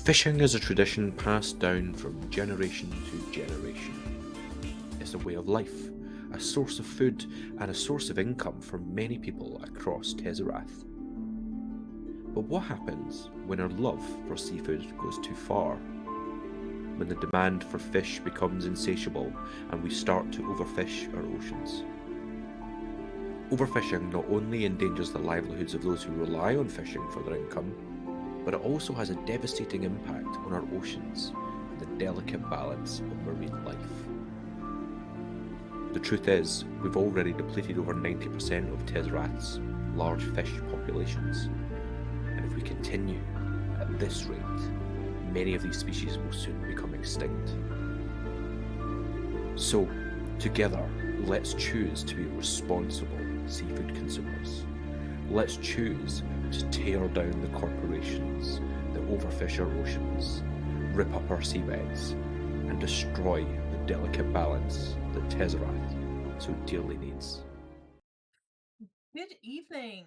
Fishing is a tradition passed down from generation to generation. It's a way of life, a source of food, and a source of income for many people across Tezzerath. But what happens when our love for seafood goes too far? When the demand for fish becomes insatiable and we start to overfish our oceans? Overfishing not only endangers the livelihoods of those who rely on fishing for their income, but it also has a devastating impact on our oceans and the delicate balance of marine life. The truth is, we've already depleted over 90% of Tezzerath's large fish populations, and if we continue at this rate, many of these species will soon become extinct. So, together, let's choose to be responsible seafood consumers. Let's choose to tear down the corporations that overfish our oceans, rip up our seabeds, and destroy the delicate balance that Tezzerath so dearly needs. Good evening,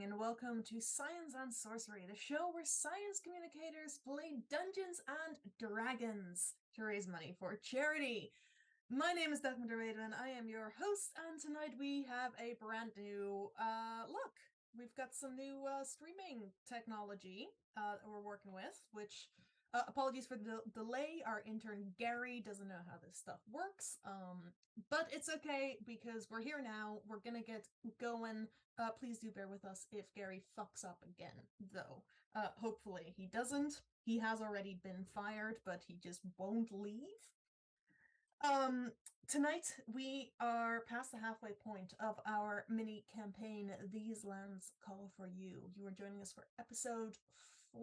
and welcome to Science and Sorcery, the show where science communicators play Dungeons and Dragons to raise money for charity. My name is Declan Dervaden, and I am your host, and tonight we have a brand new look. We've got some new streaming technology that we're working with, which, apologies for the delay, our intern Gary doesn't know how this stuff works, but it's okay because we're here now, we're gonna get going. Please do bear with us if Gary fucks up again, though. Hopefully he doesn't. He has already been fired, but he just won't leave. Tonight we are past the halfway point of our mini campaign, These Lands Call for You. You are joining us for episode 4.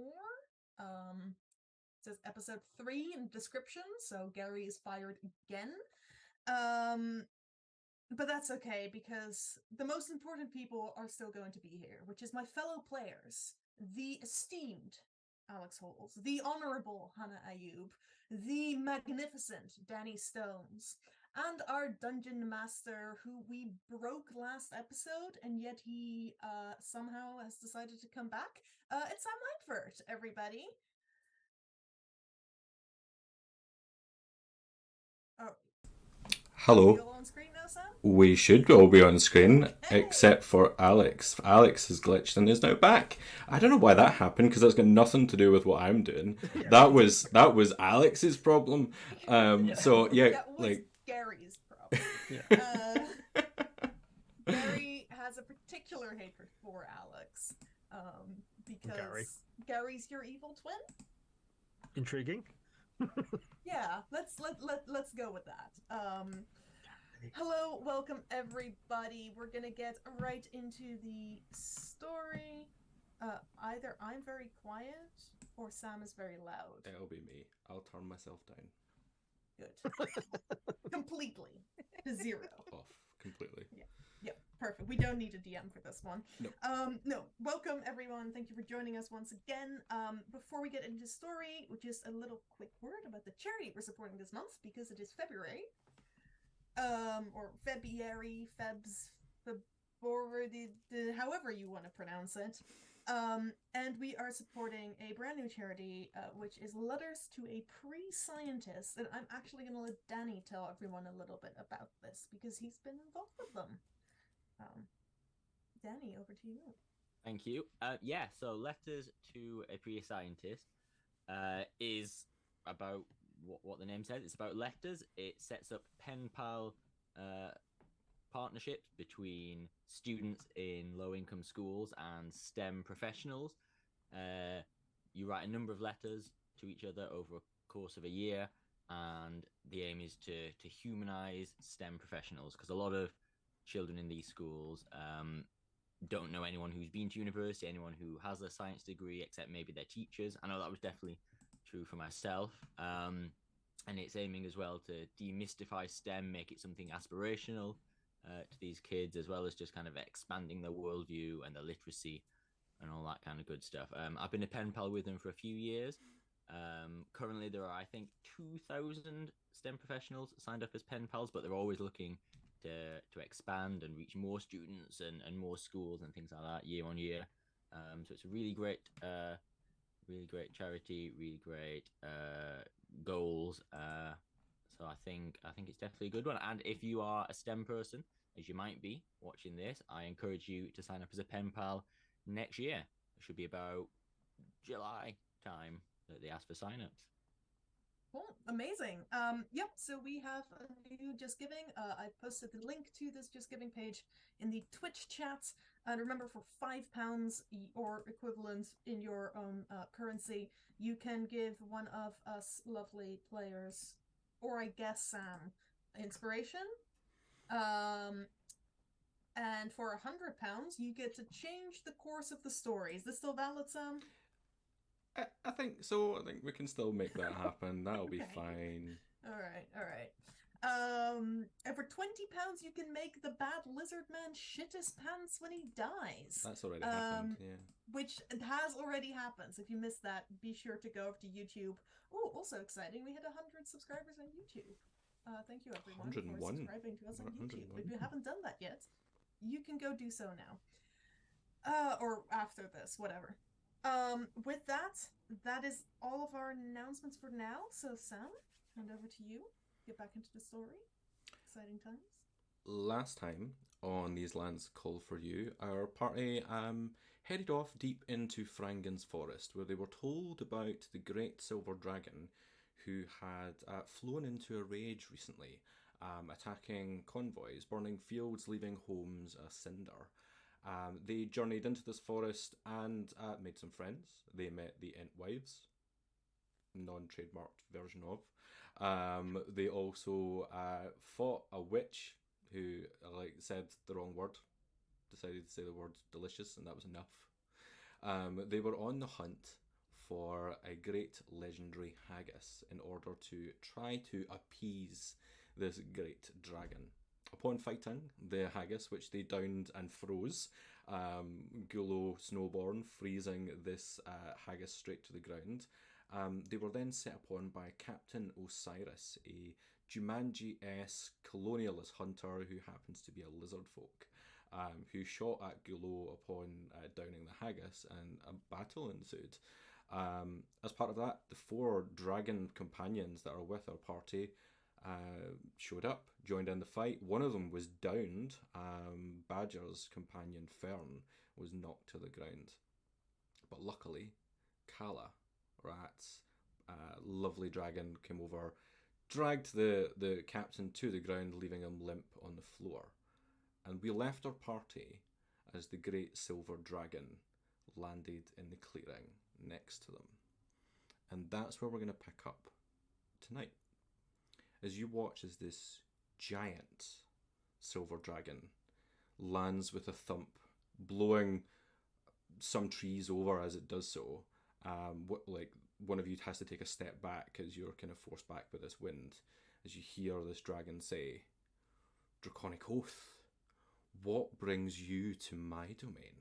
It says episode 3 in the description, so Gary is fired again. But that's okay, because the most important people are still going to be here, which is my fellow players, the esteemed Alex Holes, the honorable Hannah Ayub, the magnificent Danny Stones, and our dungeon master who we broke last episode, and yet he somehow has decided to come back. It's Sam Langford, everybody. Oh, Hello. are we all on screen now, Sam? We should all be on screen, Okay. except for Alex. Alex has glitched and is now back. I don't know why that happened, because that's got nothing to do with what I'm doing. That was Alex's problem. So yeah, That was like Gary's problem. Gary has a particular hatred for Alex, because Gary's your evil twin. Intriguing. Yeah, let's go with that. Hello, welcome everybody. We're gonna get right into the story. Either I'm very quiet or Sam is very loud. it'll be me. I'll turn myself down. Good. Completely. To 0. Off completely. Yep, perfect. We don't need a DM for this one. No. Welcome everyone. Thank you for joining us once again. Before we get into the story, just a little quick word about the charity we're supporting this month, because it is February. Or February, however you want to pronounce it. And we are supporting a brand new charity, which is Letters to a Pre-Scientist. And I'm actually going to let Danny tell everyone a little bit about this, because he's been involved with them. Danny, over to you. Thank you. So Letters to a Pre-Scientist is about what the name says. It's about letters. It sets up pen pal partnerships between students in low-income schools and STEM professionals. You write a number of letters to each other over a course of a year, and the aim is to humanize STEM professionals, because a lot of children in these schools don't know anyone who's been to university, anyone who has a science degree, except maybe their teachers. I know that was definitely true for myself. And it's aiming as well to demystify STEM, make it something aspirational to these kids, as well as just kind of expanding their worldview and their literacy and all that kind of good stuff. I've been a pen pal with them for a few years. Currently, there are, I think, 2,000 STEM professionals signed up as pen pals, but they're always looking to expand and reach more students and more schools and things like that year on year. So it's a really great really great charity, really great goals. So I think it's definitely a good one. And if you are a STEM person, as you might be watching this, I encourage you to sign up as a pen pal next year. It should be about July time that they ask for signups. Cool. Amazing. Yep. So we have a new Just Giving. I posted the link to this Just Giving page in the Twitch chat. And remember, for £5 or equivalent in your own currency, you can give one of us lovely players, or I guess Sam, inspiration. And for £100, you get to change the course of the story. Is this still valid, Sam? I think so. I think we can still make that happen. That'll be Okay. fine. All right, all right. And for £20, you can make the bad lizard man shit his pants when he dies. That's already happened. Yeah. Which has already happened. So if you missed that, be sure to go over to YouTube. Oh, also exciting, we hit 100 subscribers on YouTube. Thank you everyone 101. for subscribing to us on YouTube. 101. If you haven't done that yet, you can go do so now. Or after this, whatever. With that, that is all of our announcements for now. So Sam, hand over to you. Get back into the story. Exciting times. Last time on These Lands Call for You, our party headed off deep into Frangen's forest, where they were told about the great silver dragon who had flown into a rage recently, attacking convoys, burning fields, leaving homes a cinder. They journeyed into this forest and made some friends. They met the Entwives, non-trademarked version of. They also fought a witch who said the wrong word, decided to say the word delicious, and that was enough. They were on the hunt for a great legendary haggis in order to try to appease this great dragon. Upon fighting the haggis, which they downed and froze, Gulo Snowborn freezing this haggis straight to the ground, they were then set upon by Captain Osiris, a Jumanji-esque colonialist hunter who happens to be a lizard folk, who shot at Gulo upon downing the haggis, and a battle ensued. As part of that, the 4 dragon companions that are with our party showed up, joined in the fight. One of them was downed. Badger's companion Fern was knocked to the ground. But luckily, Kala, Rat's lovely dragon, came over, dragged the captain to the ground, leaving him limp on the floor. And we left our party as the great silver dragon landed in the clearing next to them. And that's where we're going to pick up tonight. As you watch as this giant silver dragon lands with a thump, blowing some trees over as it does so. One of you has to take a step back as you're kind of forced back by this wind, as you hear this dragon say, "Draconic oath, what brings you to my domain?"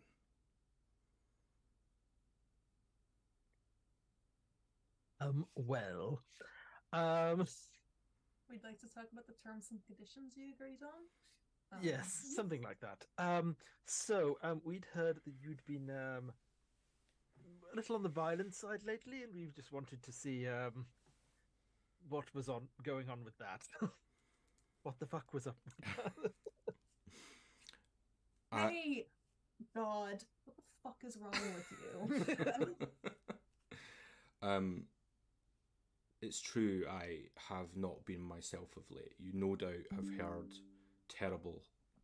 Well, We'd like to talk about the terms and conditions you agreed on. yes, something like that. We'd heard that you'd been a little on the violent side lately, and we just wanted to see what was going on with that. What the fuck was up with that? Hey, God, what the fuck is wrong with you? It's true, I have not been myself of late. You no doubt have heard terrible,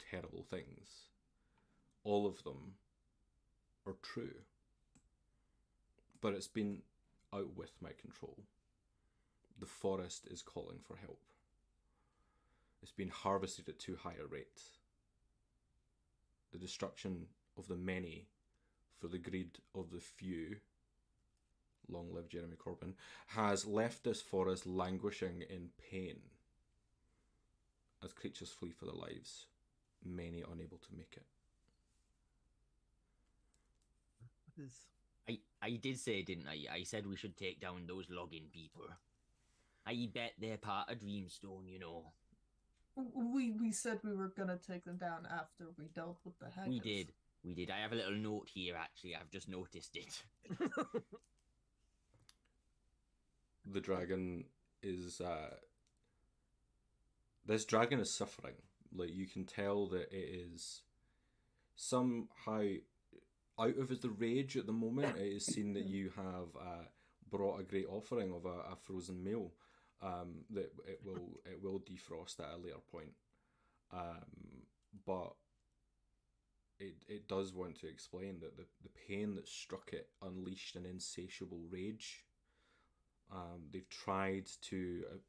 terrible things. All of them are true. But it's been out with my control. The forest is calling for help. It's been harvested at too high a rate. The destruction of the many for the greed of the few, long live Jeremy Corbyn, has left this forest languishing in pain as creatures flee for their lives, many unable to make it. I did say, didn't I? I said we should take down those logging people. I bet they're part of Dreamstone, you know. We said we were gonna take them down after we dealt with the haggis. We did. I have a little note here, actually. I've just noticed it. the dragon is this dragon is suffering. Like, you can tell that it is somehow out of the rage at the moment. It is seen that you have brought a great offering of a frozen meal that it will defrost at a later point. But it does want to explain that the pain that struck it unleashed an insatiable rage. They've tried to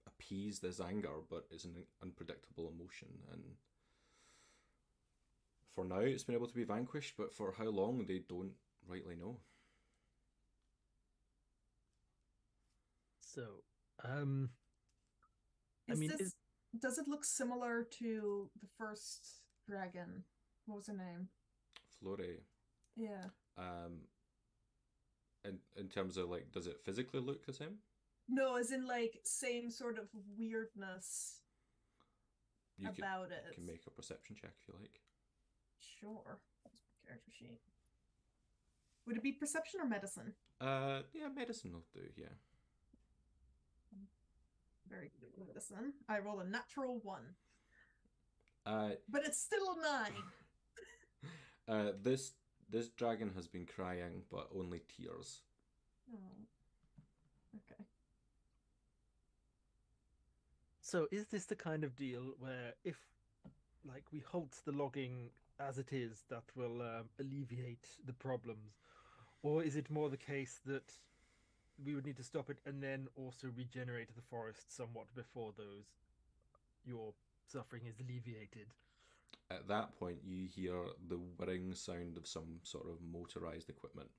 appease this anger, but it's an unpredictable emotion, and for now it's been able to be vanquished, but for how long they don't rightly know. So, Does it look similar to the first dragon? What was her name? Flore. Yeah. In terms of, like, does it physically look the same? No, as in, like, same sort of weirdness You about it. can make a perception check if you like. Sure. That's my character sheet. Would it be perception or medicine? Yeah, medicine will do, yeah. Very good at medicine. I rolled a natural 1. Uh, But it's still a 9. This dragon has been crying, but only tears. Oh. Okay. So is this the kind of deal where if, like, we halt the logging as it is, that will alleviate the problems? Or is it more the case that we would need to stop it and then also regenerate the forest somewhat before your suffering is alleviated? At that point, you hear the whirring sound of some sort of motorized equipment.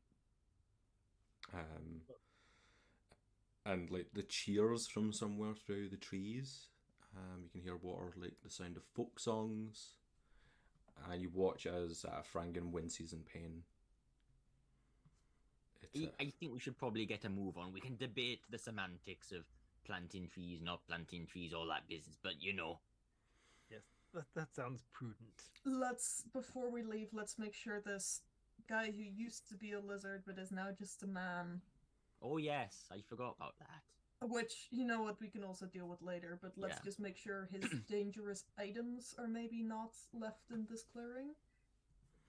And like the cheers from somewhere through the trees. You can hear what are like the sound of folk songs. And you watch as Frangan winces in pain. I think we should probably get a move on. We can debate the semantics of planting trees, not planting trees, all that business, but you know. Yes, that sounds prudent. Before we leave, let's make sure this guy who used to be a lizard but is now just a man. Oh yes, I forgot about that. Which, you know what, we can also deal with later, but let's just make sure his dangerous items are maybe not left in this clearing.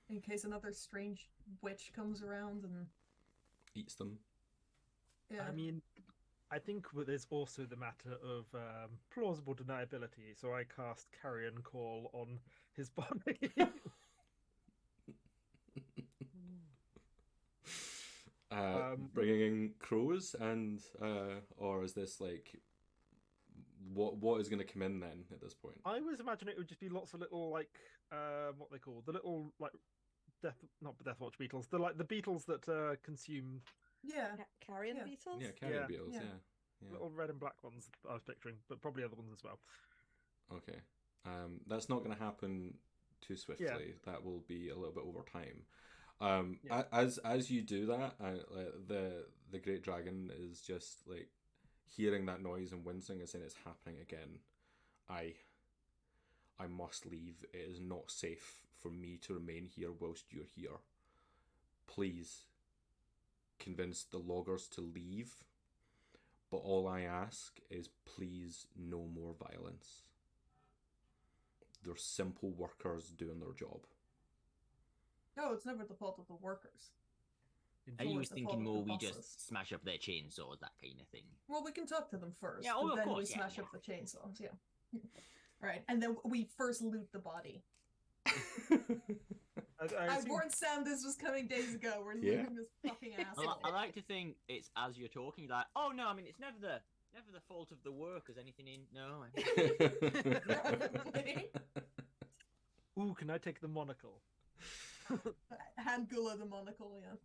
In case another strange witch comes around and eats them. Yeah. I mean, I think there's also the matter of plausible deniability, so I cast Carrion Call on his body. Bringing in crows and or is this like what is going to come in then at this point? I was imagining it would just be lots of little, like, what they call the little, like, not Deathwatch beetles, the beetles that consume carrion beetles. Yeah, carrion beetles. Yeah, little red and black ones I was picturing, but probably other ones as well. Okay. That's not going to happen too swiftly. Yeah. That will be a little bit over time. As you do that, the great dragon is just like hearing that noise and wincing and saying it's happening again. I must leave. It is not safe for me to remain here whilst you're here. Please convince the loggers to leave. But all I ask is please no more violence. They're simple workers doing their job. No, it's never the fault of the workers. Are you thinking more we just smash up their chainsaws, that kind of thing? Well, we can talk to them first. Yeah, but of then course, we smash up the chainsaws, All right, and then we first loot the body. I warned Sam this was coming days ago. We're looting this fucking asshole. I like to think it's as you're talking, like, oh no, I mean it's never the fault of the workers. Anything in no. Ooh, can I take the monocle? Hand Gulo the monocle, yeah.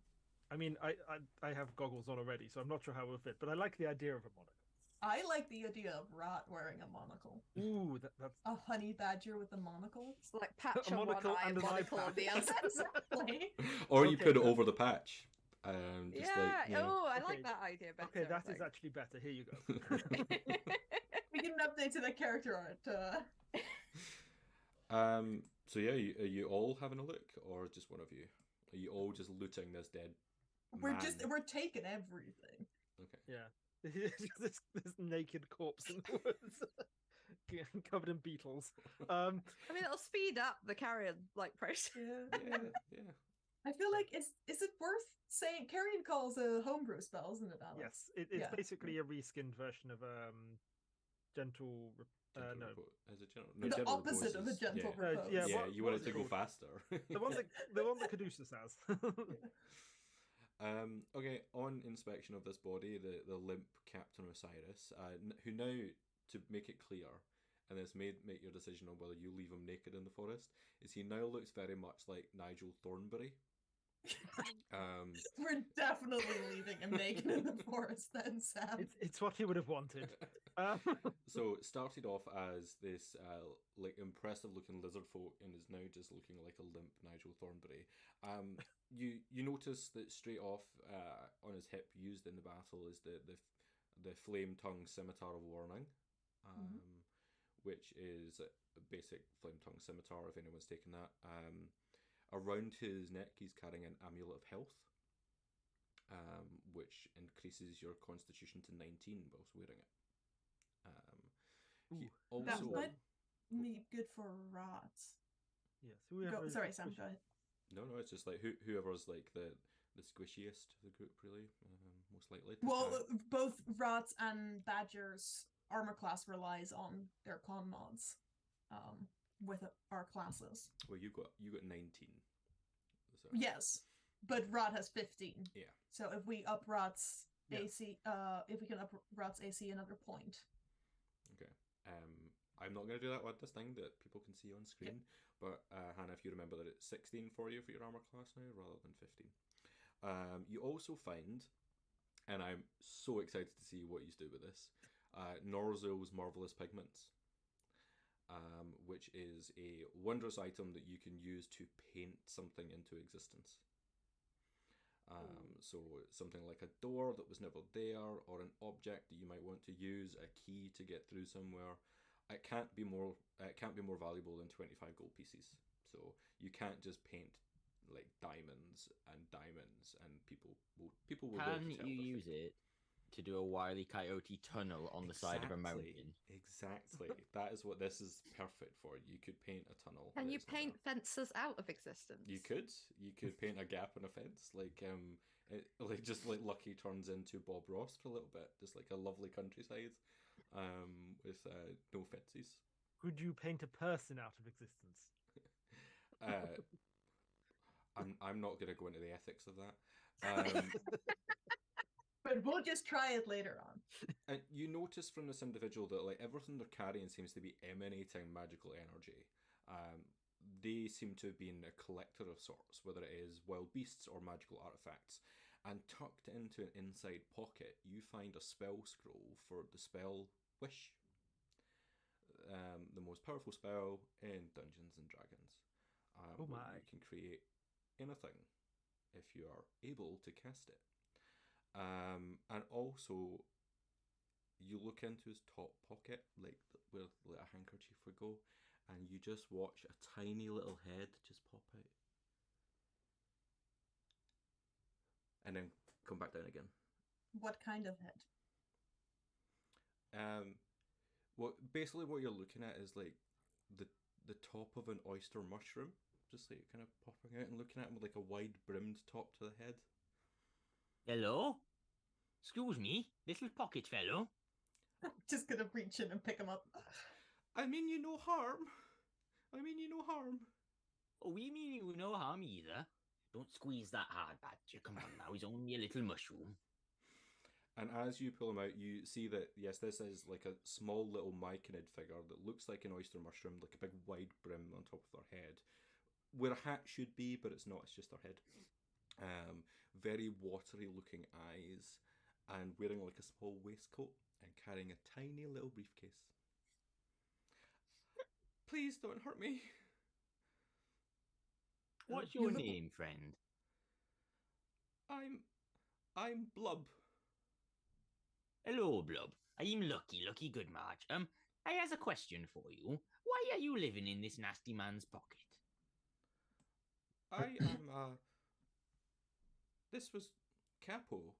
I mean, I have goggles on already, so I'm not sure how it will fit, but I like the idea of a monocle. I like the idea of Rot wearing a monocle. Ooh, that's a honey badger with a monocle. It's like patch on one eye and monocle on the other. Exactly. Or you put it over the patch. I like that idea better. Okay, that is actually better. Here you go. We get an update to the character art. So yeah, are you all having a look, or just one of you? Are you all just looting this dead? We're taking everything. Okay. Yeah. this naked corpse in the woods, covered in beetles. I mean, it'll speed up the carrion process. Yeah. I feel like is it worth saying carrion calls a homebrew spell, isn't it, Alex? Yes, it's basically a reskinned version of gentle. As a gentle, the gentle opposite of a gentle repose. You want it to go faster. the one that Caduceus has. Okay, on inspection of this body, the limp Captain Osiris, who now, to make it clear, and this make your decision on whether you leave him naked in the forest, is he now looks very much like Nigel Thornberry. We're definitely leaving him naked in the forest then, Sam. It's what he would have wanted. So it started off as this impressive looking lizard folk and is now just looking like a limp Nigel Thornberry. You notice that straight off on his hip, used in the battle, is the flame tongue scimitar of warning, which is a basic flame tongue scimitar if anyone's taken that. Around his neck, he's carrying an amulet of health, which increases your constitution to 19 whilst wearing it. That might be good for rats. Yes. Sorry, Sam, go ahead. No, it's just like whoever's like the squishiest of the group, really, most likely. Both rats and badgers armor class relies on their con mods. With our classes. Well, you got 19. So. Yes, but Rod has 15. Yeah. So if we up Rod's AC, if we can up Rod's AC another point. Okay. I'm not going to do that with this thing that people can see on screen, but Hannah, if you remember that it's 16 for you for your armor class now rather than 15. You also find, and I'm so excited to see what you do with this, Norzil's Marvelous Pigments. Which is a wondrous item that you can use to paint something into existence. So something like a door that was never there, or an object that you might want to use, a key to get through somewhere. It can't be more valuable than 25 gold pieces. So you can't just paint like diamonds, and people will. Can you use it to do a Wile E. Coyote tunnel on the side of a mountain? Exactly. That is what this is perfect for. You could paint a tunnel. Can you paint fences out of existence? You could paint a gap in a fence, just like Lucky turns into Bob Ross for a little bit, just like a lovely countryside, with no fences. Could you paint a person out of existence? I'm not going to go into the ethics of that. But we'll just try it later on. And you notice from this individual that like everything they're carrying seems to be emanating magical energy. They seem to have been a collector of sorts, whether it is wild beasts or magical artifacts. And tucked into an inside pocket, you find a spell scroll for the spell Wish. The most powerful spell in Dungeons and Dragons. Oh my. You can create anything if you are able to cast it. And also, you look into his top pocket, like where a handkerchief would go, and you just watch a tiny little head just pop out. And then come back down again. What kind of head? Basically what you're looking at is like the top of an oyster mushroom, just like kind of popping out and looking at him with like a wide brimmed top to the head. Hello? Excuse me, little pocket fellow. Just gonna reach in and pick him up. I mean you no harm. Oh, we mean you no harm either. Don't squeeze that hard, Badger. Come on now, he's only a little mushroom. And as you pull him out, you see that, yes, this is like a small little myconid figure that looks like an oyster mushroom, like a big wide brim on top of their head. Where a hat should be, but it's not, it's just their head. Very watery looking eyes, and wearing like a small waistcoat and carrying a tiny little briefcase. Please don't hurt me. What's your name, friend? I'm Blub. Hello, Blub. I'm Lucky Goodmarch. I has a question for you. Why are you living in this nasty man's pocket? I am, this was Capo.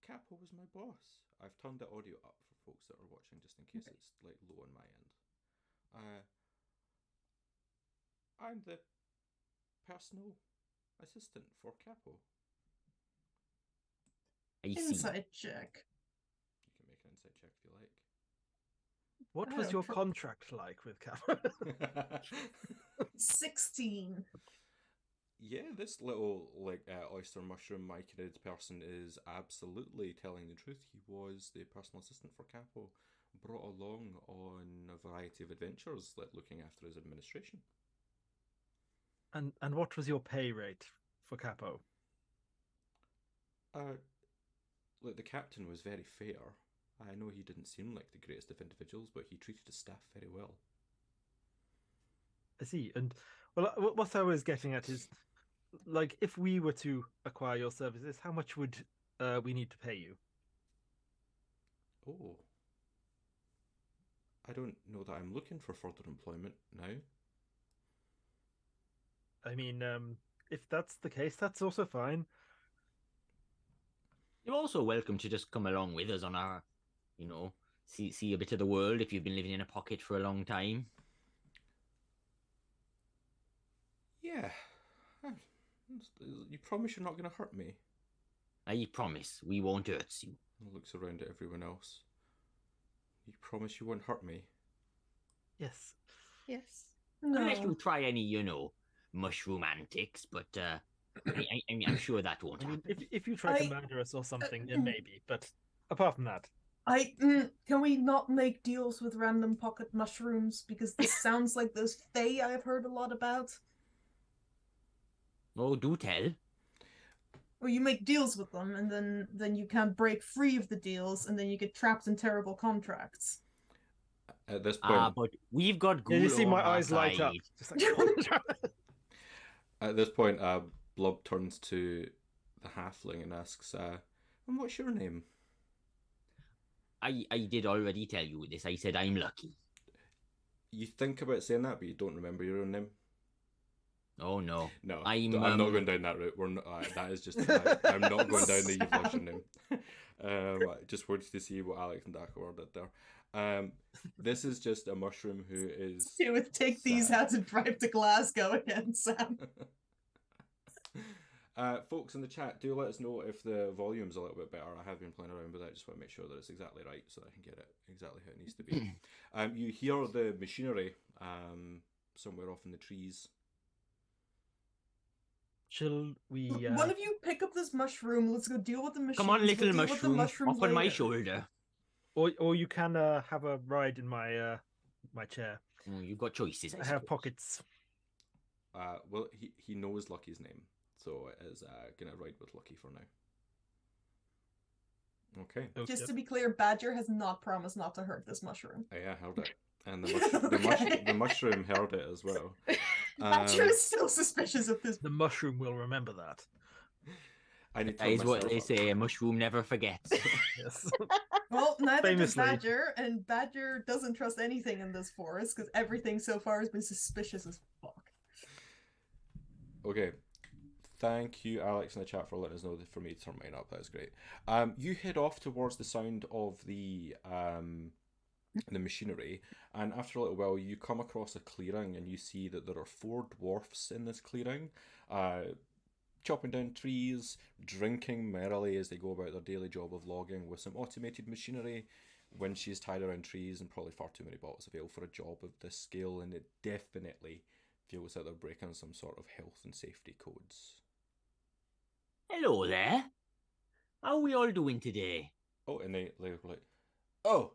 Capo was my boss. I've turned the audio up for folks that are watching, just in case it's like low on my end. I'm the personal assistant for Capo. I see. Insight check. You can make an insight check if you like. What I was have your pro- contract like with Cap? 16. Yeah, this little oyster mushroom myconid person is absolutely telling the truth. He was the personal assistant for Capo, brought along on a variety of adventures, like looking after his administration. And what was your pay rate for Capo? Look, the captain was very fair. I know he didn't seem like the greatest of individuals, but he treated his staff very well. I see. And well, what I was getting at is, like, if we were to acquire your services, how much would we need to pay you? Oh. I don't know that I'm looking for further employment now. I mean, if that's the case, that's also fine. You're also welcome to just come along with us on our, see a bit of the world if you've been living in a pocket for a long time. Yeah. You promise you're not going to hurt me? I promise we won't hurt you. He looks around at everyone else. You promise you won't hurt me? Yes. Yes. Unless you No. try any, mushroom antics, but I'm sure that won't I mean, happen. if you try to I- murder us or something, then maybe. But apart from that, Can we not make deals with random pocket mushrooms? Because this sounds like those fae I've heard a lot about. Oh, do tell. Where you make deals with them and then you can't break free of the deals and then you get trapped in terrible contracts. At this point, But we've got yeah, you Gulo see my on our eyes light up. side. Just like, at this point, Blub turns to the halfling and asks, "And what's your name?" I did already tell you this. I said I'm lucky. You think about saying that, but you don't remember your own name. Oh no. No, I'm not going down that route. We're not, that is just. I'm not going down the evolution name. I just wanted to see what Alex and Dakar did there. This is just a mushroom who is. It would take these sad. out and drive to Glasgow again, Sam. Folks in the chat, do let us know if the volume's a little bit better. I have been playing around with it. I just want to make sure that it's exactly right so that I can get it exactly how it needs to be. You hear the machinery somewhere off in the trees. shall we? One of you pick up this mushroom. Let's go deal with the machines. Come on, little we'll deal with the mushroom. mushrooms Up on my later. shoulder. Or you can have a ride in my my chair. Oh, you've got choices. I have suppose. pockets. Well, he knows Lucky's name, so is gonna ride with Lucky for now. Okay. Just to be clear, Badger has not promised not to hurt this mushroom. Yeah, I heard it, and the mushroom heard it as well. Badger is still suspicious of this. The mushroom will remember that. I need to That is what myself they up. say. A mushroom never forgets. Yes. Well, neither does Famously. Badger, and Badger doesn't trust anything in this forest because everything so far has been suspicious as fuck. Okay. Thank you, Alex, in the chat for letting us know that for me to turn mine up. That's great. You head off towards the sound of the machinery, and after a little while, you come across a clearing, and you see that there are 4 dwarfs in this clearing, chopping down trees, drinking merrily as they go about their daily job of logging with some automated machinery. Winches tied around trees, and probably far too many bottles of ale for a job of this scale, and it definitely feels like they're breaking some sort of health and safety codes. Hello there. How are we all doing today? Oh, and they were like, oh,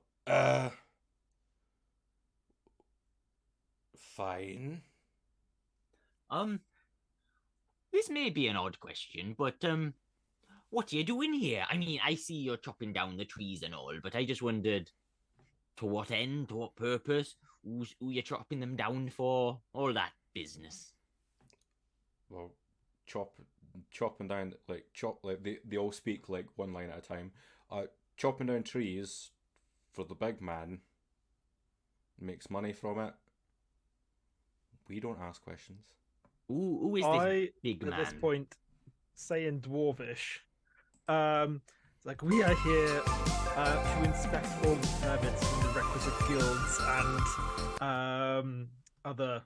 fine. This may be an odd question, but what are you doing here? I mean, I see you're chopping down the trees and all, but I just wondered, to what end, to what purpose, who you chopping them down for, all that business. Well, chopping down, like, they all speak, like, one line at a time. Chopping down trees for the big man makes money from it. We don't ask questions. Who is this big at man? this point say in Dwarvish, It's like, we are here to inspect all the permits from the requisite guilds and other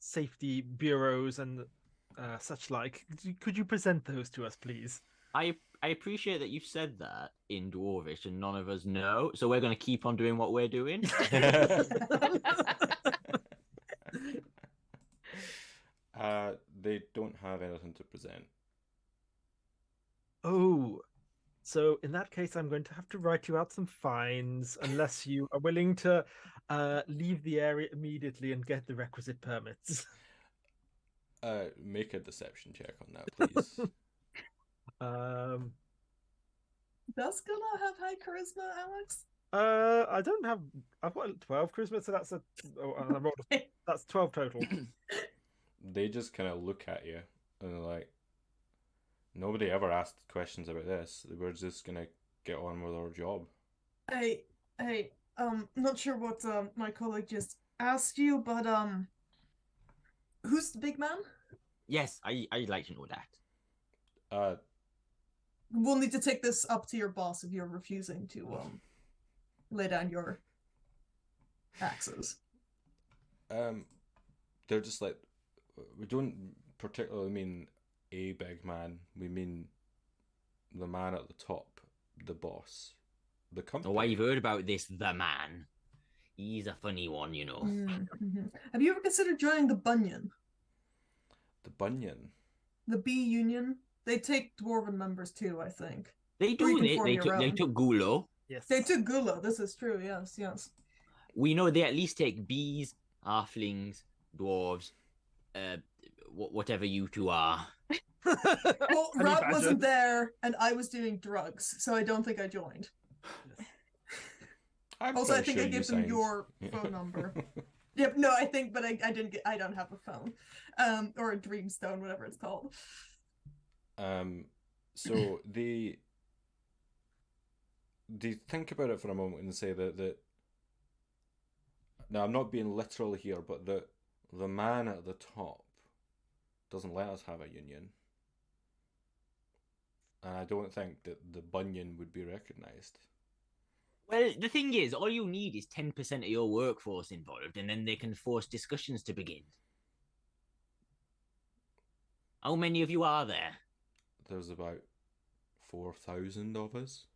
safety bureaus and such like. Could you present those to us, please? I appreciate that you've said that in Dwarvish and none of us know, so we're going to keep on doing what we're doing. They don't have anything to present. Oh, so in that case, I'm going to have to write you out some fines unless you are willing to leave the area immediately and get the requisite permits. Make a deception check on that, please. Does Gulo have high charisma, Alex? I don't have. I've got 12 charisma, so that's that's 12 total. They just kind of look at you and they're like, nobody ever asked questions about this. We're just gonna get on with our job. Not sure what my colleague just asked you, but who's the big man? Yes, I'd like to know that. We'll need to take this up to your boss if you're refusing to lay down your axes. They're just like, we don't particularly mean a big man. We mean the man at the top, the boss, the company. Oh, I've heard about this, the man. He's a funny one, you know. Mm-hmm. Have you ever considered joining the Bunyan? The Bunyan? The B Union? They take dwarven members too, I think. They do. They took Gulo. Yes. They took Gulo. This is true. Yes, yes. We know they at least take bees, halflings, dwarves, whatever you two are. Well, Rob wasn't there, and I was doing drugs, so I don't think I joined. Also, I think I gave them your phone number. Yep. No, I think, but I didn't get. I don't have a phone, or a dreamstone, whatever it's called. So they think about it for a moment and say that now I'm not being literal here, but the man at the top doesn't let us have a union, and I don't think that the Bunyan would be recognised. Well, the thing is, all you need is 10% of your workforce involved, and then they can force discussions to begin. How many of you are there? There's about 4,000 of us.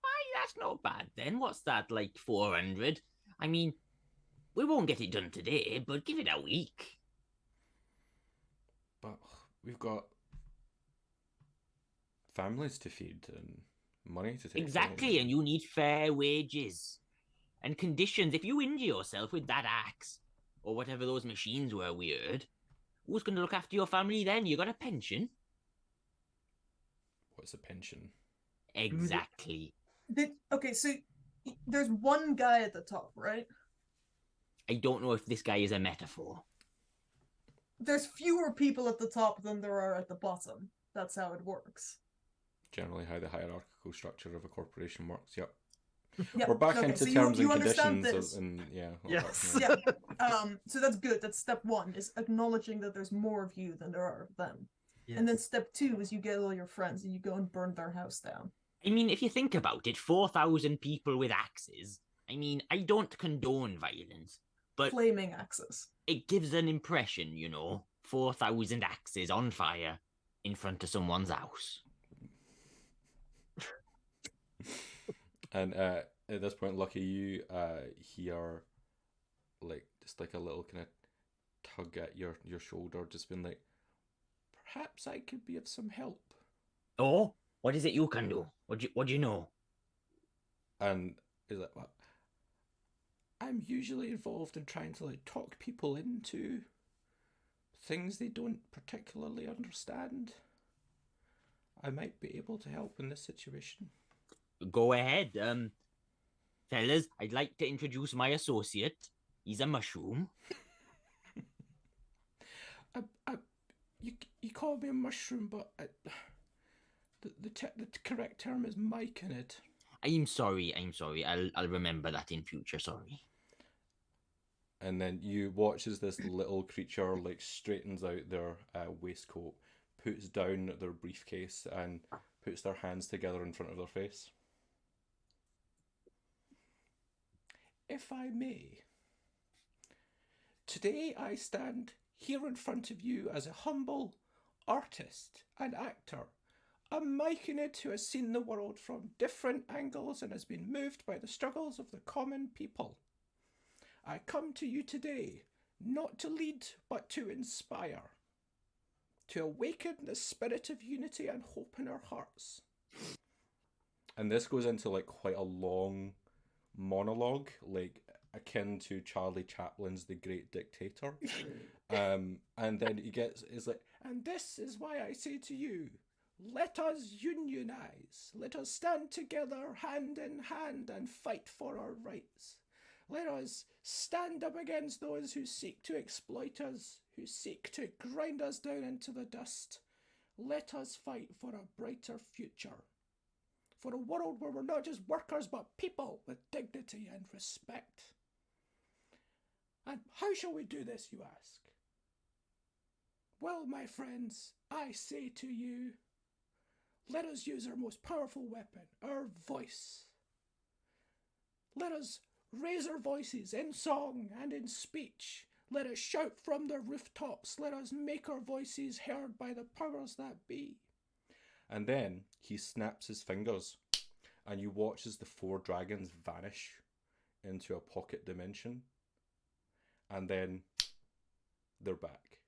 Aye, that's not bad then. What's that, like 400? I mean, we won't get it done today, but give it a week. But we've got families to feed and money to take. Exactly, home. and you need fair wages and conditions. If you injure yourself with that axe, or whatever those machines were we heard, who's going to look after your family then? You got a pension? What's a pension? Exactly. Okay, so there's one guy at the top, right? I don't know if this guy is a metaphor. There's fewer people at the top than there are at the bottom. That's how it works. Generally how the hierarchical structure of a corporation works, yep. Yep. We're back Okay, into so terms you and understand conditions this. and yeah. all Yes. that, Yeah. So that's good. That's step one, is acknowledging that there's more of you than there are of them. Yes. And then step two is you get all your friends and you go and burn their house down. I mean, if you think about it, 4,000 people with axes. I mean, I don't condone violence, but Flaming axes. it gives an impression, you know. 4,000 axes on fire in front of someone's house. And at this point, Lucky, you hear like just like a little kind of tug at your shoulder, just being like, perhaps I could be of some help. Oh, what is it you can do? What do you know? And he's like, well, I'm usually involved in trying to like talk people into things they don't particularly understand. I might be able to help in this situation. Go ahead. Fellas, I'd like to introduce my associate. He's a mushroom. You call me a mushroom, but the correct term is myconid. I'm sorry. I'll remember that in future, sorry. And then you watch as this little creature like straightens out their waistcoat, puts down their briefcase, and puts their hands together in front of their face. If I may, today I stand here in front of you as a humble artist and actor, a myconid who has seen the world from different angles and has been moved by the struggles of the common people. I come to you today not to lead but to inspire, to awaken the spirit of unity and hope in our hearts. And this goes into like quite a long monologue, like akin to Charlie Chaplin's The Great Dictator. And then is like, and this is why I say to you, let us unionize. Let us stand together hand in hand and fight for our rights. Let us stand up against those who seek to exploit us, who seek to grind us down into the dust. Let us fight for a brighter future. For a world where we're not just workers but people with dignity and respect. And how shall we do this, you ask? Well, my friends, I say to you, let us use our most powerful weapon, our voice. Let us raise our voices in song and in speech. Let us shout from the rooftops. Let us make our voices heard by the powers that be. And then he snaps his fingers, and you watch as the 4 dragons vanish into a pocket dimension. And then they're back.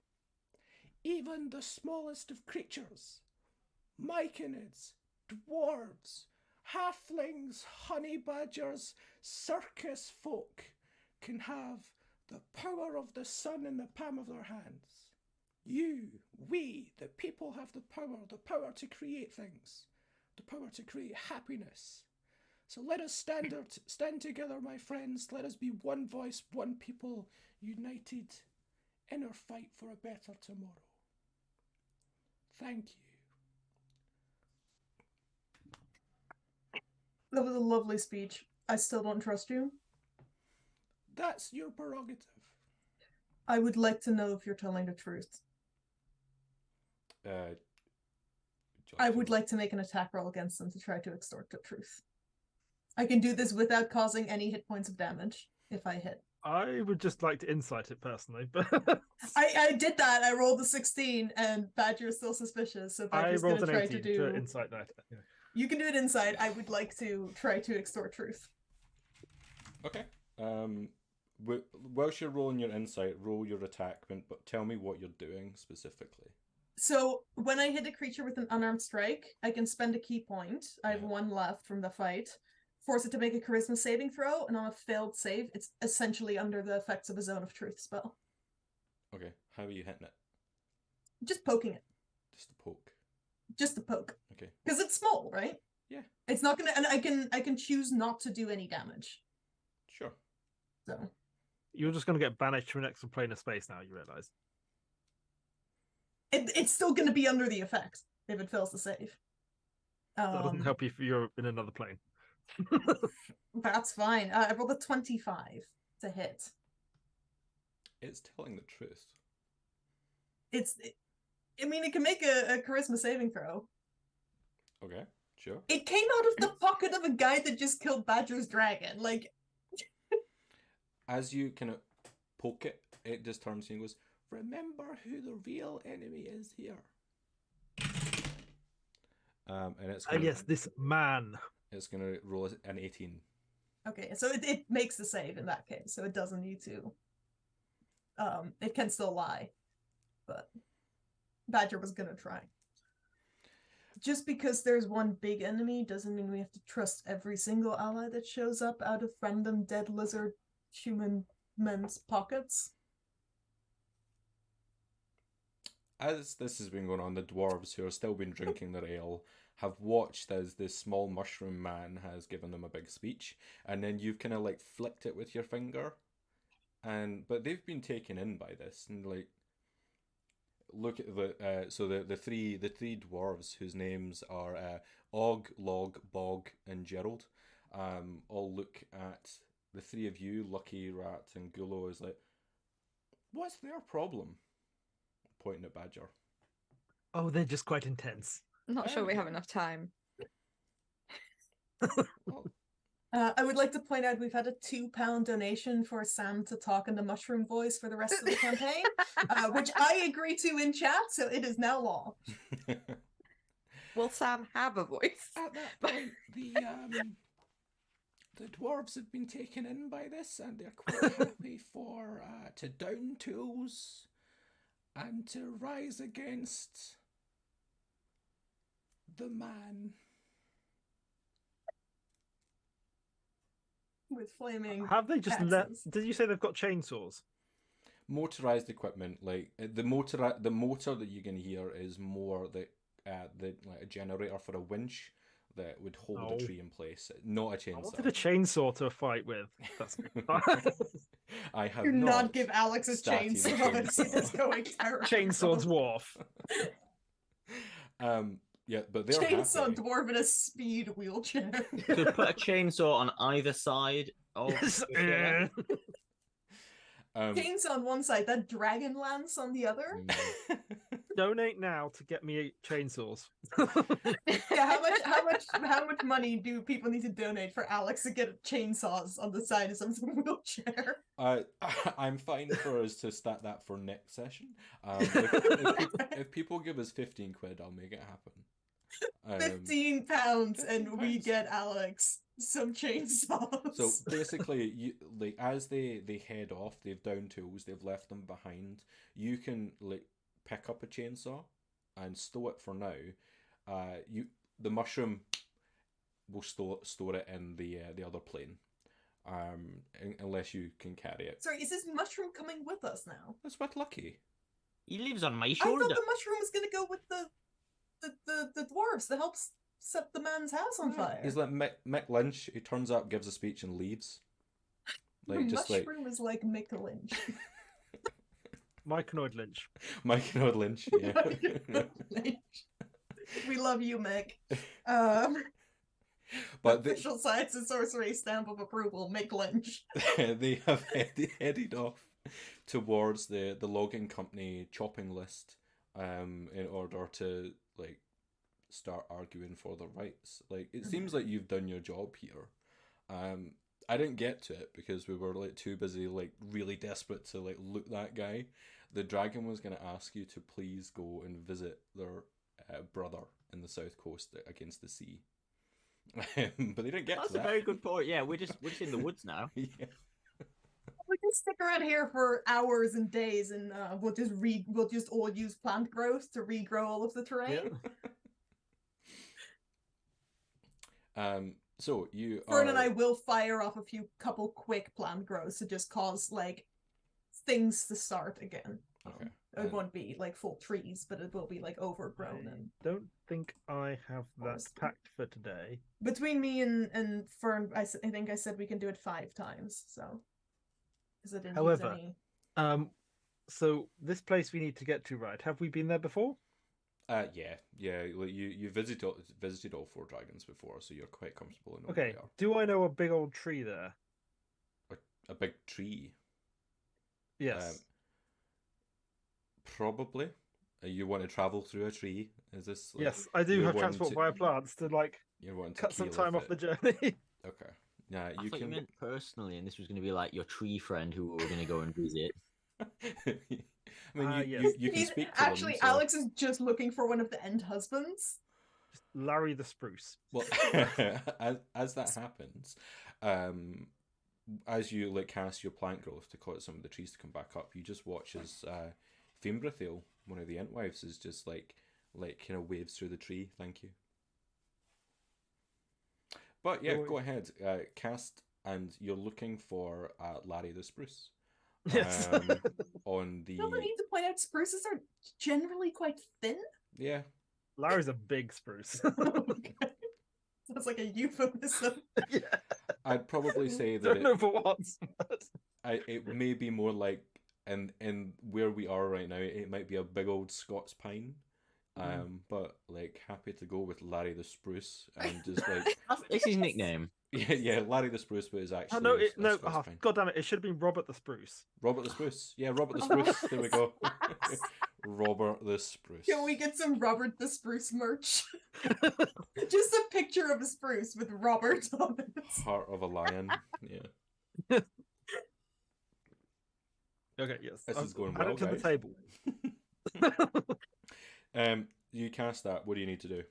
Even the smallest of creatures, myconids, dwarves, halflings, honey badgers, circus folk, can have the power of the sun in the palm of their hands. You, we, the people have the power to create things, the power to create happiness. So let us stand together, my friends. Let us be one voice, one people, united in our fight for a better tomorrow. Thank you. That was a lovely speech. I still don't trust you. That's your prerogative. I would like to know if you're telling the truth. I would like to make an attack roll against them to try to extort the truth. I can do this without causing any hit points of damage if I hit. I would just like to insight it personally, but I did that. I rolled a 16, and Badger is still suspicious. So I Badger's rolled going to an try 18 to do. insight that. Yeah. You can do it inside. I would like to try to extort truth. Okay. Whilst you're rolling your insight, roll your attack, but tell me what you're doing specifically. So when I hit a creature with an unarmed strike, I can spend a key point. I have 1 left from the fight. Force it to make a charisma saving throw, and on a failed save, it's essentially under the effects of a Zone of Truth spell. Okay. How are you hitting it? Just poking it. Just a poke. Just a poke. Okay. Because it's small, right? Yeah. It's not gonna, and I can choose not to do any damage. Sure. So You're just going to get banished to an extra plane of space now, you realise. it's still gonna be under the effect if it fails to save. That doesn't help you if you're in another plane. That's fine. I rolled a 25 to hit. It's telling the truth. I mean, it can make a charisma saving throw. Okay, sure. It came out of the pocket of a guy that just killed Badger's dragon. Like, as you kind of poke it, it just turns to you and goes, remember who the real enemy is here. And it's gonna, yes, this man. It's going to roll an 18. okay, so it makes the save in that case, so it doesn't need to. It can still lie, but Badger was gonna try. Just because there's one big enemy doesn't mean we have to trust every single ally that shows up out of random dead lizard human men's pockets. As this has been going on, the dwarves who have still been drinking their ale have watched as this small mushroom man has given them a big speech, and then you've kind of like flicked it with your finger, but they've been taken in by this, and like look at the three dwarves whose names are Og, Log, Bog, and Gerald, all look at the 3 of you, Lucky, Rat, and Gulo, is like, what's their problem? Pointing at Badger. Oh, they're just quite intense. I'm not sure we have enough time. Well, I would like to point out we've had a £2 donation for Sam to talk in the mushroom voice for the rest of the campaign, which I agree to in chat, so it is now law. Will Sam have a voice? at that point, the dwarves have been taken in by this, and they're quite happy for to down tools and to rise against the man. With flaming Have they just let? axes. Did you say they've got chainsaws? Motorized equipment, like the motor that you can hear is more the like a generator for a winch that would hold Oh. a tree in place, not a I chainsaw. wanted a chainsaw to fight with. That's I have Do not not give Alex a started the chainsaw. I see this chainsaw. going terrible. chainsaw dwarf. Yeah, but they're Chainsaw happy. dwarf in a speed wheelchair. Could put a chainsaw on either side of Yes, the chair. Chainsaw on one side, that dragon lance on the other. Donate now to get me chainsaws. Yeah, how much money do people need to donate for Alex to get chainsaws on the side of some wheelchair? I'm fine for us to start that for next session. If people give us 15 quid, I'll make it happen. £15 and we £15. get Alex some chainsaws. So basically, you like as they head off, they've down tools, they've left them behind. You can like pick up a chainsaw and stow it for now. The mushroom will store it in the other plane. Unless you can carry it. Sorry, is this mushroom coming with us now? That's what lucky. He lives on my I shoulder. thought the mushroom was gonna go with the dwarves that helps set the man's house on fire. He's like Mick Lynch. He turns up, gives a speech, and leaves. Like just like mushroom is like Mick Lynch. Myconoid Lynch. Mike and Lynch. Yeah. Lynch. We love you, Mick. But Official Science and Sorcery stamp of approval, Mick Lynch. they have headed off towards the logging company chopping list, in order to like start arguing for their rights. Like it seems like you've done your job here. I didn't get to it because we were like too busy, like really desperate to like loot that guy. The dragon was going to ask you to please go and visit their brother in the south coast against the sea. But they didn't get That's to that. a very good point. Yeah, we're just in the woods now. Yeah. We can stick around here for hours and days, and we'll just all use plant growth to regrow all of the terrain. So you Fern are... and I will fire off a couple quick plant growths to just cause like things to start again. Okay. It won't be like full trees, but it will be like overgrown. I And don't think I have that Forest. packed for today. between me and Fern, I think I said we can do it 5 times. So because I didn't However, use any. So this place we need to get to, right? Have we been there before? Yeah. Like you visited all 4 dragons before, so you're quite comfortable in. Okay. Do I know a big old tree there? A big tree. Yes. Probably. You want to travel through a tree? Is this? Like, Yes, I do you're have wanting transport to- via plants to like You're wanting to cut some keel time off the it. journey. Okay. Yeah, I you thought can. you meant personally, and this was going to be like your tree friend who we were going to go and visit. I mean, yes. you can He's speak to actually, them. So... Alex is just looking for one of the end husbands. Larry the Spruce. Well, as that happens, as you like cast your plant growth to cause some of the trees to come back up, you just watch as Fimbrathil, one of the Entwives, is just like kind of waves through the tree. Thank you. But yeah, go ahead, cast, and you're looking for Larry the Spruce. Yes. On the Don't I need to point out spruces are generally quite thin? yeah. Larry's a big spruce. Okay. Sounds like a euphemism. Yeah. I'd probably say that Don't know for what. But... it may be more like in where we are right now, it might be a big old Scots pine. But like happy to go with Larry the Spruce and just like It's his nickname. yeah, Larry the Spruce, but is actually no, a Scots pine. God damn it! It should have been Robert the Spruce. Robert the Spruce. Yeah, Robert the Spruce. There we go. Robert the Spruce. Can we get some Robert the Spruce merch? Just a picture of a spruce with Robert on it. Heart of a lion. Yeah. Okay, yes. This is going Add well, it to guys. the table. You cast that. What do you need to do?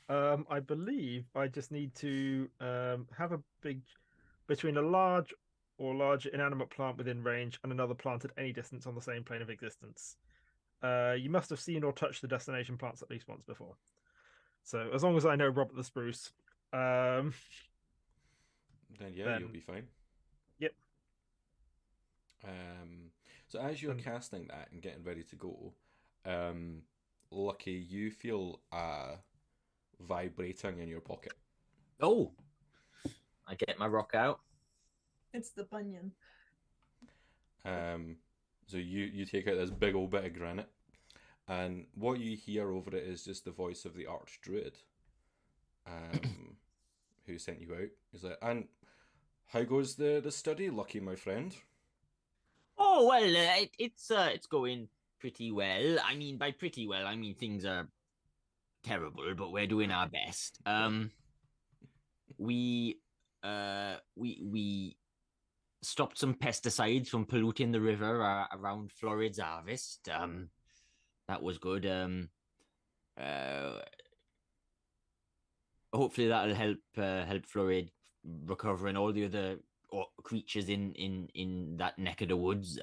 I believe I just need to have between a large or larger inanimate plant within range and another plant at any distance on the same plane of existence. You must have seen or touched the destination plants at least once before. So as long as I know Robert the Spruce, Then Then- you'll be fine. Yep. So as you're And- casting that and getting ready to go, Lucky, you feel vibrating in your pocket. Oh, I get my rock out. It's the bunion. So you take out this big old bit of granite, and what you hear over it is just the voice of the archdruid, who sent you out. He's like, and how goes the study, Lucky, my friend? Oh well, it's going pretty well. I mean, by pretty well, I mean things are terrible, but we're doing our best. We stopped some pesticides from polluting the river around Florid's harvest. That was good. Hopefully that'll help Florid recover and all the other creatures in that neck of the woods.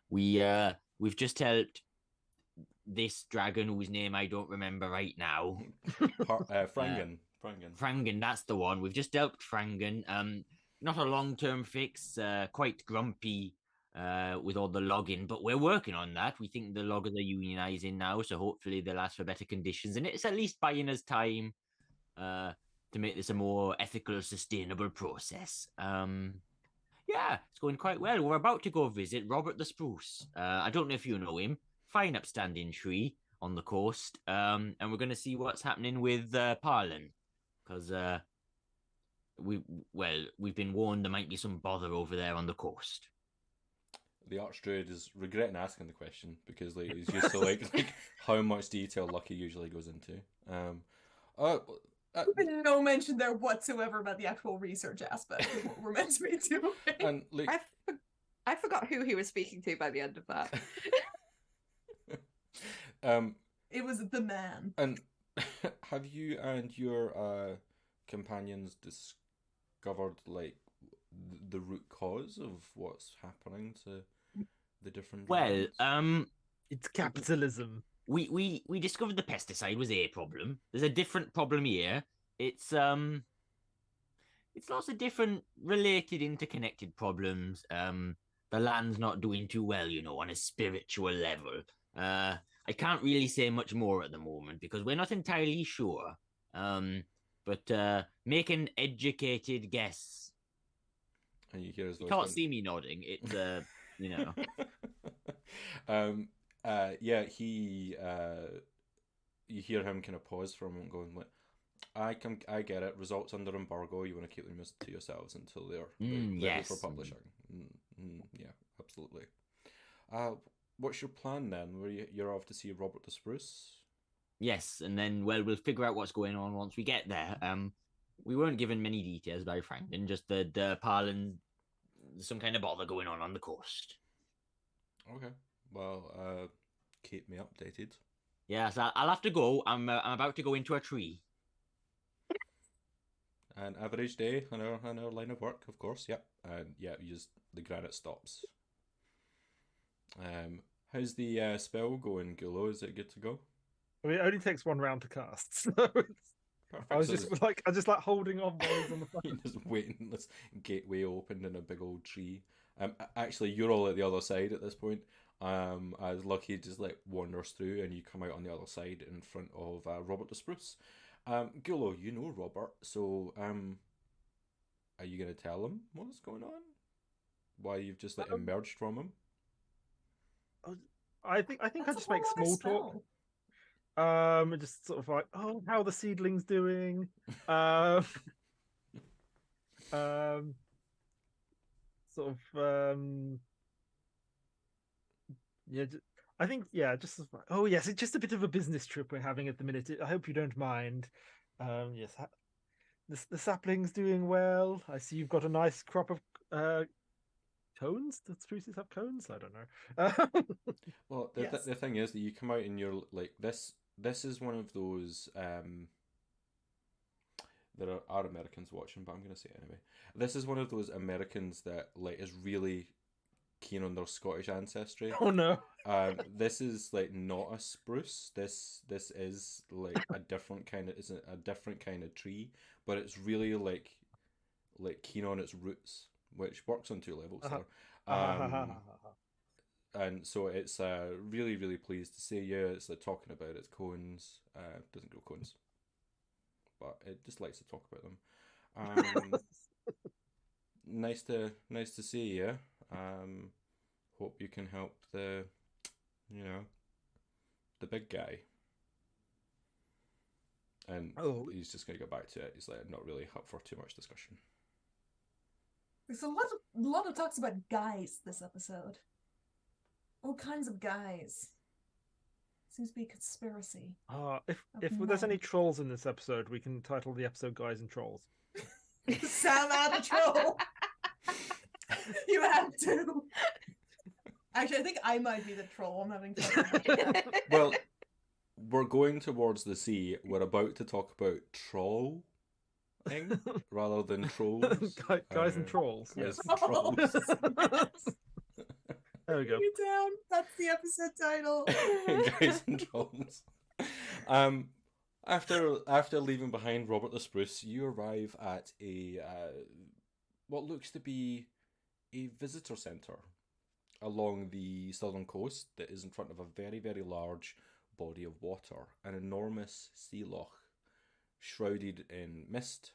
We've just helped this dragon whose name I don't remember right now. Frangan. Frangan, that's the one. We've just helped Frangan. Not a long-term fix. Quite grumpy with all the logging, but we're working on that. We think the loggers are unionizing now, so hopefully they'll ask for better conditions, and it's at least buying us time to make this a more ethical, sustainable process. Yeah, it's going quite well. We're about to go visit Robert the Spruce. I don't know if you know him. Fine upstanding tree on the coast. And we're going to see what's happening with Parlin. Because we've been warned there might be some bother over there on the coast. The archdruid is regretting asking the question because he's used to like how much detail Lucky usually goes into. There's been no mention there whatsoever about the actual research aspect of what we're meant to be doing. And like, I forgot who he was speaking to by the end of that. It was the man. And have you and your companions discovered like the root cause of what's happening to the different Well, dragons? it's capitalism. we discovered the pesticide was a problem. There's a different problem here. It's lots of different related, interconnected problems. The land's not doing too well, on a spiritual level. I can't really say much more at the moment because we're not entirely sure. But make an educated guess. And you hear his You voice can't going, see me nodding. It's yeah, you hear him kind of pause for a moment, going like, I get it. Results under embargo. You want to keep them to yourselves until they're ready yes. for publishing. Yeah, absolutely. What's your plan then? You're off to see Robert the Spruce? Yes, and then we'll figure out what's going on once we get there. We weren't given many details by Franklin, just the Parlin, some kind of bother going on the coast. Okay. Well, keep me updated. Yes, I'll have to go. I'm about to go into a tree. An average day on our line of work, of course. Yep. Yeah, the granite stops. How's the spell going, Gulo? Is it good to go? I mean, it only takes one round to cast. So Perfect. I was So just like holding on while he's on the you're phone. just waiting. This gateway opened in a big old tree. Actually, you're all at the other side at this point. As Lucky just like wanders through, and you come out on the other side in front of Robert the Spruce. Gulo, you know Robert, so are you gonna tell him what's going on? Why you've just like emerged from him? I think I That's just a make whole small other talk. spell. Just sort of like, oh, how are the seedlings doing? Sort of, yeah. I think, yeah, just oh yes, it's just a bit of a business trip we're having at the minute. I hope you don't mind. Yes, the sapling's doing well. I see you've got a nice crop of cones. Do spruces have cones? I don't know. Well, Yes. the thing is that you come out and you're like this. This is one of those. There are Americans watching, but I'm gonna say it anyway. This is one of those Americans that like is really keen on their Scottish ancestry. Oh no. This is like not a spruce. This is like a different kind of isn't a different kind of tree, but it's really like keen on its roots, which works on two levels there. And so it's really really pleased to see you. It's like talking about its cones. Doesn't grow cones, but it just likes to talk about them. Nice to see you. Hope you can help the big guy. And he's just gonna go back to it. He's like not really up for too much discussion. There's a lot of talks about guys this episode. All kinds of guys. Seems to be a conspiracy. If there's any trolls in this episode, we can title the episode "Guys and Trolls." Sam out the troll. You have to. Actually, I think I might be the troll. I'm having fun. Well, we're going towards the sea. We're about to talk about trolling rather than trolls. Guys and trolls. Guys Yes. and trolls. There we go. Bring it down. That's the episode title. Guys and trolls. After leaving behind Robert the Spruce, you arrive at a what looks to be a visitor centre along the southern coast that is in front of a very, very large body of water, an enormous sea loch shrouded in mist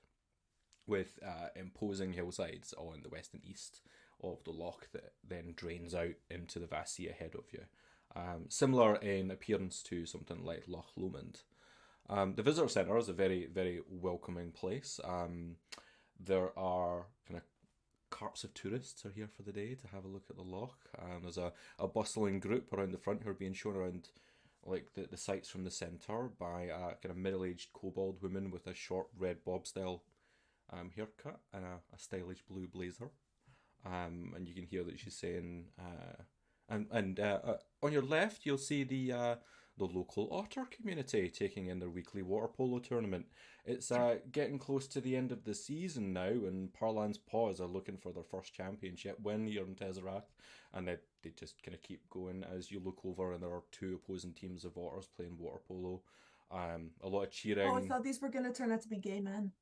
with imposing hillsides on the west and east of the loch that then drains out into the vast sea ahead of you. Similar in appearance to something like Loch Lomond. The visitor centre is a very, very welcoming place. There are kind of carts of tourists are here for the day to have a look at the loch. There's a bustling group around the front who are being shown around like the sights from the centre by a kind of middle-aged kobold woman with a short red bob-style haircut and a stylish blue blazer. And you can hear that she's saying, on your left you'll see the local otter community taking in their weekly water polo tournament. It's getting close to the end of the season now, and Parlan's Paws are looking for their first championship win here in Tezzerath, and they just kind of keep going as you look over, and there are two opposing teams of otters playing water polo. A lot of cheering. Oh, I thought these were going to turn out to be gay men.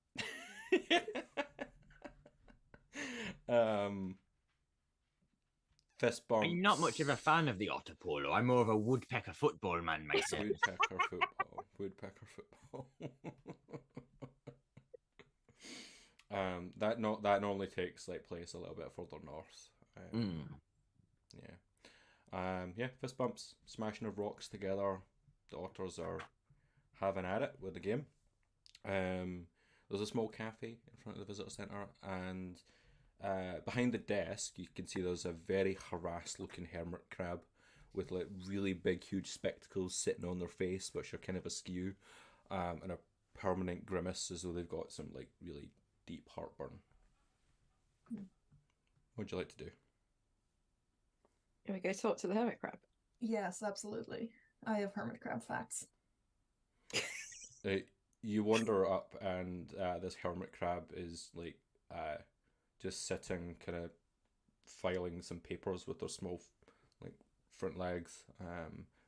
Fist bumps. I'm not much of a fan of the otter polo. I'm more of a woodpecker football man myself. Woodpecker football. That normally takes like place a little bit further north. Yeah, fist bumps, smashing of rocks together. The otters are having at it with the game. There's a small cafe in front of the visitor centre, and behind the desk you can see there's a very harassed looking hermit crab with like really big huge spectacles sitting on their face which are kind of askew, and a permanent grimace as though they've got some like really deep heartburn. What'd you like to do? Can we go talk to the hermit crab? Yes, absolutely. I have hermit crab facts. You wander up, and this hermit crab is like just sitting, kind of filing some papers with their small like front legs,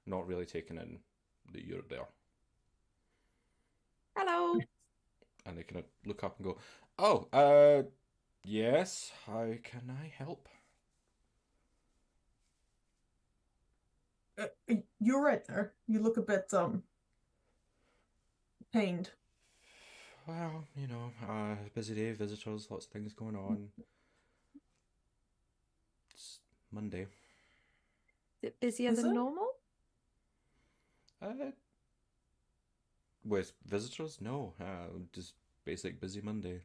not really taking in that you're there. Hello. And they kind of look up and go, "Oh, yes. How can I help?" You're right there. You look a bit pained. Well, busy day, visitors, lots of things going on. It's Monday. Is it busier Is than it? normal? With visitors, no. Just basic busy Monday.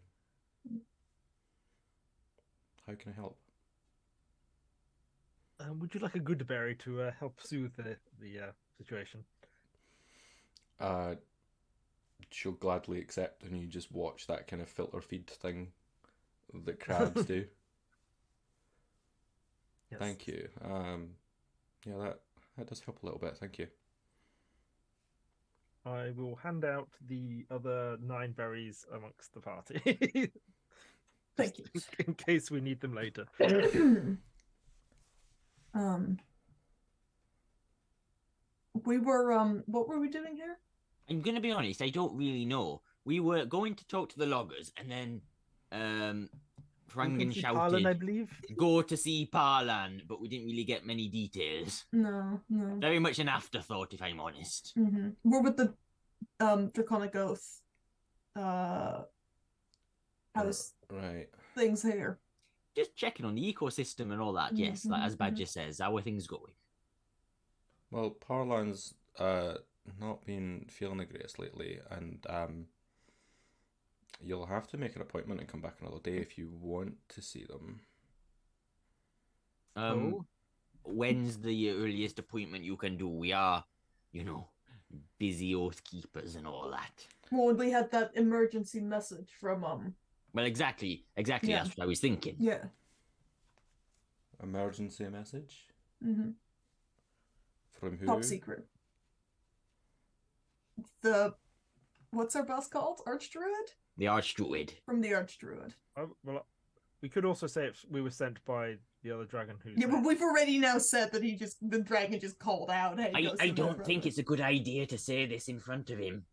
How can I help? Would you like a good berry to help soothe the situation? She'll gladly accept, and you just watch that kind of filter feed thing that crabs do. Yes. Thank you. Yeah, that does help a little bit. Thank you. I will hand out the other 9 berries amongst the party. Thank you. In case we need them later. We were what were we doing here? I'm gonna be honest, I don't really know. We were going to talk to the loggers, and then Frangen Parlin, I shouted, believe. "Go to see Parlan," but we didn't really get many details. No. Very much an afterthought, if I'm honest. We're with the Draconic Oath house Right. things here. Just checking on the ecosystem and all that. Yes, like as Badger says, how are things going? Well, Parlan's not been feeling the greatest lately, and you'll have to make an appointment and come back another day if you want to see them. When's the earliest appointment you can do? We are, busy oath keepers and all that. Well, we had that emergency message from Well, exactly. Yeah. That's what I was thinking. Yeah. Emergency message? From who? Top secret. What's our boss called? Archdruid? The Archdruid. From the Archdruid. Well, we could also say if we were sent by the other dragon who's Yeah, but we've already now said that the dragon just called out. Hey, I don't think it's a good idea to say this in front of him.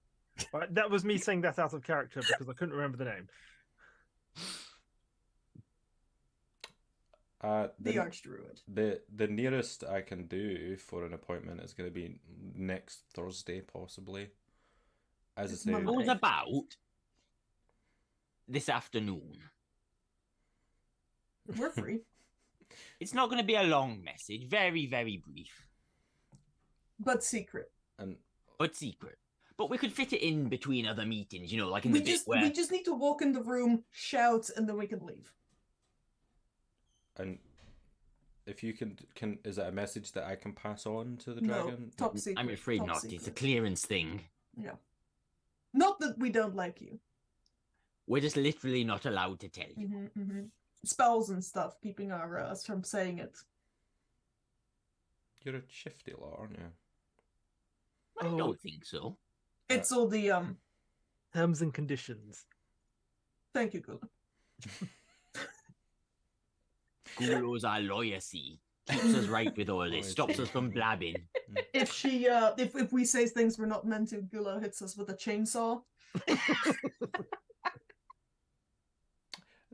That was me saying that out of character because I couldn't remember the name. The Archdruid. The nearest I can do for an appointment is going to be next Thursday, possibly. As I say, It was about this afternoon. We're free. It's not going to be a long message. Very, very brief. But secret. But secret. But we could fit it in between other meetings, like in We the bit where... we just need to walk in the room, shout, and then we can leave. And if you can is it a message that I can pass on to the dragon? No, top secret. I'm afraid top not. Secret. It's a clearance thing. Yeah. Not that we don't like you. We're just literally not allowed to tell you. Spells and stuff, keeping us from saying it. You're a shifty lot, aren't you? I don't think so. It's all the terms and conditions. Thank you, Gulo. Gulo's our lawyer, see. Keeps us right with all this. Stops us from blabbing. If she if we say things we're not meant to, Gulo hits us with a chainsaw.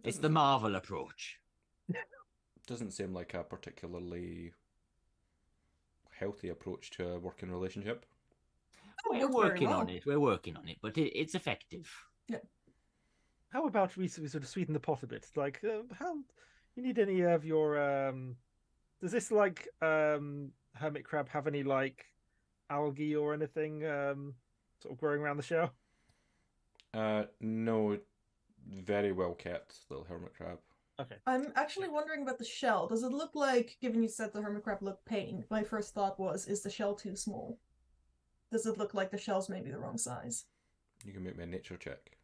It's the Marvel approach. Doesn't seem like a particularly healthy approach to a working relationship. We're working on it. We're working on it, but it's effective. Yeah. How about we sort of sweeten the pot a bit? Like, how you need any of your? Does this hermit crab have any algae or anything sort of growing around the shell? No, very well kept little hermit crab. Okay. I'm actually wondering about the shell. Does it look like, given you said the hermit crab looked pain, my first thought was, is the shell too small? Does it look like the shell's maybe the wrong size? You can make me a nature check.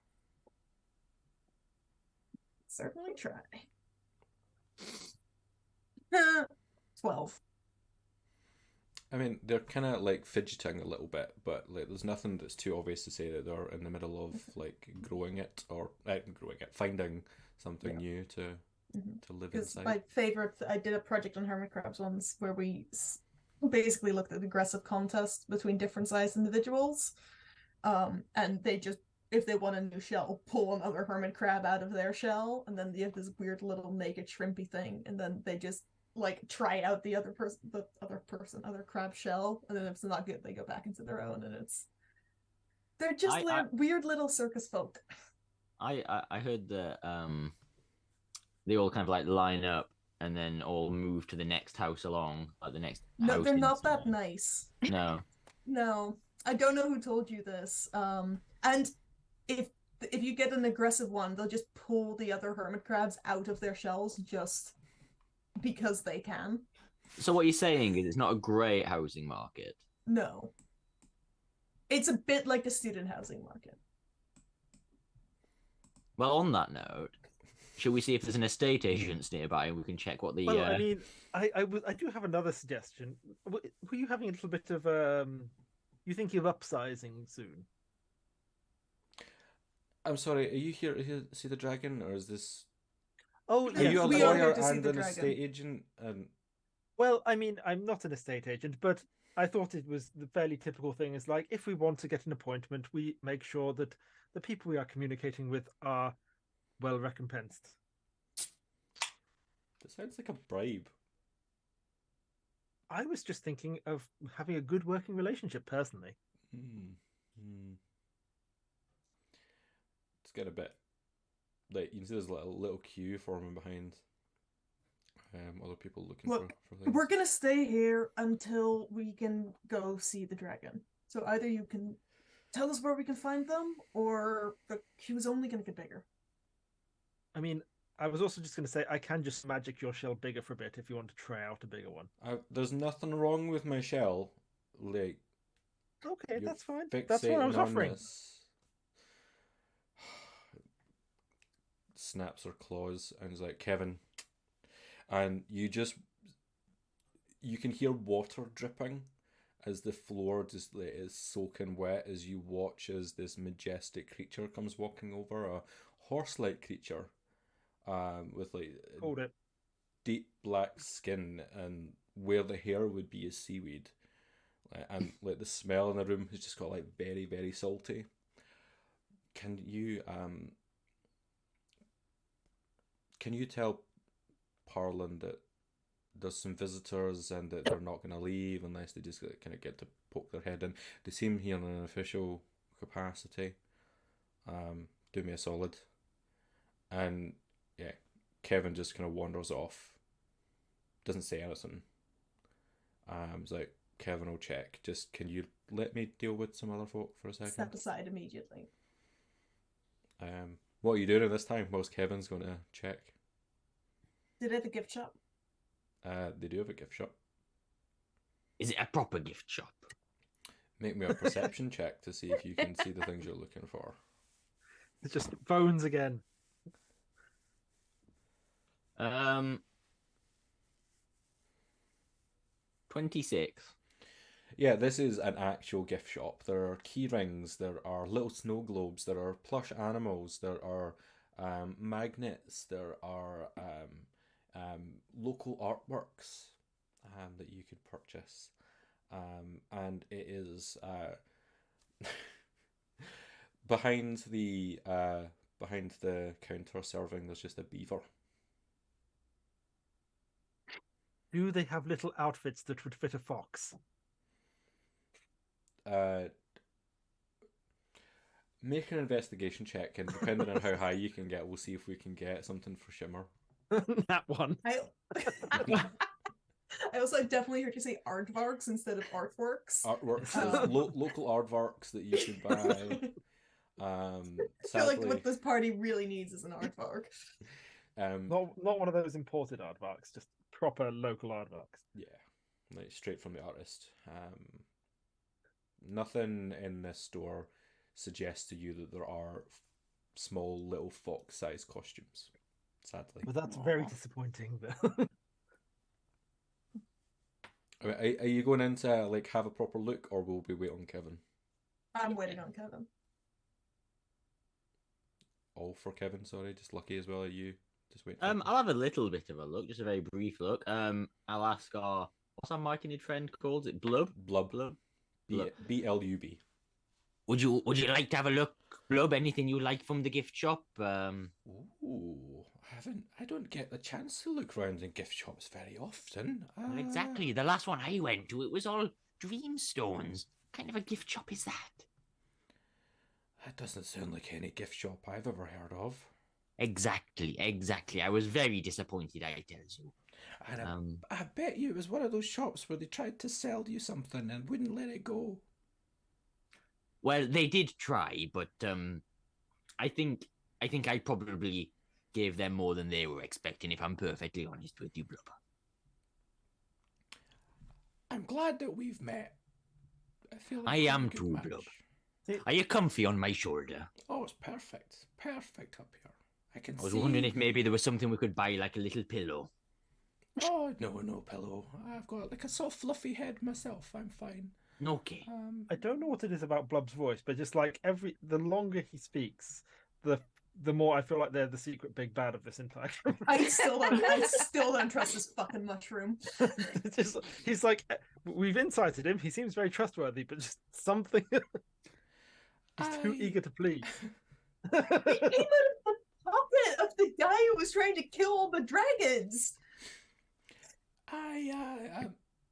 Certainly try. 12. I mean, they're kind of fidgeting a little bit, but there's nothing that's too obvious to say that they're in the middle of growing it or finding something new to live inside. My favorite, I did a project on hermit crabs once where we basically looked at aggressive contests between different sized individuals, and they just, if they want a new shell, pull another hermit crab out of their shell, and then they have this weird little naked shrimpy thing, and then they just try out the other crab shell, and then if it's not good, they go back into their own, and they're just weird little circus folk. I heard that they all kind of line up and then all move to the next house along, the next. No, they're not that nice. No. No, I don't know who told you this. And if you get an aggressive one, they'll just pull the other hermit crabs out of their shells just because they can. So what you're saying is it's not a great housing market. No. It's a bit like the student housing market. Well, on that note, shall we see if there's an estate agents nearby and we can check what the Well, I mean, I do have another suggestion. Were you having a little bit of you thinking of upsizing soon? I'm sorry, are you here to see the dragon, or is this? Oh, Are yes. you a we are here lawyer to see and the an dragon. estate agent? And Well, I mean, I'm not an estate agent, but I thought it was the fairly typical thing is like if we want to get an appointment, we make sure that the people we are communicating with are well recompensed. it sounds like a bribe. I was just thinking of having a good working relationship personally. It's getting a bit like you can see there's a little queue forming behind other people looking Look, for things. We're gonna stay here until we can go see the dragon. So either you can tell us where we can find them, or the queue's only gonna get bigger. I mean, I was also just going to say I can just magic your shell bigger for a bit if you want to try out a bigger one. There's nothing wrong with my shell. Like, Okay, you're that's fine. That's what I fixating was on offering. this. Snaps her claws and is like, Kevin. And you can hear water dripping as the floor just like, is soaking wet as you watch as this majestic creature comes walking over, a horse-like creature with like Hold it. deep black skin, and where the hair would be is seaweed, and like the smell in the room has just got like very, very salty. Can you tell Parlin that there's some visitors and that they're not going to leave unless they just kind of get to poke their head in? They seem here in an official capacity. Do me a solid. And yeah, Kevin just kind of wanders off. Doesn't say anything. He's like, Kevin will check. Just, can you let me deal with some other folk for a second? Step aside immediately. What are you doing at this time? Whilst Kevin's going to check. Did they have a gift shop? They do have a gift shop. is it a proper gift shop? Make me a perception check to see if you can see the things you're looking for. It's just bones again. 26. Yeah, this is an actual gift shop. There are key rings, there are little snow globes, there are plush animals, there are magnets, there are local artworks that you could purchase. And it is behind the counter serving, there's just a beaver. Do they have little outfits that would fit a fox? Make an investigation check, and depending on how high you can get, we'll see if we can get something for Shimmer. That one. I also definitely heard you say aardvarks instead of artworks. Artworks, there's local aardvarks that you could buy. I feel like what this party really needs is an aardvark. Not one of those imported aardvarks, just proper local aardvarks. Yeah, like straight from the artist. Nothing in this store suggests to you that there are small little fox-sized costumes. Sadly, But that's very disappointing. Though. I mean, are you going in to like have a proper look, or will we wait on Kevin? I'm waiting on Kevin. All for Kevin, sorry. Just Lucky as well. Are you just wait? I'll have a little bit of a look, just a very brief look. I'll ask what's our marketed friend called? Is it Blub? Blub. Blub. BLUB. Would you like to have a look, Blub? Anything you like from the gift shop? Ooh, I don't get the chance to look around in gift shops very often. Well, exactly. The last one I went to, it was all dreamstones. What kind of a gift shop is that? That doesn't sound like any gift shop I've ever heard of. Exactly. I was very disappointed, I tell you. And I bet you it was one of those shops where they tried to sell you something and wouldn't let it go. Well, they did try, but I think I probably gave them more than they were expecting, if I'm perfectly honest with you, Blub. I'm glad that we've met. I feel like I we're a am good too, match. Blub. Are you comfy on my shoulder? Oh, it's perfect. Perfect up here. I can I was see. wondering if maybe there was something we could buy, like a little pillow. Oh, no pillow. I've got like a soft fluffy head myself. I'm fine. Okay. I don't know what it is about Blub's voice, but just like the longer he speaks, the more I feel like they're the secret big bad of this entire I still don't trust this fucking mushroom. just, he's like, we've incited him. He seems very trustworthy, but just something. He's too eager to please. He came out of the pocket of the guy who was trying to kill all the dragons.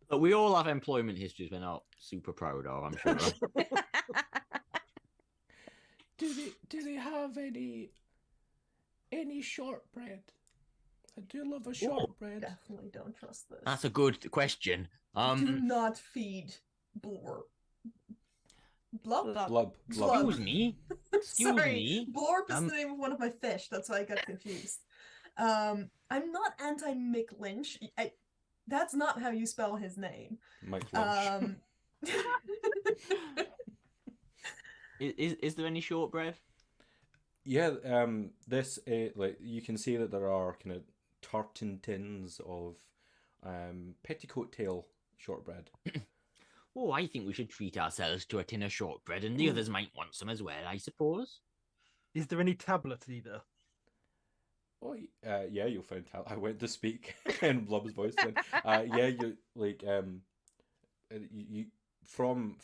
But we all have employment histories we're not super proud of, I'm sure. Do they have any shortbread? I do love a shortbread. Definitely don't trust this. That's a good question. Do not feed Blorp. Blub. Excuse me. Excuse Sorry, me. Blorp is the name of one of my fish. That's why I got confused. I'm not anti-Mick Lynch. That's not how you spell his name. Mike Lynch. Is there any shortbread? Yeah, this like you can see that there are kind of tartan tins of petticoat tail shortbread. Oh, I think we should treat ourselves to a tin of shortbread, and the others might want some as well, I suppose. Is there any tablet either? Oh, yeah, you'll find out. I went to speak in Blub's voice then. Yeah, you like you from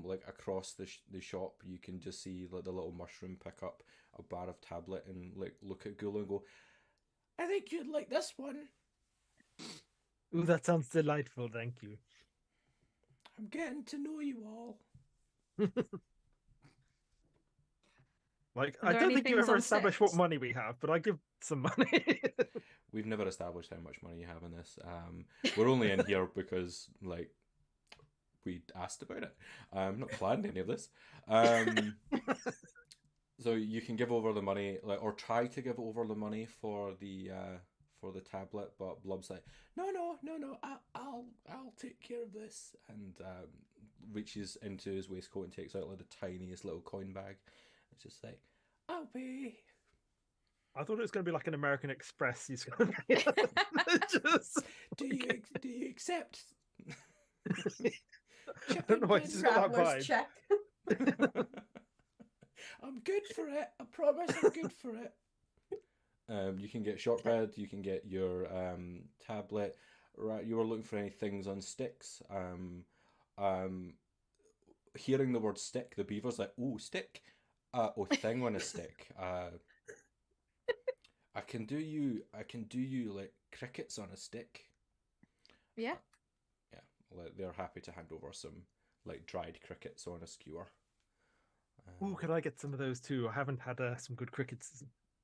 like across the shop, you can just see like the little mushroom pick up a bar of tablet and like look at Gulo and go, I think you'd like this one. Ooh, that sounds delightful. Thank you. I'm getting to know you all. Like, Are I there don't any think you things ever on established what sticks? money we have, but I give some money. We've never established how much money you have in this. We're only in here because like we asked about it. I'm not planned any of this. So you can give over the money, like, or try to give over the money for the tablet, but Blub's like, no, I'll take care of this, and reaches into his waistcoat and takes out like the tiniest little coin bag. It's just like, I'll pay. I thought it was going to be like an American Express. He's going to be just... Do you accept? I don't know why he's just got that Traveler's vibe. check. I'm good for it. I promise I'm good for it. You can get shortbread. You can get your tablet. Right, you were looking for any things on sticks. Hearing the word stick, the beaver's like, "Oh, stick. Thing on a stick. I can do you like crickets on a stick." Yeah. Yeah, like they're happy to hand over some like dried crickets on a skewer. Ooh, could I get some of those too? I haven't had some good crickets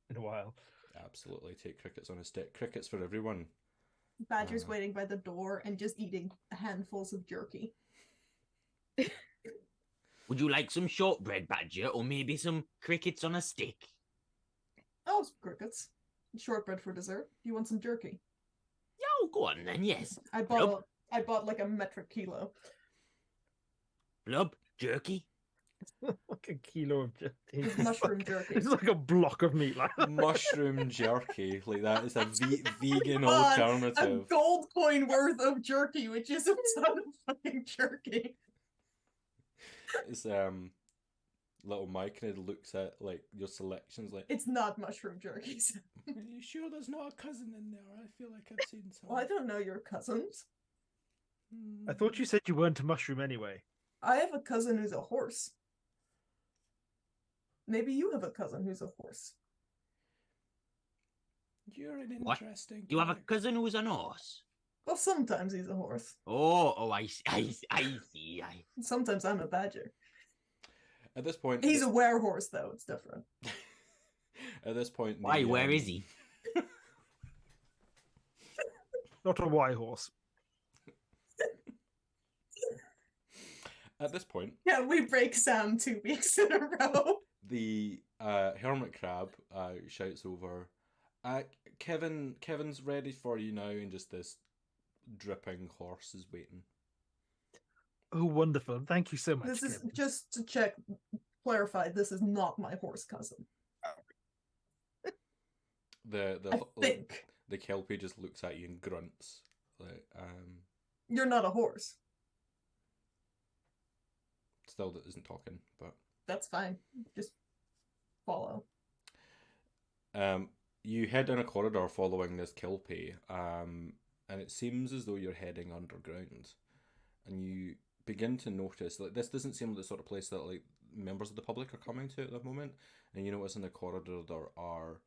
in a while. Absolutely, take crickets on a stick. Crickets for everyone. Badger's waiting by the door and just eating handfuls of jerky. Would you like some shortbread, Badger, or maybe some crickets on a stick? Oh, some crickets. Shortbread for dessert. Do you want some jerky? Oh, go on then, yes. I bought like a metric kilo. Blub, jerky? Like a kilo of jerky. Mushroom jerky. It's like a block of meat. Like Mushroom jerky, like that is a vegan God, alternative. A gold coin worth of jerky, which is a ton of fucking jerky. It's little Mike kind of looks at like your selections like, It's not mushroom jerky. are you sure there's not a cousin in there? I feel like I've seen some. Well, I don't know your cousins. I thought you said you weren't a mushroom anyway. I have a cousin who's a horse. Maybe you have a cousin who's a horse. You're an What? interesting. You have a character. cousin who's an horse? Well, sometimes he's a horse. Oh, I see. Sometimes I'm a badger. At this point, He's a werehorse, though. It's different. At this point, Why, where is he? Not a Y horse. At this point, Yeah, we break Sam 2 weeks in a row. the hermit crab shouts over, Kevin's ready for you now, and just this dripping horse is waiting. Oh, wonderful. Thank you so much, This is Kevin. just to clarify, this is not my horse cousin. The I think. the Kelpie just looks at you and grunts. Like, You're not a horse. still isn't talking, but That's fine. Just follow. you head down a corridor following this Kelpie, and it seems as though you're heading underground, and you begin to notice like this doesn't seem like the sort of place that like members of the public are coming to at the moment, and you notice in the corridor there are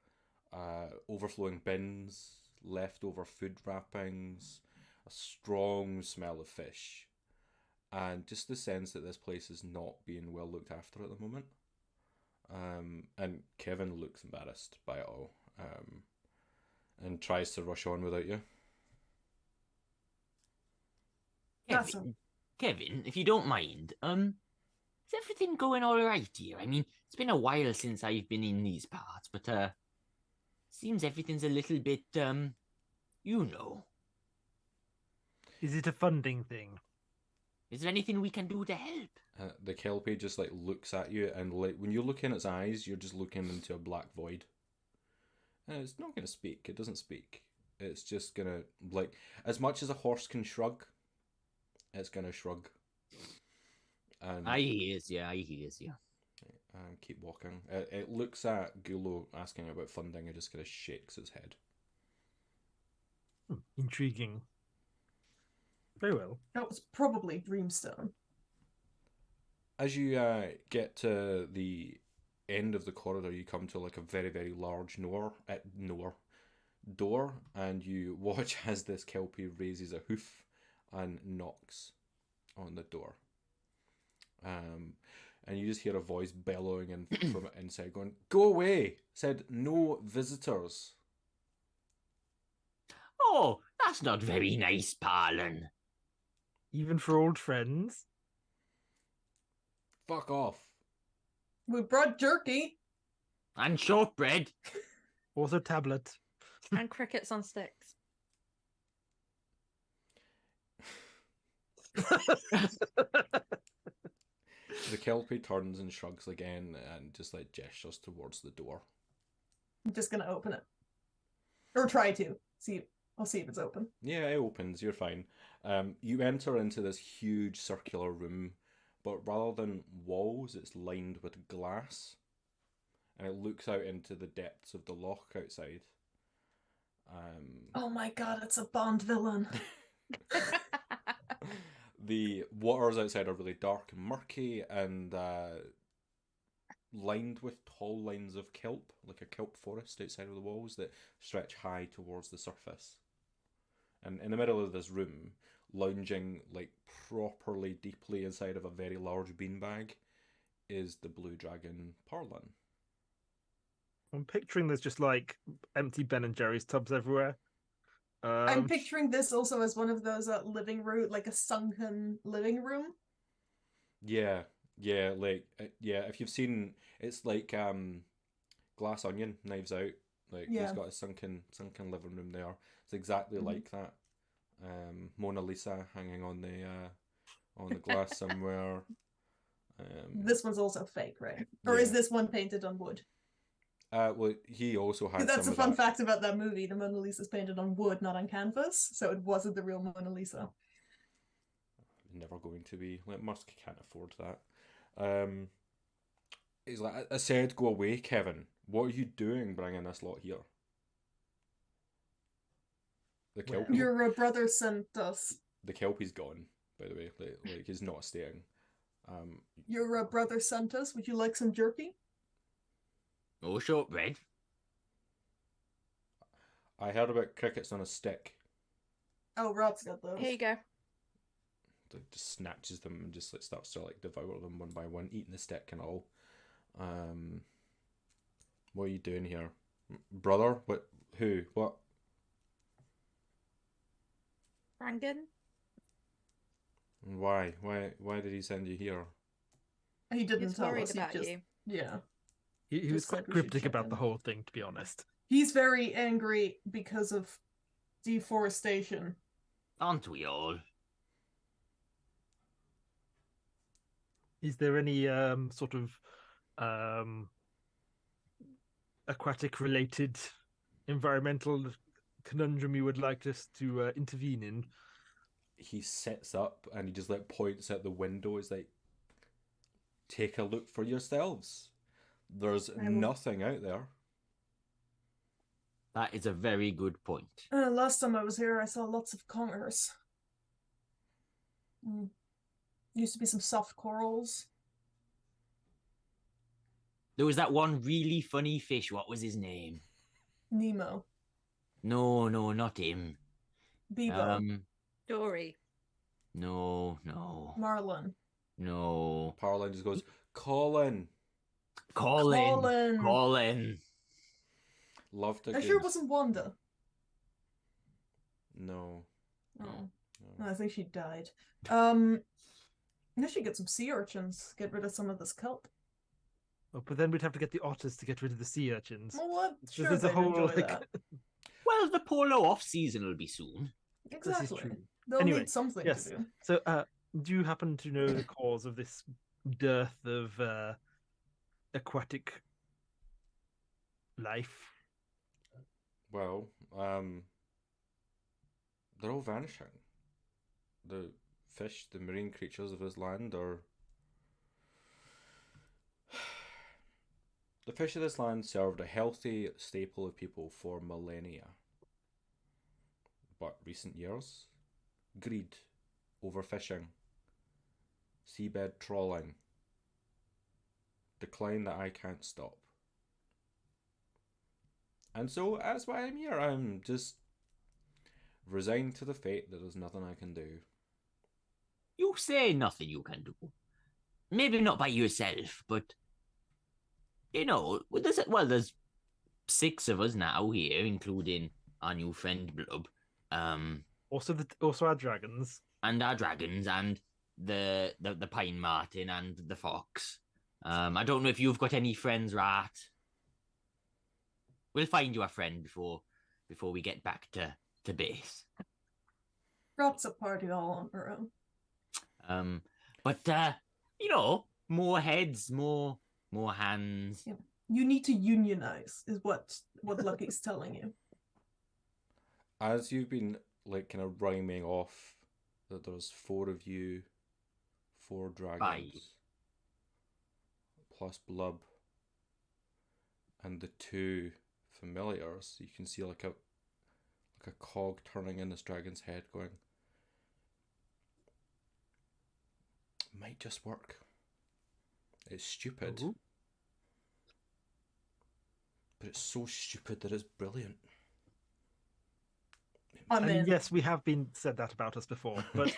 overflowing bins, leftover food wrappings, a strong smell of fish, and just the sense that this place is not being well looked after at the moment. And Kevin looks embarrassed by it all, and tries to rush on without you. That's Kevin, if you don't mind, is everything going all right here? I mean, it's been a while since I've been in these parts, but seems everything's a little bit, you know. Is it a funding thing? Is there anything we can do to help? The Kelpie just like looks at you, and like when you look in its eyes, you're just looking into a black void. And it's not gonna speak. It doesn't speak. It's just gonna like as much as a horse can shrug, it's gonna shrug. And I hears you. I hears you. and keep walking. It looks at Gulo asking about funding and just kind of shakes its head. Intriguing. Very well. That was probably Dreamstone. As you get to the end of the corridor, you come to like a very, very large door, and you watch as this Kelpie raises a hoof and knocks on the door. And you just hear a voice bellowing in from inside, going, "Go away! Said no visitors." Oh, that's not very nice, Parlin. Even for old friends? Fuck off. We brought jerky. And shortbread. Also tablet. And crickets on sticks. The Kelpie turns and shrugs again and just like gestures towards the door. I'm just gonna open it. Or try to. I'll see if it's open. Yeah, it opens, you're fine. You enter into this huge circular room, but rather than walls, it's lined with glass. And it looks out into the depths of the loch outside. Oh my god, it's a Bond villain. The waters outside are really dark and murky and lined with tall lines of kelp, like a kelp forest outside of the walls that stretch high towards the surface. And in the middle of this room, lounging like properly deeply inside of a very large beanbag, is the blue dragon Parlin. I'm picturing there's just like empty Ben and Jerry's tubs everywhere. I'm picturing this also as one of those living room, like a sunken living room. Yeah, like if you've seen, it's like Glass Onion, Knives Out. Like Yeah. he's got a sunken living room there. It's exactly like that. Mona Lisa hanging on the glass somewhere. This one's also fake, right? Or is Yeah. this one painted on wood? Well, he also had That's some a of fun that. fact about that movie. The Mona Lisa's painted on wood, not on canvas, so it wasn't the real Mona Lisa. Never going to be. Like Musk can't afford that. He's like, I said, go away, Kevin. What are you doing, bringing this lot here? The Well- Kelpie. Your brother sent us. The Kelpie's gone, by the way. Like he's not staying. Your brother sent us. Would you like some jerky? Oh, shortbread. I heard about crickets on a stick. Oh, Rob's got those. Here you go. Like, just snatches them and just like starts to like devour them one by one, eating the stick and all. What are you doing here, brother? What? Who? What? Rangan? Why? Why did he send you here? He didn't He's tell worried us. about he just, you. Yeah. He was Just said quite we should cryptic check about in. the whole thing, to be honest. He's very angry because of deforestation. Aren't we all? Is there any sort of um, aquatic related environmental conundrum you would like us to intervene in? He sits up and he just like points at the window. He's like, take a look for yourselves. There's I will. nothing out there. That is a very good point. Last time I was here, I saw lots of conkers. Used to be some soft corals. There was that one really funny fish. What was his name? Nemo. No, not him. Bevo. Dory. No. Marlin. No. Parlin just goes, Colin. Colin. Loved a I good... sure it wasn't Wanda. No. Oh. No. I think she died. I should get some sea urchins. Get rid of some of this kelp. Oh, but then we'd have to get the otters to get rid of the sea urchins. Well, I'm So sure there's a they'd whole enjoy like that. Well, the polo off season will be soon. this is Exactly. true. They'll Anyway, need something yes. to do. So, do you happen to know the cause of this dearth of aquatic life? Well, they're all vanishing. The fish, the marine creatures of this land are... The fish of this land served a healthy staple of people for millennia. But recent years, greed, overfishing, seabed trawling, decline that I can't stop. And so that's why I'm here. I'm just resigned to the fate that there's nothing I can do. You say nothing you can do. Maybe not by yourself, but you know, there's 6 of us now here, including our new friend Blub. Also our dragons. And our dragons and the pine marten and the fox. I don't know if you've got any friends, Rat. We'll find you a friend before we get back to base. Rat's a party all on her own. But you know, more heads, more hands. Yeah. You need to unionize, is what Lucky's telling you. As you've been like kind of rhyming off that there's 4 of you, 4 dragons, 5. plus Blub, and the 2 familiars, you can see like a cog turning in this dragon's head going, might just work. It's stupid. Ooh. But it's so stupid that it's brilliant. I'm And in. yes, we have been said that about us before, but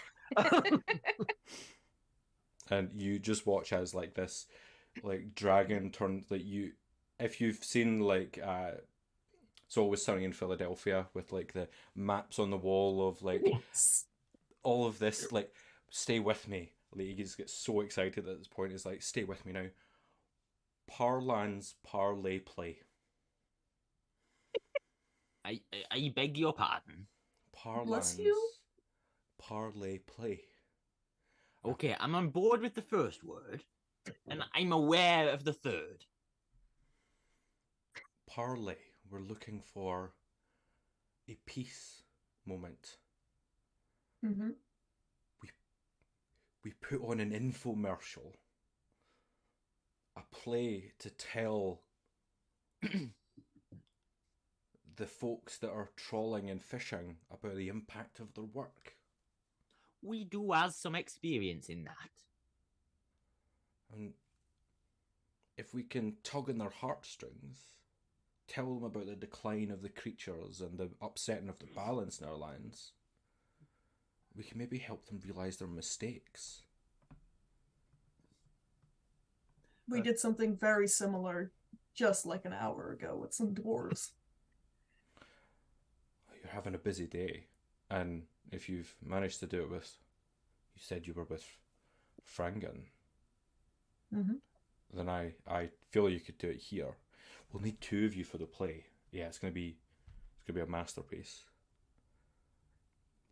And you just watch as like this like dragon turn that you, if you've seen like It's Always Sunny in Philadelphia with like the maps on the wall of like Yes. all of this, like, stay with me. Like, he just gets so excited at this point. It's like, stay with me now. Parlan's parlay play. I beg your pardon. Bless Parlan's you. parlay play. Okay, I'm on board with the first word, and I'm aware of the third. Parlay. We're looking for a peace moment. Mm-hmm. We put on an infomercial. A play to tell the folks that are trawling and fishing about the impact of their work. We do have some experience in that. And if we can tug on their heartstrings, tell them about the decline of the creatures and the upsetting of the balance in our lands, we can maybe help them realise their mistakes. We did something very similar just like an hour ago with some dwarves. You're having a busy day, and if you've managed to do it with, you said you were with Frangan, Mm-hmm. then I feel you could do it here. We'll need 2 of you for the play. Yeah, it's gonna be a masterpiece.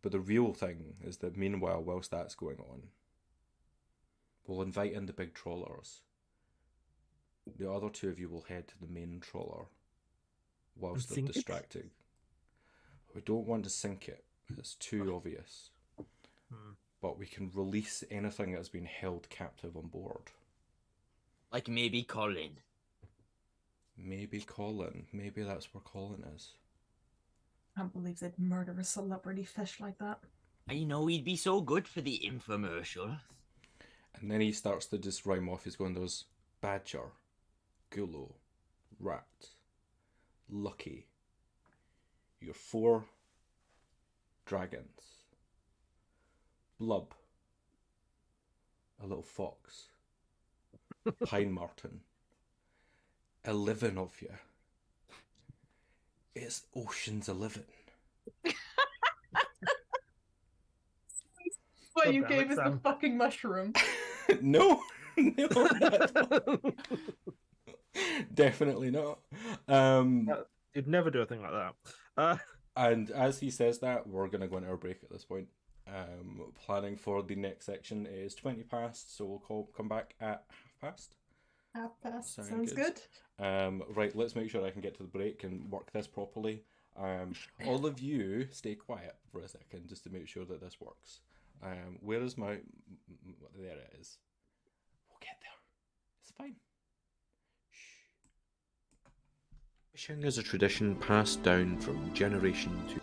But the real thing is that meanwhile, whilst that's going on, We'll invite in the big trawlers. The other two of you will head to the main trawler whilst they're sink it? distracted. We don't want to sink it. It's too obvious. But we can release anything that's been held captive on board. Like maybe Colin. Maybe Colin. Maybe that's where Colin is. I can't believe they'd murder a celebrity fish like that. I know he'd be so good for the infomercial. And then he starts to just rhyme off. He's going, there's Badger, Gulo, Rat, Lucky, your 4 dragons, Blub, a little fox, Pine Martin, 11 of you. It's Ocean's 11. What you God damn gave it, us the Sam. fucking mushroom. No, no, not. Definitely not. You'd never do a thing like that. And as he says that, we're going to go into our break at this point. Planning for the next section is 20 past, so we'll come back at 1/2 past. Sounds good. Right, let's make sure I can get to the break and work this properly. All of you stay quiet for a second just to make sure that this works. Where is my... There it is. We'll get there. It's fine. Fishing is a tradition passed down from generation to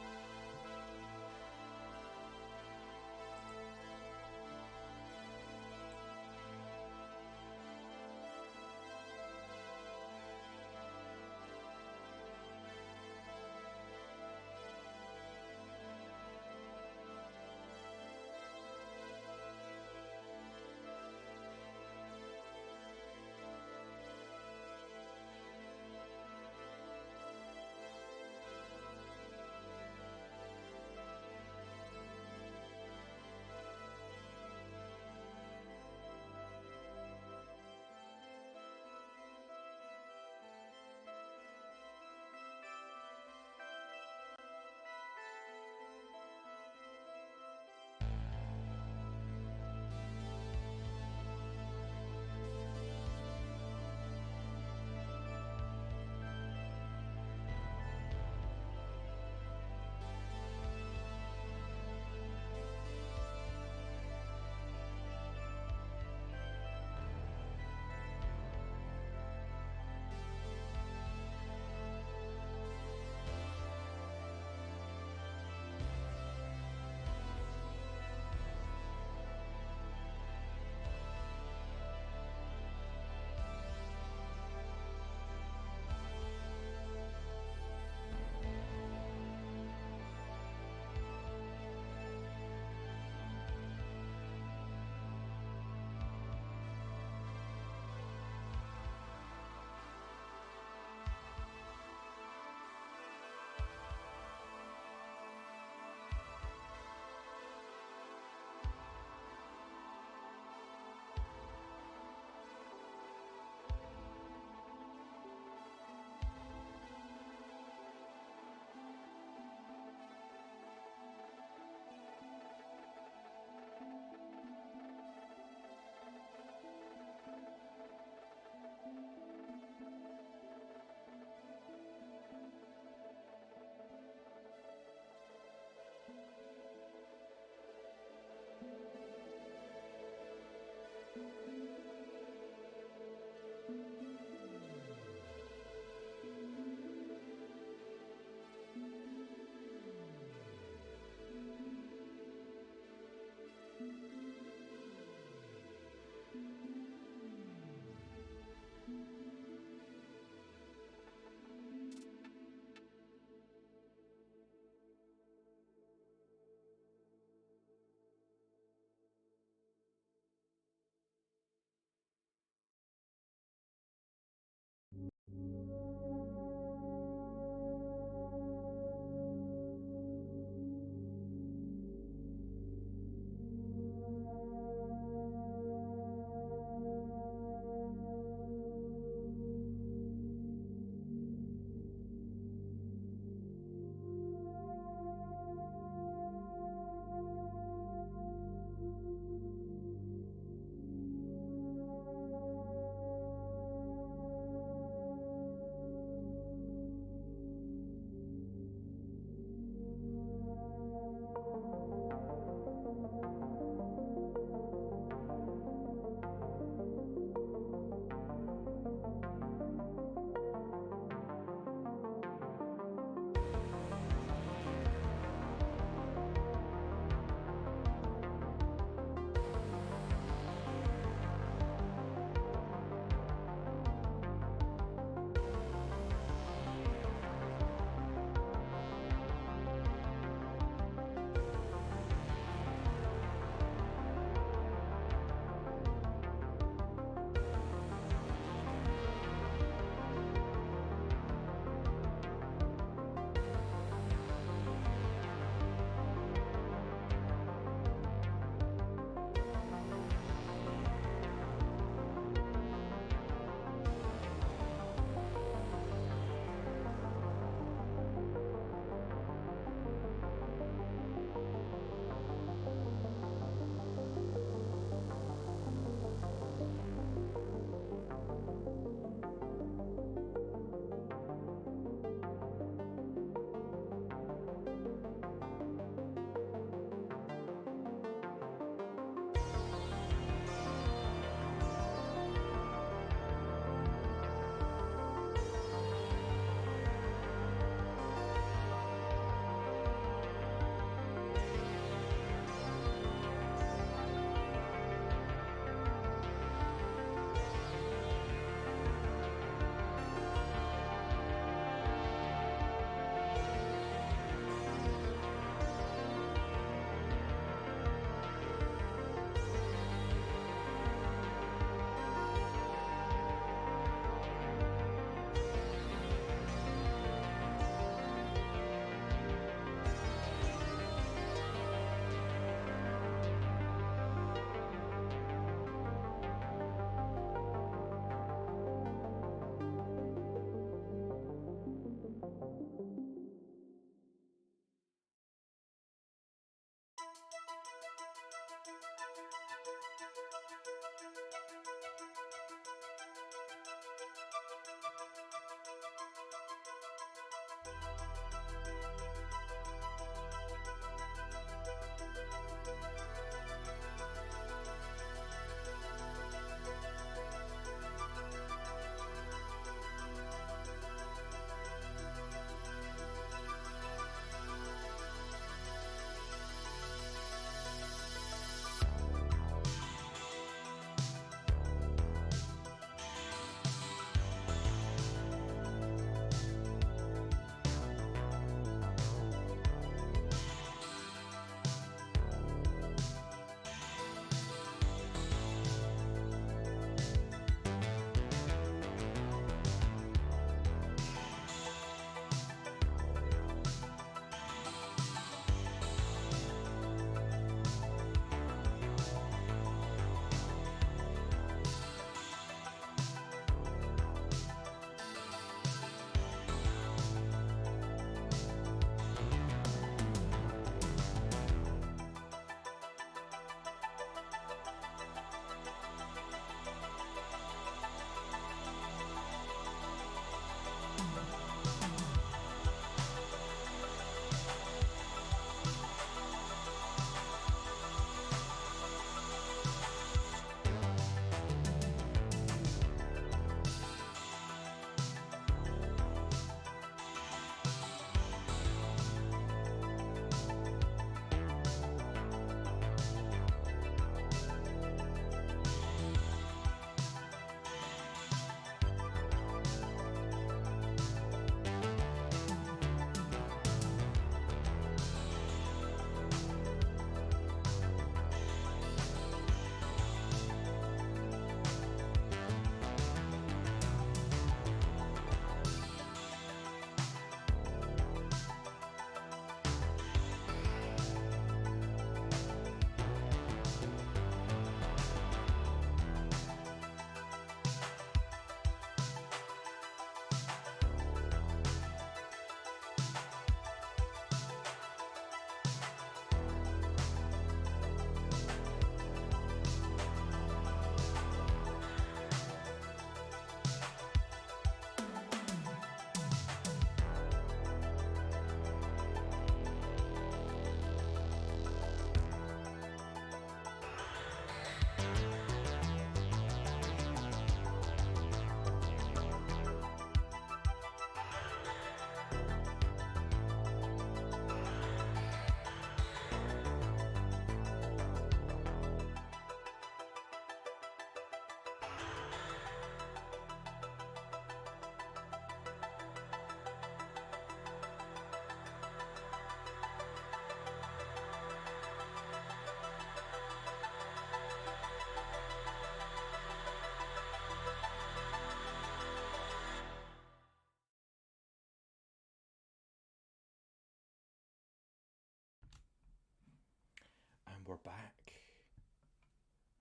we're back.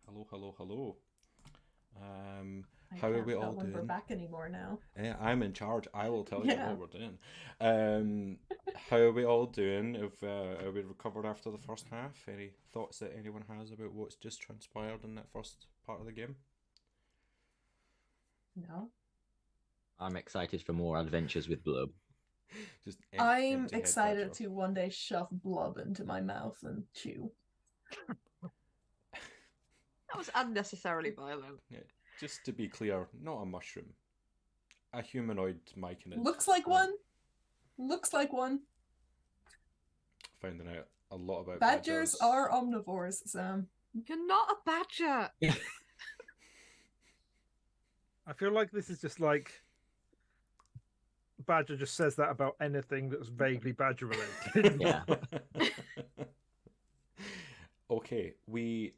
Hello, hello, hello. I How are can't we tell all when we're doing? back anymore now. I'm in charge. I will tell you Yeah. what we're doing. How are we all doing? Are we recovered after the first half? Any thoughts that anyone has about what's just transpired in that first part of the game? No. I'm excited for more adventures with Blub. Just I'm empty head excited badger. to one day shove blub into my mouth and chew. That was unnecessarily violent. Yeah, just to be clear, not a mushroom. A humanoid myconid. Looks like one. Looks like one. Finding out a lot about Badgers are omnivores, Sam. You're not a badger. I feel like this is just like Badger just says that about anything that's vaguely Badger related. Yeah. Okay, we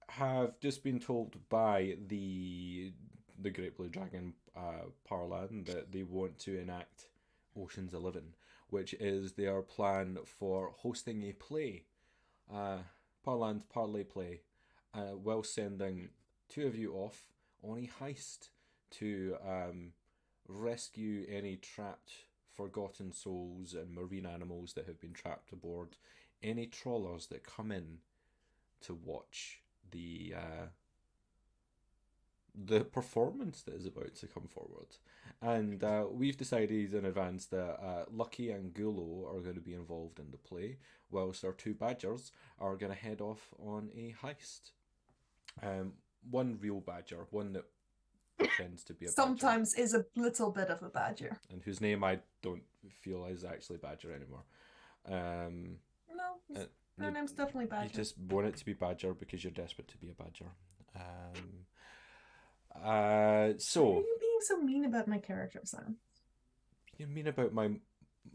have just been told by the Great Blue Dragon Parlan that they want to enact Ocean's 11, which is their plan for hosting a play, Parland's Parlay play, while sending two of you off on a heist to rescue any trapped, forgotten souls and marine animals that have been trapped aboard any trawlers that come in to watch the performance that is about to come forward. And we've decided in advance that Lucky and Gulo are going to be involved in the play, whilst our two badgers are going to head off on a heist. One real badger, one that pretends to be a badger, Sometimes is a little bit of a badger. and whose name I don't feel is actually Badger anymore. No, her name's definitely Badger. You just want it to be Badger because you're desperate to be a badger. Why are So you being so mean about my character, Sam? you mean about my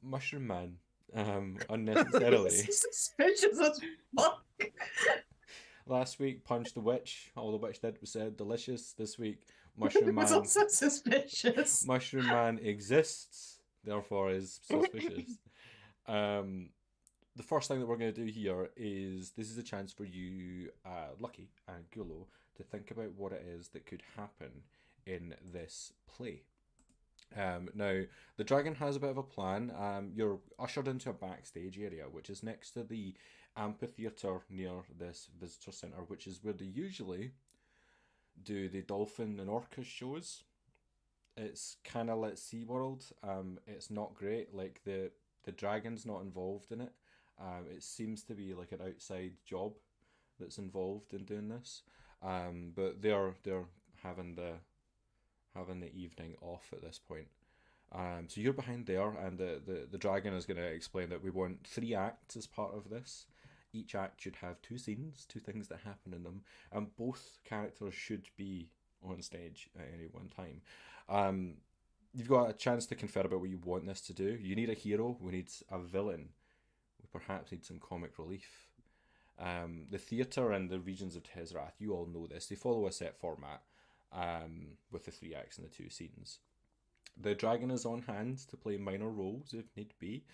mushroom man? Unnecessarily. This is suspicious as fuck. Last week, punched the witch. All the witch did was said delicious. This week, mushroom It was man. also suspicious. Mushroom man exists, therefore is suspicious. The first thing that we're going to do here is this is a chance for you, Lucky and Gulo, to think about what it is that could happen in this play. Now, the dragon has a bit of a plan. You're ushered into a backstage area, which is next to the amphitheatre near this visitor centre, which is where they usually do the dolphin and orca shows. It's kind of like SeaWorld. It's not great. Like the dragon's not involved in it. It seems to be like an outside job that's involved in doing this. But they're having the evening off at this point. So you're behind there, and the dragon is going to explain that we want 3 acts as part of this. Each act should have 2 scenes, 2 things that happen in them, and both characters should be on stage at any one time. You've got a chance to confer about what you want this to do. You need a hero, we need a villain, we perhaps need some comic relief. The theatre and the regions of Tezrath, you all know this, they follow a set format with the 3 acts and the 2 scenes. The dragon is on hand to play minor roles if need be,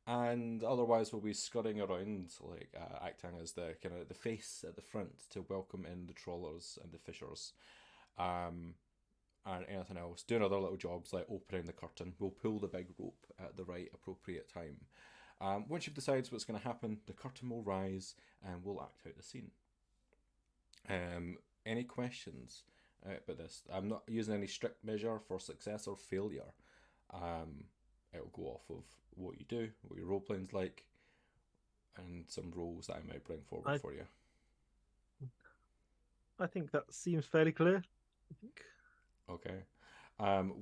and otherwise we'll be scurrying around, like acting as the kind of the face at the front to welcome in the trawlers and the fishers, and anything else. Doing other little jobs like opening the curtain. We'll pull the big rope at the right appropriate time. Once you've decided what's going to happen, the curtain will rise and we'll act out the scene. Any questions about this? I'm not using any strict measure for success or failure. It'll go off of what you do, what your role playing's like, and some roles that I might bring forward for you. I think that seems fairly clear. I think. Okay.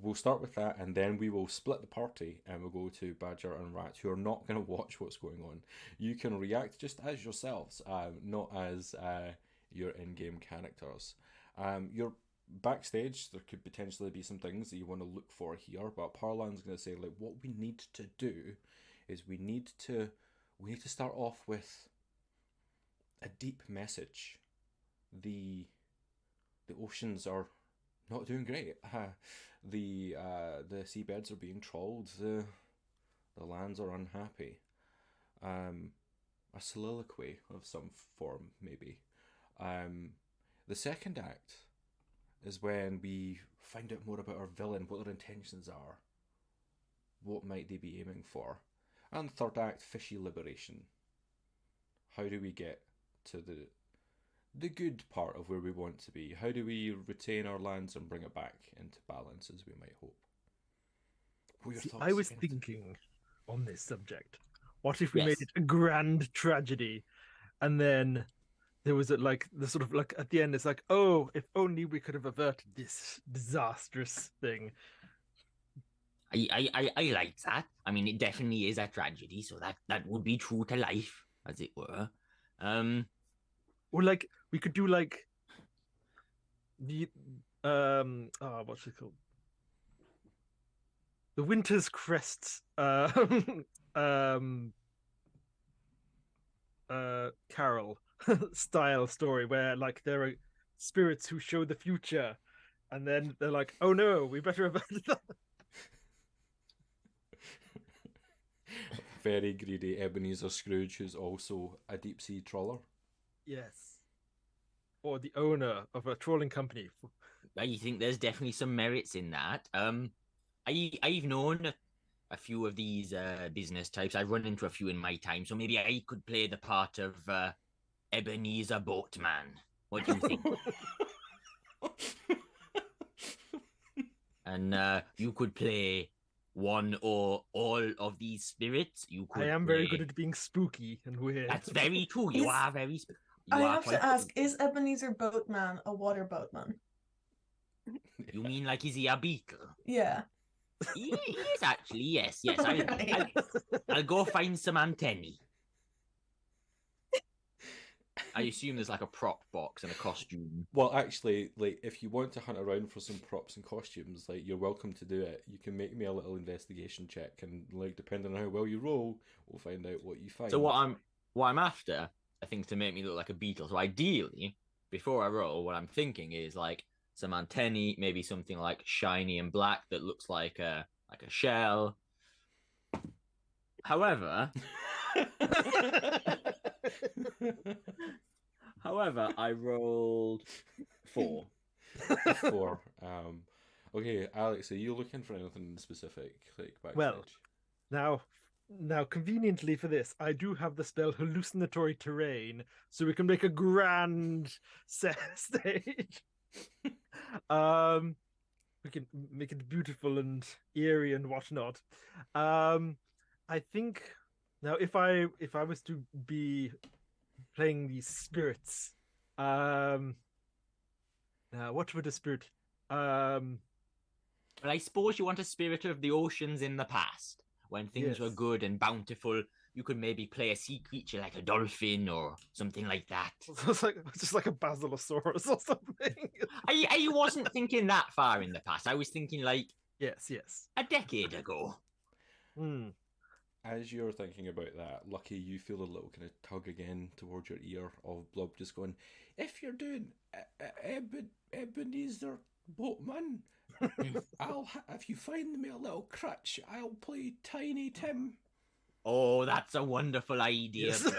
We'll start with that, and then we will split the party, and we'll go to Badger and Rat, who are not going to watch what's going on. You can react just as yourselves, not as your in-game characters. You're backstage. There could potentially be some things that you want to look for here, but Parlan's going to say, like, what we need to do is we need to start off with a deep message. The oceans are not doing great. The seabeds are being trawled. The lands are unhappy. a soliloquy of some form, maybe. The second act is when we find out more about our villain, what their intentions are, what might they be aiming for. And third act, fishy liberation. How do we get to the good part of where we want to be? How do we retain our lands and bring it back into balance as we might hope? What are your See, thoughts? I was Kenneth? thinking on this subject. What if we made Yes. it a grand tragedy, and then there was the sort of like at the end, it's like, oh, if only we could have averted this disastrous thing. I like that. I mean, it definitely is a tragedy, so that would be true to life, as it were. Or like we could do like the what's it called? The Winter's Crest carol style story where like there are spirits who show the future, and then they're like, oh no, we better avert that. Very greedy Ebenezer Scrooge, who's also a deep sea trawler. Yes. Or the owner of a trawling company. I think there's definitely some merits in that. I've known a few of these business types. I've run into a few in my time, so maybe I could play the part of Ebenezer Boatman. What do you think? And you could play one or all of these spirits. You could. I am very good at being spooky and weird. That's very true. You Is- are very. I You are have quite to ask, is Ebenezer Boatman a water boatman? You mean like is he a beetle? Yeah. He is actually. Yes. Okay. I'll go find some antennae. I assume there's like a prop box and a costume. Well, actually, like if you want to hunt around for some props and costumes, like you're welcome to do it. You can make me a little investigation check, and like depending on how well you roll, we'll find out what you find. So what I'm after, I think, to make me look like a beetle. So ideally, before I roll, what I'm thinking is like some antennae, maybe something like shiny and black that looks like a shell. However, I rolled 4. 4. Okay, Alex, are you looking for anything specific, like backstage? Well, Now, conveniently for this, I do have the spell Hallucinatory Terrain, so we can make a grand stage. We can make it beautiful and eerie and whatnot. I think now if I was to be playing these spirits, now what would a spirit? But I suppose you want a spirit of the oceans in the past, when things were Yes. good and bountiful. You could maybe play a sea creature like a dolphin or something like that. It's just like a basilosaurus or something. I wasn't thinking that far in the past. I was thinking like Yes. a decade ago. Hmm. As you're thinking about that, Lucky, you feel a little kind of tug again towards your ear of Blob just going, if you're doing Ebenezer Boatman, if you find me a little crutch, I'll play Tiny Tim. Oh, that's a wonderful idea. Yes.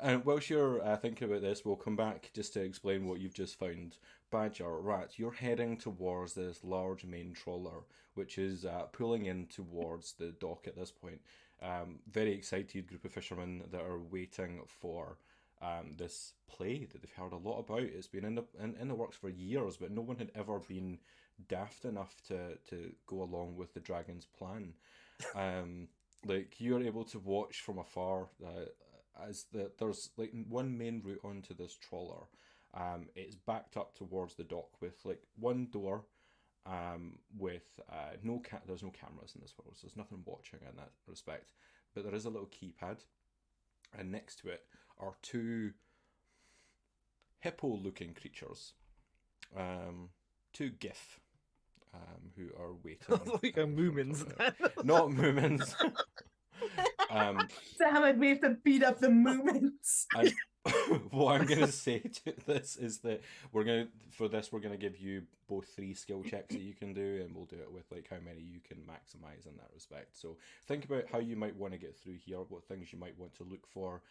And whilst you're thinking about this, we'll come back just to explain what you've just found. Badger, Rat, you're heading towards this large main trawler, which is pulling in towards the dock at this point. Very excited group of fishermen that are waiting for this play that they've heard a lot about. It's been in the works for years, but no one had ever been daft enough to go along with the dragon's plan. Like you're able to watch from afar as there's like one main route onto this trawler. It's backed up towards the dock with like one door, with there's no cameras in this world, so there's nothing watching in that respect. But there is a little keypad, and next to it are two hippo-looking creatures, two GIF, who are waiting. Like a Moomins. Not Moomins. Damn it, we have to beat up the movements. And what I'm going to say to this is that we're going to give you both 3 skill checks that you can do, and we'll do it with like how many you can maximize in that respect. So think about how you might want to get through here, what things you might want to look for.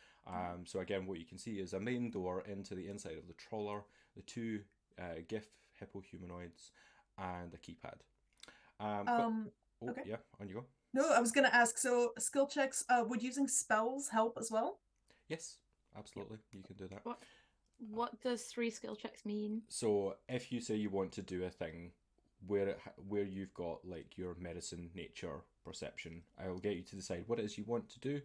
So again, what you can see is a main door into the inside of the trawler, the 2 GIF hippo humanoids, and a keypad. Okay. Yeah, on you go. No, I was going to ask, so skill checks, would using spells help as well? Yes, absolutely. You can do that. What does 3 skill checks mean? So if you say you want to do a thing where you've got like your medicine, nature, perception, I'll get you to decide what it is you want to do.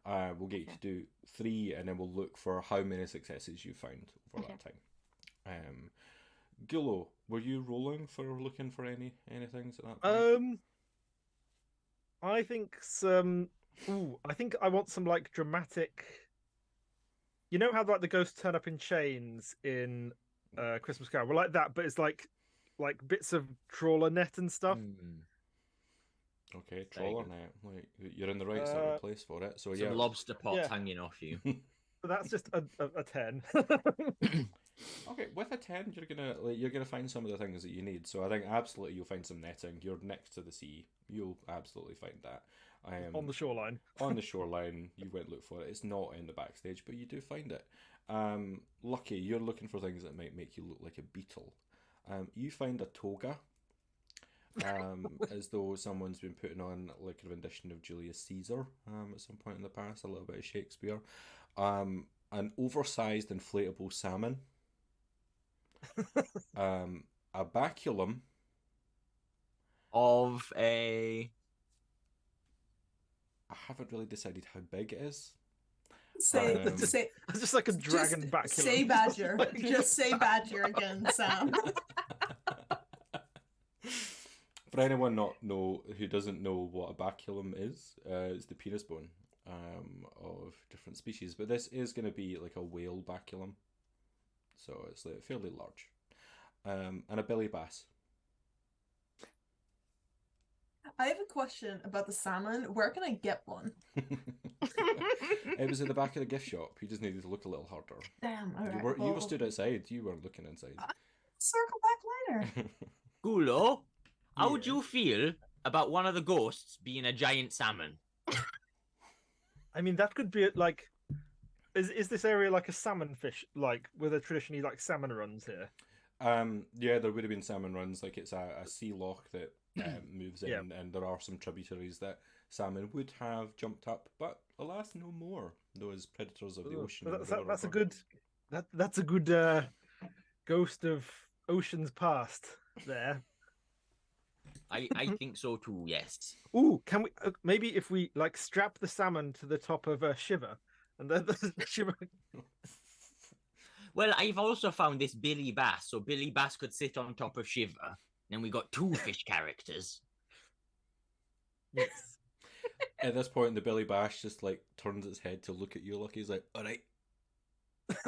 We'll get you to do 3, and then we'll look for how many successes you found over that time. Gulo, were you rolling for looking for any things at that point? I think some. I think I want some like dramatic. You know how like the ghosts turn up in chains in Christmas Carol? Well, like that, but it's like bits of trawler net and stuff. Okay, trawler net. Like you're in the right sort of place for it. So Some lobster pots hanging off you. But that's just a 10. Okay, with a 10, you're gonna find some of the things that you need. So I think absolutely you'll find some netting. You're next to the sea. You'll absolutely find that. On the shoreline. On the shoreline, you went look for it. It's not in the backstage, but you do find it. Lucky, you're looking for things that might make you look like a beetle. You find a toga. As though someone's been putting on like a rendition of Julius Caesar at some point in the past, a little bit of Shakespeare. An oversized inflatable salmon. A baculum. Of a... I haven't really decided how big it is. Say, It's just like a dragon baculum. Say badger. Just say badger again, Sam. For anyone who doesn't know what a baculum is, it's the penis bone of different species. But this is going to be like a whale baculum, so it's like fairly large, and a billy bass. I have a question about the salmon. Where can I get one? It was at the back of the gift shop. You just needed to look a little harder. Damn, alright. You were stood outside. You weren't looking inside. Circle back later. Gulo, how would you feel about one of the ghosts being a giant salmon? I mean, that could be like. Is this area like a salmon fish, like where there traditionally like salmon runs here? Yeah, there would have been salmon runs. Like it's a sea loch that moves in, and there are some tributaries that salmon would have jumped up, but alas, no more. Those predators of the ocean. That's a good. That's a good ghost of oceans past there. I think so too. Yes. Ooh, can we maybe if we like strap the salmon to the top of Shiver, and then the Shiver. Well, I've also found this Billy Bass, so Billy Bass could sit on top of Shiver. Then we got 2 fish characters. Yes. At this point, the Billy Bash just like turns its head to look at you. Lucky, he's like, "All right,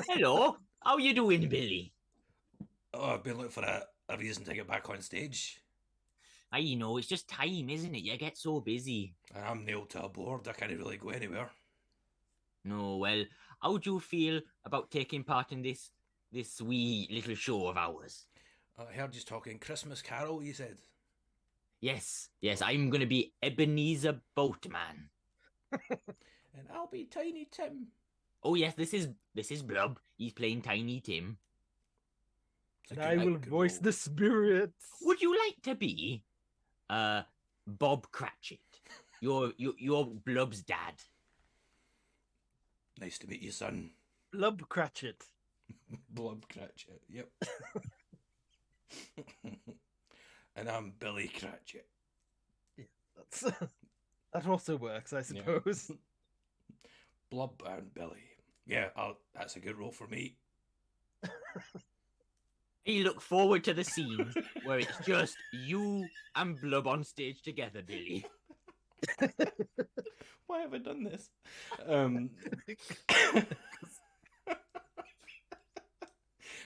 Hello, how you doing, Billy? oh, I've been looking for a reason to get back on stage. I know, it's just time, isn't it? You get so busy. I'm nailed to a board. I can't really go anywhere." No, well, how do you feel about taking part in this wee little show of ours? I heard you talking Christmas Carol, you said. Yes, I'm going to be Ebenezer Boatman. And I'll be Tiny Tim. Oh yes, this is Blub. He's playing Tiny Tim. And I will voice the spirits. Would you like to be, Bob Cratchit? You're Blub's dad. Nice to meet you, son. Blub Cratchit. Blub Cratchit, yep. And I'm Billy Cratchit. Yeah, that also works, I suppose. Yeah. Blub and Billy. Yeah, that's a good role for me. I look forward to the scene where it's just you and Blub on stage together, Billy. Why have I done this?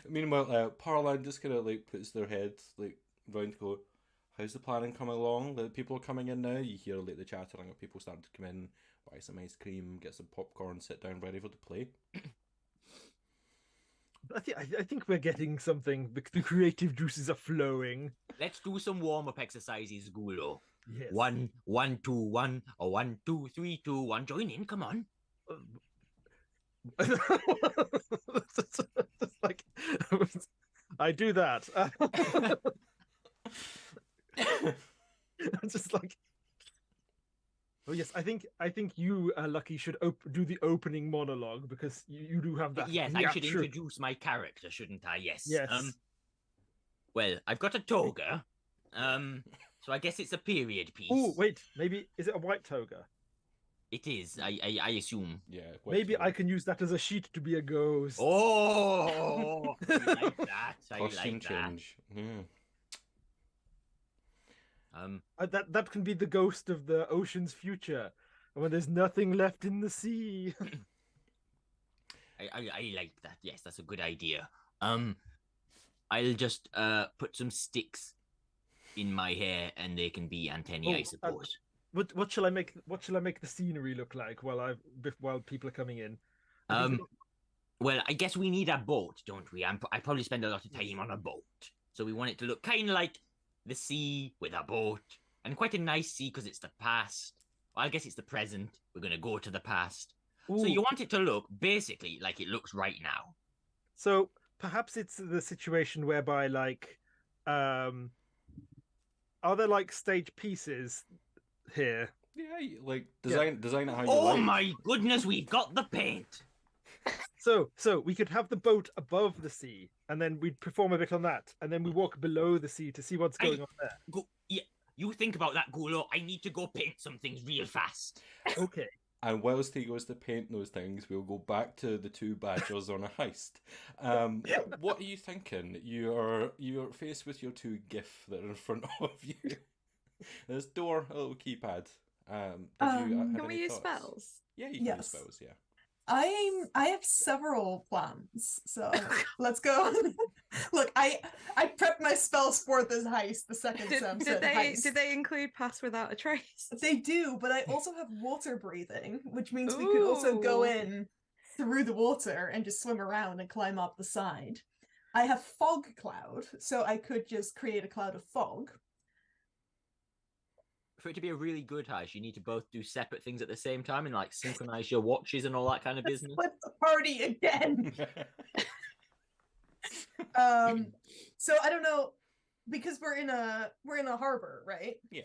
Meanwhile, Parline just kind of like puts their head like round to go, "How's the planning coming along? The people are coming in now." You hear like the chattering of people starting to come in, buy some ice cream, get some popcorn, sit down, ready for the play. I think we're getting something. The creative juices are flowing. Let's do some warm-up exercises, Gulo. Yes. 1, 1, 2, 1, or 1, 2, 3, 2, 1. Join in, come on. It's like, I do that. It's just like, oh yes, I think you, Lucky, should do the opening monologue because you do have that. Yes, I should introduce my character, shouldn't I? Yes. Yes. Well, I've got a toga. So I guess it's a period piece. Oh wait, maybe is it a white toga? It is. I assume. Yeah. Maybe I can use that as a sheet to be a ghost. Oh, I like that. I Costume like that. change. Yeah. That can be the ghost of the ocean's future, when there's nothing left in the sea. I like that. Yes, that's a good idea. I'll just put some sticks in my hair, and they can be antennae, I suppose. What shall I make? What shall I make the scenery look like while people are coming in? Well, I guess we need a boat, don't we? I probably spend a lot of time on a boat, so we want it to look kind of like the sea with a boat, and quite a nice sea because it's the past. Well, I guess it's the present. We're gonna go to the past. Ooh. So you want it to look basically like it looks right now. So perhaps it's the situation whereby, like, are there like stage pieces here? Yeah, like design it how you Oh like. my goodness, we've got the paint. So we could have the boat above the sea, and then we'd perform a bit on that, and then we walk below the sea to see what's going on there. Yeah, you think about that, Gulo. I need to go paint some things real fast. Okay. And whilst he goes to paint those things, we'll go back to the two badgers on a heist. What are you thinking? You're faced with your two GIF that are in front of you. There's door, a little keypad. Can we use spells? Yeah, you can use spells. Yeah. I have several plans, so let's go. Look, I prepped my spells for this heist the second Sam said heist. Did they include pass without a trace? They do, but I also have water breathing, which means we could also go in through the water and just swim around and climb up the side. I have fog cloud, so I could just create a cloud of fog. For it to be a really good heist, you need to both do separate things at the same time and like synchronize your watches and all that kind of business. Split the party again. So I don't know, because we're in a harbor, right? Yeah.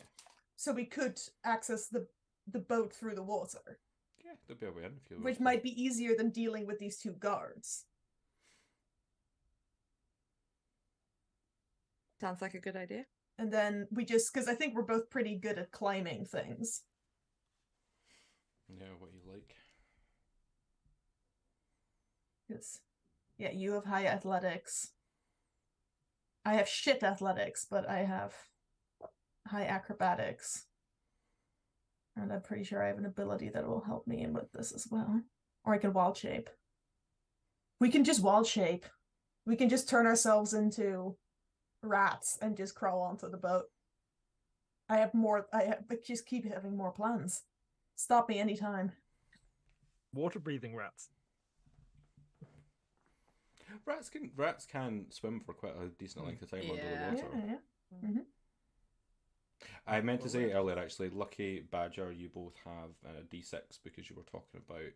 So we could access the boat through the water. Yeah, there'll be a way in if you which might be easier than dealing with these two guards. Sounds like a good idea. And then we just, because I think we're both pretty good at climbing things. Yeah, what you like. Yes. Yeah, you have high athletics. I have shit athletics, but I have high acrobatics. And I'm pretty sure I have an ability that will help me with this as well. Or I can wild shape. We can just wild shape. We can just turn ourselves into rats and just crawl onto the boat. But just keep having more plans. Stop me anytime. Water breathing rats. Rats can swim for quite a decent length of time under the water. Yeah. Mm-hmm. I meant to say earlier, actually, Lucky, Badger, you both have a D6 because you were talking about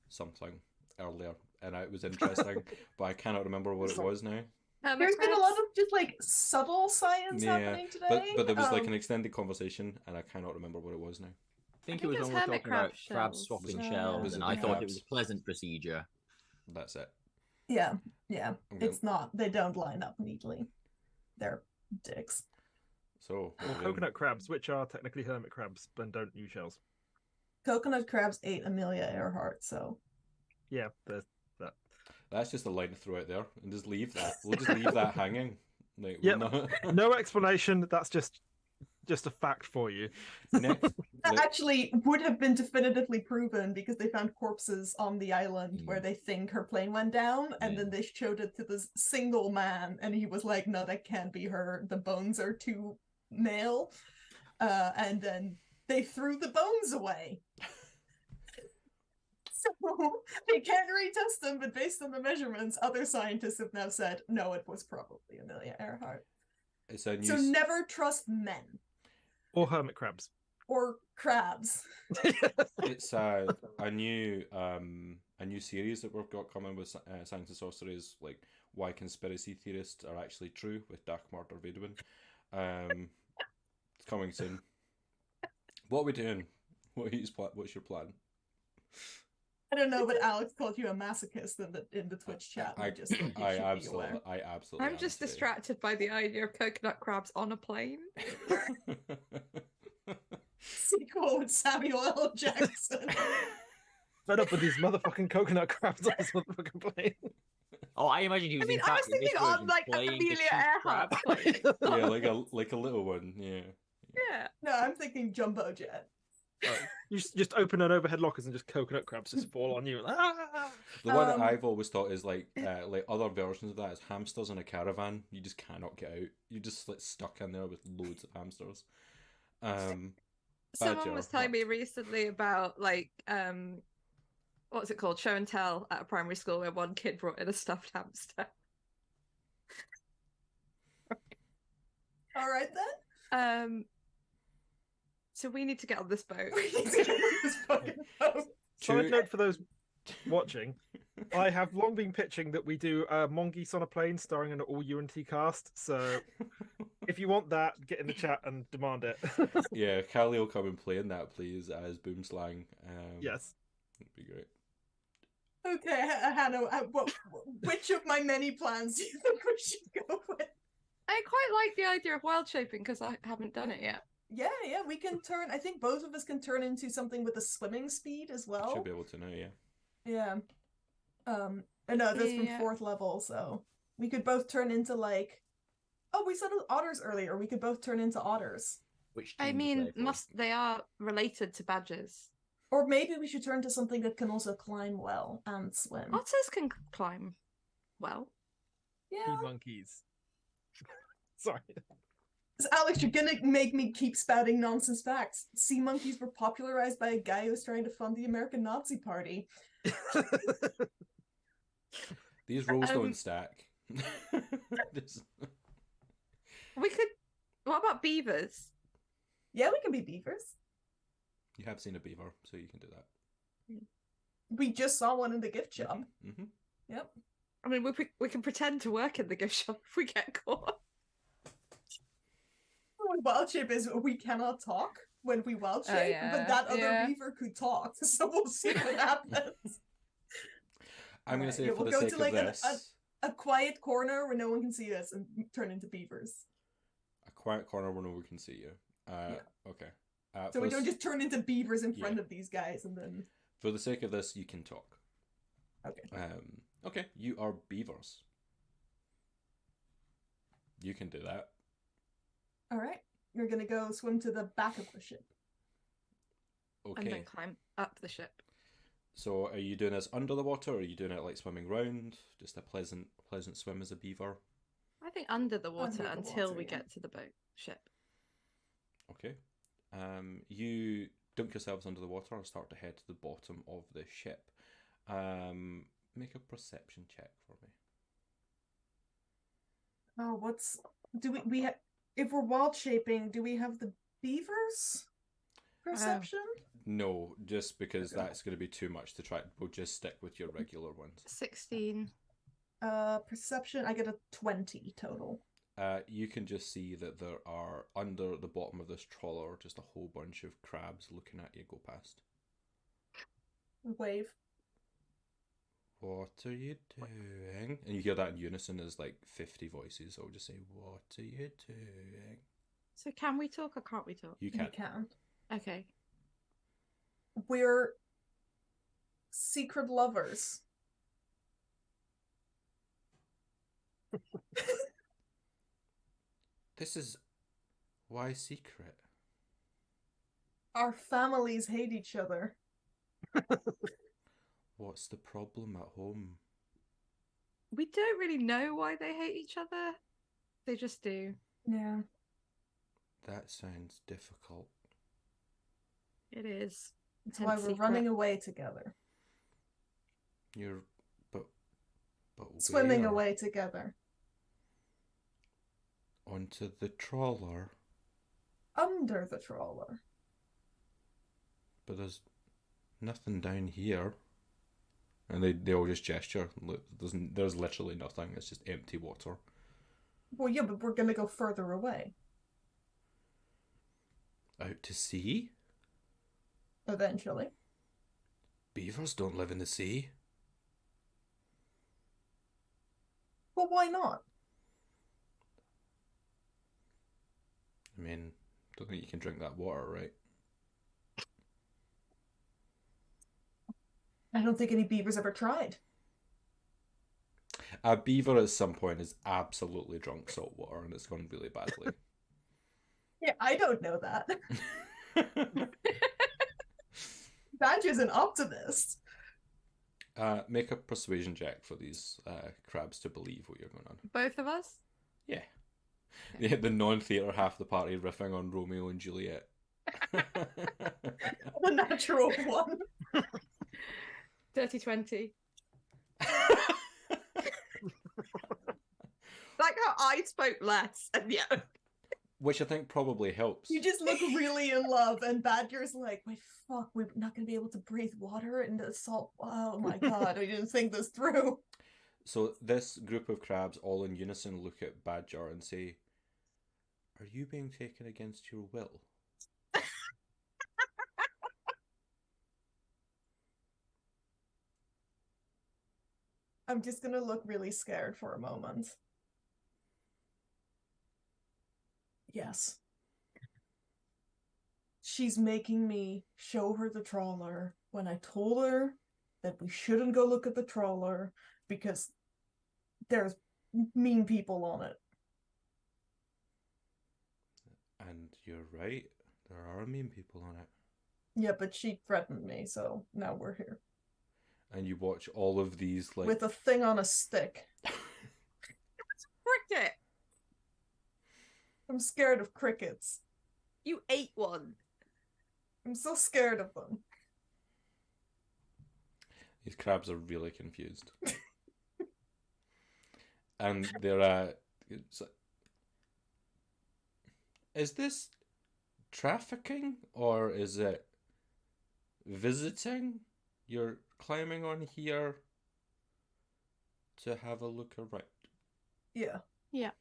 something earlier, and it was interesting, but I cannot remember what it was now. There's been a lot of just like subtle science happening today. But there was like an extended conversation, and I cannot remember what it was now. I think it was when we were talking about crabs swapping shells, and I thought it was a pleasant procedure. That's it. Yeah. It's not. They don't line up neatly. They're dicks. So coconut crabs, which are technically hermit crabs, but don't use shells. Coconut crabs ate Amelia Earhart, so yeah, there's that. That's just a line to throw out there, and just leave that. We'll just leave that hanging. Like, No explanation. That's just a fact for you. That actually would have been definitively proven because they found corpses on the island where they think her plane went down, and then they showed it to this single man, and he was like, "No, that can't be her. The bones are too male." And then they threw the bones away. So they can't retest them, but based on the measurements, other scientists have now said, no, it was probably Amelia Earhart. It's a new. So never trust men. Or hermit crabs. Or crabs. It's a new series that we've got coming with Science and Sorceries, like why conspiracy theorists are actually true with Dark Murder Vaidwin. It's coming soon. What are we doing? What's your plan? I don't know, but Alex called you a masochist in the Twitch chat. I absolutely. I'm just distracted by the idea of coconut crabs on a plane. Sequel with Samuel L. Jackson. Fed up with these motherfucking coconut crabs on this motherfucking plane. Oh, I imagine he was. I mean, in I was fact, in this thinking on version, like playing the Amelia sheep Earhart crab. plane. Yeah, like a little one. Yeah. Yeah. No, I'm thinking Jumbo Jet. You just open an overhead lockers and just coconut crabs just fall on you. The one that I've always thought is like other versions of that is hamsters in a caravan. You just cannot get out. You just stuck in there with loads of hamsters. Someone was telling me recently about like what's it called? Show and tell at a primary school where one kid brought in a stuffed hamster. All right then. So we need to get on this boat. Side note for those watching, I have long been pitching that we do Mongoose on a Plane starring an all UNT cast. So if you want that, get in the chat and demand it. Yeah, Callie will come and play in that, please, as Boomslang. Yes. It'd be great. Okay, Hannah, which of my many plans do you think we should go with? I quite like the idea of wild shaping because I haven't done it yet. Yeah, we can turn. I think both of us can turn into something with a swimming speed as well. Should be able to know, yeah. Yeah. I know that's from 4th level, so we could both turn into like. Oh, we said otters earlier. We could both turn into otters. Which I team do you mean, play for? they are related to badgers. Or maybe we should turn to something that can also climb well and swim. Otters can climb well. Yeah. Sea monkeys. Sorry. Alex, you're gonna make me keep spouting nonsense facts. Sea monkeys were popularized by a guy who was trying to fund the American Nazi Party. These rolls don't stack. We could. What about beavers? Yeah, we can be beavers. You have seen a beaver, so you can do that. We just saw one in the gift shop. Mm-hmm. Yep. I mean, we can pretend to work in the gift shop if we get caught. Wild shape is we cannot talk when we wild shape, but that other beaver could talk, so we'll see what happens. I'm going to say for we'll the go sake to of like this... a quiet corner where no one can see us and turn into beavers. A quiet corner where no one can see you. Okay. So we don't just turn into beavers in front of these guys and then... For the sake of this, you can talk. Okay. Okay, you are beavers. You can do that. Alright. You're going to go swim to the back of the ship. Okay. And then climb up the ship. So are you doing this under the water, or are you doing it like swimming round? Just a pleasant swim as a beaver? I think under the water Under the until water, we yeah. get to the ship. Okay. You dunk yourselves under the water and start to head to the bottom of the ship. Make a perception check for me. Oh, do we if we're wild shaping, do we have the beavers perception? No, just because that's going to be too much to try. We'll just stick with your regular ones. 16. Perception, I get a 20 total. You can just see that there are, under the bottom of this trawler, just a whole bunch of crabs looking at you go past. Wave. What are you doing? And you hear that in unison as like 50 voices. I'll just say, what are you doing? So can we talk or can't we talk? You can. You can. Okay. We're secret lovers. This is... Why secret? Our families hate each other. What's the problem at home? We don't really know why they hate each other. They just do. Yeah. That sounds difficult. It is. That's why we're running away together. You're, but Swimming where? away together. Onto the trawler. Under the trawler. But there's nothing down here. And they all just gesture. There's literally nothing. It's just empty water. Well, yeah, but we're gonna go further away. Out to sea? Eventually. Beavers don't live in the sea. Well, why not? I mean, don't think you can drink that water, right? I don't think any beavers ever tried. A beaver at some point has absolutely drunk salt water and it's gone really badly. Yeah, I don't know that. Badger's an optimist. Make a persuasion check for these crabs to believe what you're going on. Both of us? Yeah. They hit the non-theatre half the party riffing on Romeo and Juliet. The natural one. Dirty 20. Like how I spoke less, and yeah. Which I think probably helps. You just look really in love, and Badger's like, wait, fuck, we're not going to be able to breathe water into the salt. Oh my god, I didn't think this through. So this group of crabs all in unison look at Badger and say, "Are you being taken against your will?" I'm just going to look really scared for a moment. Yes. She's making me show her the trawler when I told her that we shouldn't go look at the trawler because there's mean people on it. And you're right, there are mean people on it. Yeah, but she threatened me, so now we're here. And you watch all of these, like... With a thing on a stick. Cricket! I'm scared of crickets. You ate one. I'm so scared of them. These crabs are really confused. And they're, is this trafficking or is it visiting? You're climbing on here to have a look around. Yeah. Yeah.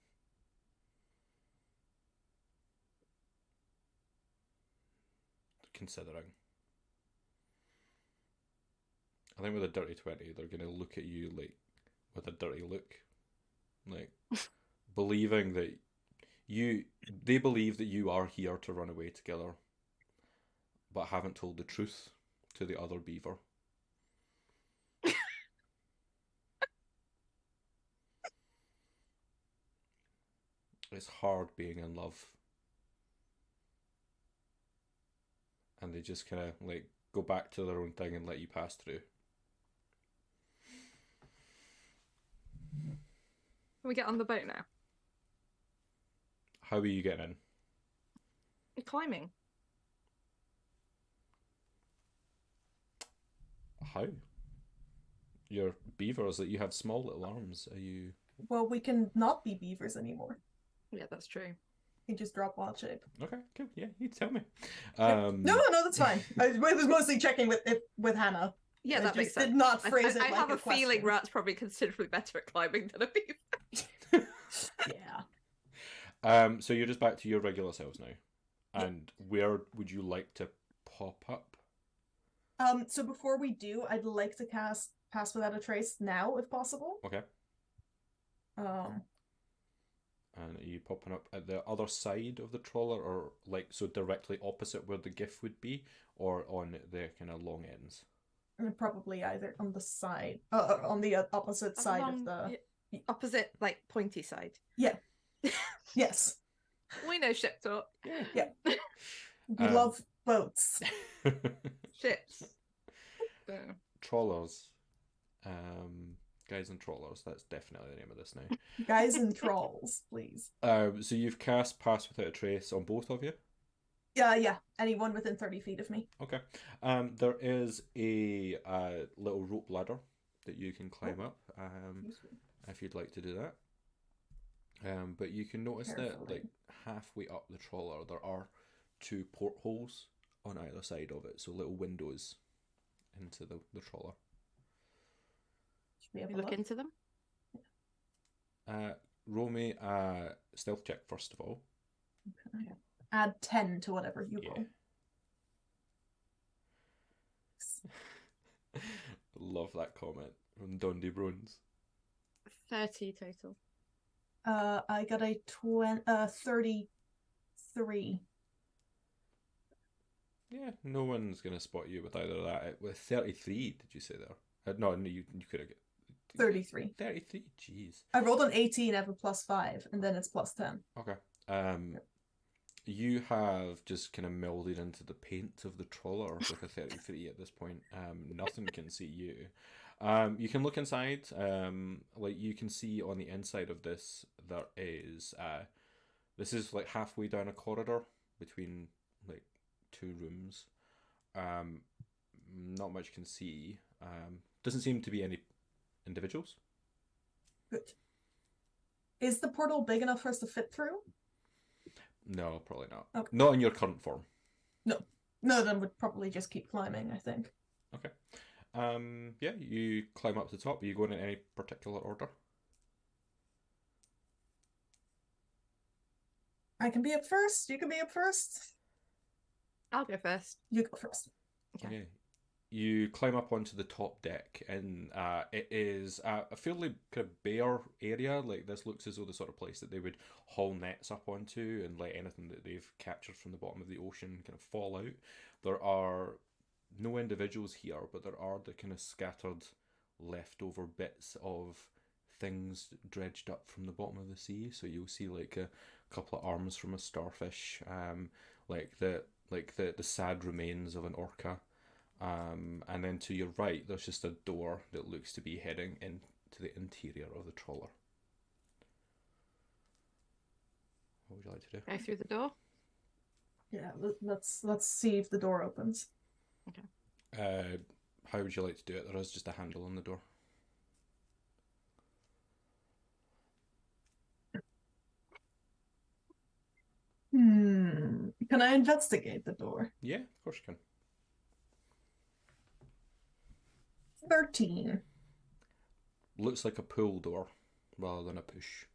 Considering. I think with a dirty 20, they're going to look at you like with a dirty look. Like, believing that they believe that you are here to run away together, but haven't told the truth to the other beaver. It's hard being in love. And they just kind of like go back to their own thing and let you pass through. Can we get on the boat now? How are you getting in? We're climbing. How? You're beavers, that you have small little arms. Are you... Well, we can not be beavers anymore. Yeah, that's true. You just drop wild shape. Okay, cool. Yeah, you tell me. No, that's fine. I was mostly checking with Hannah. Yeah, I that makes just sense. did not phrase it I like have a a feeling question. Rat's probably considerably better at climbing than a beaver. Yeah. So you're just back to your regular selves now. And where would you like to pop up? So before we do, I'd like to cast Pass Without a Trace now, if possible. Okay. And are you popping up at the other side of the trawler, or like so directly opposite where the GIF would be, or on the kind of long ends? Probably either on the side, on the opposite side of the... Opposite, like, pointy side. Yeah. Yes. We know ship talk. Yeah. We love boats. Ships. Trawlers. Guys and Trawlers, that's definitely the name of this now. Guys and Trawls, please. So you've cast Pass Without a Trace on both of you? Yeah. Anyone within 30 feet of me. Okay. There is a little rope ladder that you can climb up. Useful. If you'd like to do that. But you can notice that Carefully. like halfway up the trawler there are 2 portholes on either side of it, so little windows into the trawler. Should we have We a look look? into them. Roll me a stealth check first of all. Okay. Add 10 to whatever you roll. Love that comment from Dundee Bruns. 30 total. I got a 33. Yeah, no one's gonna spot you with either of that. With 33, did you say there? No, you could have got 33. 33. Jeez. I rolled an 18, I have a +5, and then it's +10. Okay. You have just kind of melded into the paint of the trawler with a 33 at this point. Nothing can see you. You can look inside. Like you can see on the inside of this, there is this is like halfway down a corridor between like 2 rooms. Not much can see. Doesn't seem to be any individuals. Good. Is the portal big enough for us to fit through? No, probably not. Okay. Not in your current form. No, then we'd probably just keep climbing, I think. Okay. Yeah, you climb up to the top. Are you going in any particular order? I can be up first. You can be up first. I'll go first. You go first. Okay. You climb up onto the top deck, and it is a fairly kind of bare area. Like this looks as though the sort of place that they would haul nets up onto and let anything that they've captured from the bottom of the ocean kind of fall out. There are no individuals here, but there are the kind of scattered leftover bits of things dredged up from the bottom of the sea. So you'll see like a couple of arms from a starfish, like the sad remains of an orca. And then to your right, there's just a door that looks to be heading into the interior of the trawler. What would you like to do? Go through the door. Yeah, let's see if the door opens. How would you like to do it? There is just a handle on the door. Can I investigate the door? Yeah, of course you can. 13. Looks like a pull door rather than a push.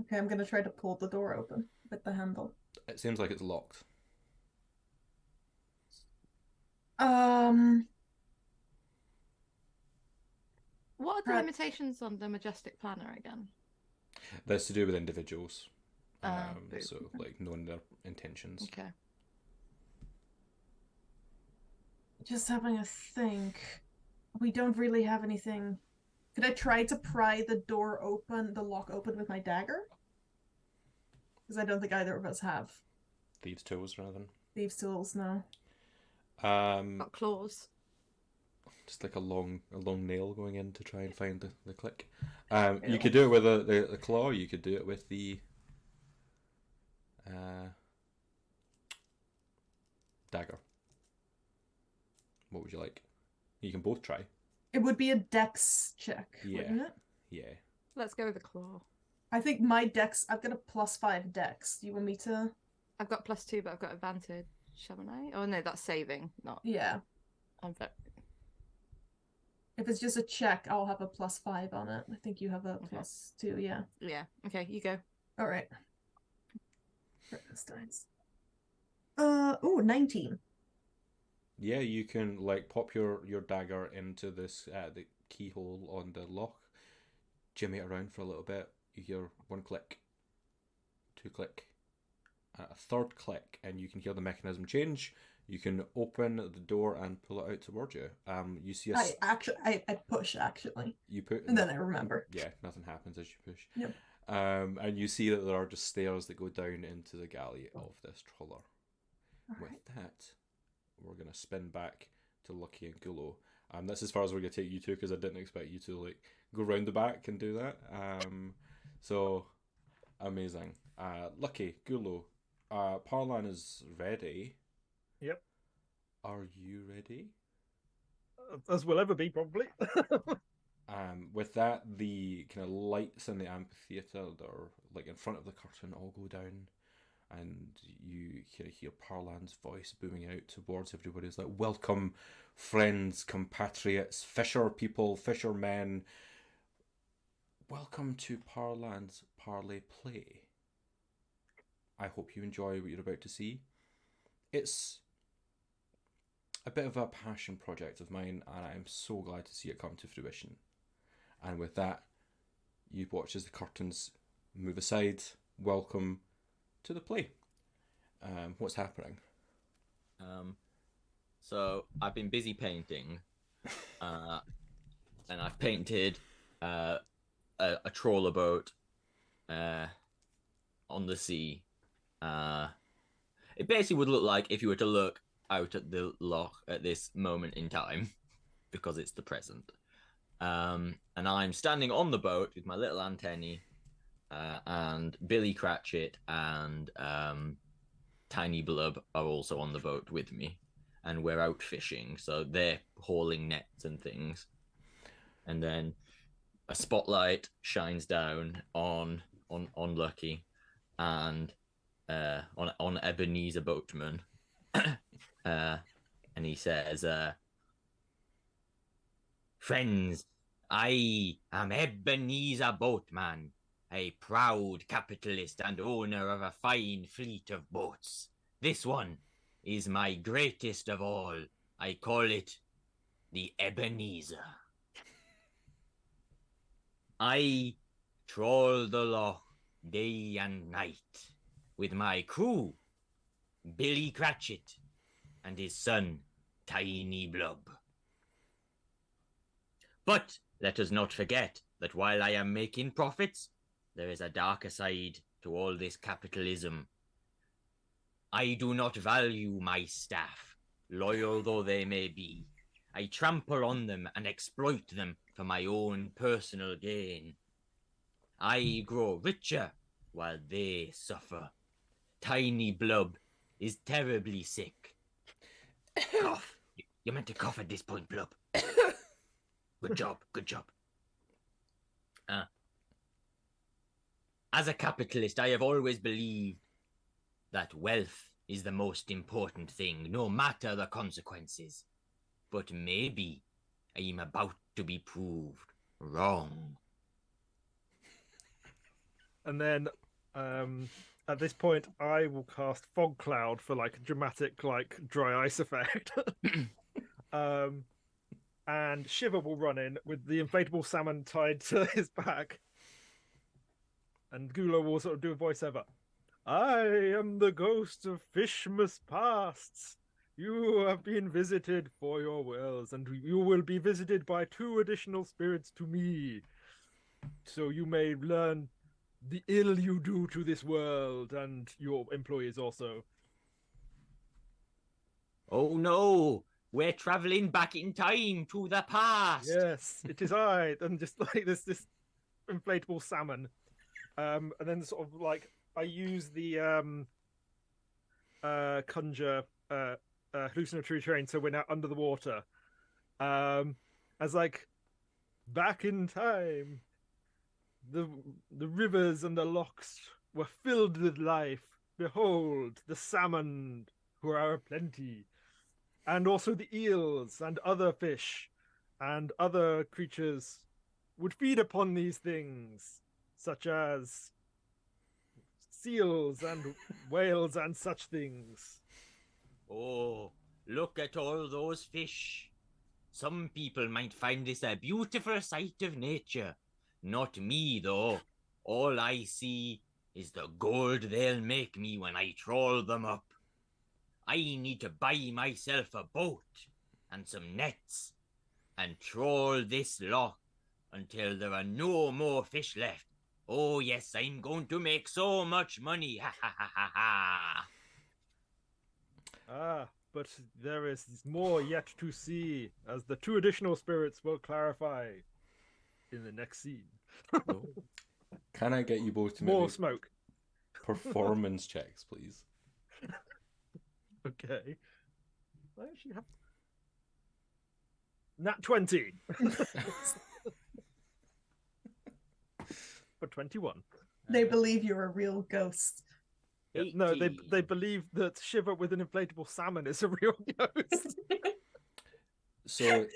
Okay, I'm gonna try to pull the door open with the handle. It seems like it's locked. What are the Right. limitations on the majestic planner again? That's to do with individuals. Boo. So like knowing their intentions. Okay. Just having a think. We don't really have anything. Could I try to pry the door open, the lock open with my dagger? Because I don't think either of us have Thieves' tools or anything. thieves' tools now. Got claws. Just like a long nail going in to try and find the click. You could do it with the claw. You could do it with the dagger. What would you like? You can both try. It would be a dex check, Yeah. wouldn't it? Yeah. Let's go with the claw. I think my dex, I've got a +5 dex. Do you want me to? I've got +2, but I've got advantage, haven't I? Oh no, that's saving, not. Yeah. I'm If it's just a check, I'll have a +5 on it. I think you have a Okay. +2, yeah. Yeah. Okay, you go. All right. Frankenstein's. 19. Yeah, you can like pop your dagger into this the keyhole on the lock, jimmy it around for a little bit. You hear 1 click, 2 click, a 3rd click, and you can hear the mechanism change. You can open the door and pull it out towards you. You see I push actually, you put and then I remember. yeah, nothing happens as you push. Yep. And you see that there are just stairs that go down into the galley of this trawler. All With right. that, we're gonna spin back to Lucky and Gulo. That's as far as we're gonna take you two, because I didn't expect you to like go round the back and do that. So amazing. Lucky, Gulo, Parlan is ready. Yep. Are you ready? as we'll ever be, probably. With that, the kind of lights in the amphitheater, or like in front of the curtain, all go down, and you hear Parlan's voice booming out towards everybody. It's like, "Welcome, friends, compatriots, fisher people, fishermen. Welcome to Parlan's Parley Play. I hope you enjoy what you're about to see. It's a bit of a passion project of mine, and I'm so glad to see it come to fruition." And with that, you watch as the curtains move aside. Welcome to the play. What's happening? So I've been busy painting, and I've painted a trawler boat on the sea. It basically would look like if you were to look out at the loch at this moment in time, because it's the present. And I'm standing on the boat with my little antennae, and Billy Cratchit and Tiny Blub are also on the boat with me, and we're out fishing, so they're hauling nets and things. And then a spotlight shines down on Lucky and on Ebenezer Boatman, and he says, "Friends, I am Ebenezer Boatman, a proud capitalist and owner of a fine fleet of boats. This one is my greatest of all. I call it the Ebenezer. I trawl the loch day and night with my crew, Billy Cratchit and his son, Tiny Blub. But let us not forget that while I am making profits, there is a darker side to all this capitalism. I do not value my staff, loyal though they may be. I trample on them and exploit them for my own personal gain. I grow richer while they suffer. Tiny Blub is terribly sick." Cough. You meant to cough at this point, Blub. Good job, good job. As a capitalist, I have always believed that wealth is the most important thing, no matter the consequences. But maybe I am about to be proved wrong. And then at this point, I will cast Fog Cloud for like a dramatic, like dry ice effect. And Shiver will run in with the inflatable salmon tied to his back. And Gulo will sort of do a voiceover. "I am the ghost of Fishmas pasts. You have been visited for your wells, and you will be visited by 2 additional spirits to me. So you may learn the ill you do to this world and your employees also." Oh no! We're traveling back in time to the past. Yes, it is I. And just like this inflatable salmon. And then sort of like I use the conjure hallucinatory terrain, so we're now under the water. As like back in time, the rivers and the lochs were filled with life. Behold, the salmon who are plenty, and also the eels and other fish and other creatures would feed upon these things, such as seals and whales and such things. Oh, look at all those fish. Some people might find this a beautiful sight of nature. Not me, though. All I see is the gold they'll make me when I trawl them up. I need to buy myself a boat and some nets and trawl this loch until there are no more fish left. Oh, yes, I'm going to make so much money. Ha ha ha ha ha. Ah, but there is more yet to see, as the 2 additional spirits will clarify in the next scene. Can I get you both to More make smoke. performance checks, please? Okay. I actually have. Nat 20. For 21. They believe you're a real ghost. Yeah, no, they 18. believe that Shiver with an inflatable salmon is a real ghost. So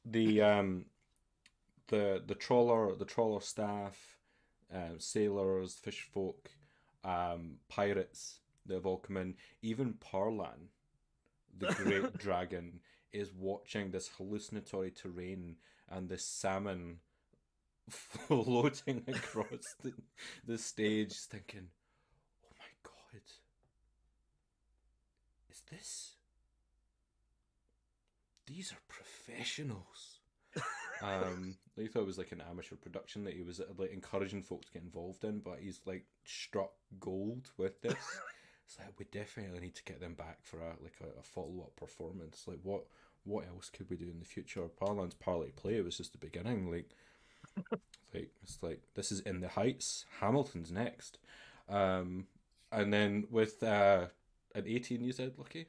the trawler staff, sailors, fish folk, pirates that have all come in. Even Parlan, the great dragon, is watching this hallucinatory terrain and this salmon floating across the stage, thinking, "Oh my god, is this? These are professionals." They thought it was like an amateur production that he was like encouraging folks to get involved in, but he's like struck gold with this. It's like we definitely need to get them back for a follow up performance. Like what else could we do in the future? Parlan's party play was just the beginning. It's like this is In the Heights. Hamilton's next, and then with an 18, you said, Lucky.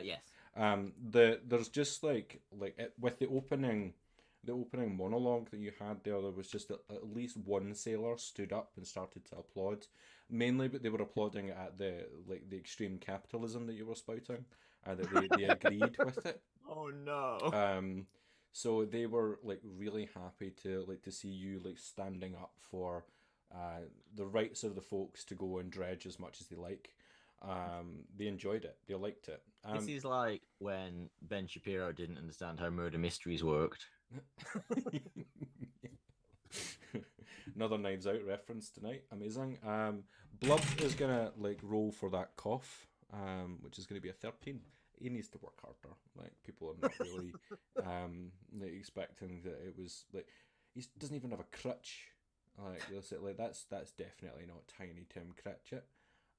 Yes. There's just with the opening monologue that you had there was just at least one sailor stood up and started to applaud, mainly, but they were applauding at the extreme capitalism that you were spouting, and that they agreed with it. Oh no. So they were like really happy to see you like standing up for the rights of the folks to go and dredge as much as they like. They enjoyed it. They liked it. This is like when Ben Shapiro didn't understand how murder mysteries worked. Another Knives Out reference tonight. Amazing. Blub is gonna roll for that cough, which is gonna be a 13. He needs to work harder. Like, people are not really expecting that it was like he doesn't even have a crutch. That's definitely not Tiny Tim Cratchit.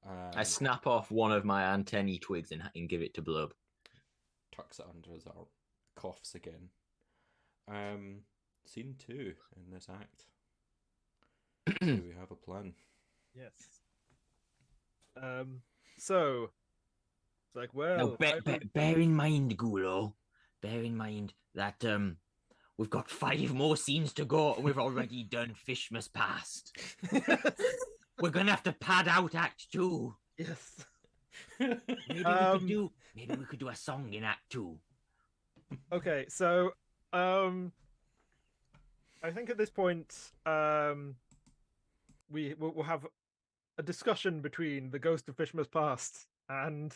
I snap off one of my antennae twigs and give it to Blub. Tucks it under his arm, coughs again. Scene 2 in this act. Do we have a plan? Yes. So it's like, well, Now, bear in mind, Gulo. Bear in mind that we've got 5 more scenes to go, and we've already done Fishmas Past. We're gonna have to pad out Act 2. yes. Maybe we could do a song in Act 2. Okay, so I think at this point we'll have a discussion between the ghost of Fishmas Past and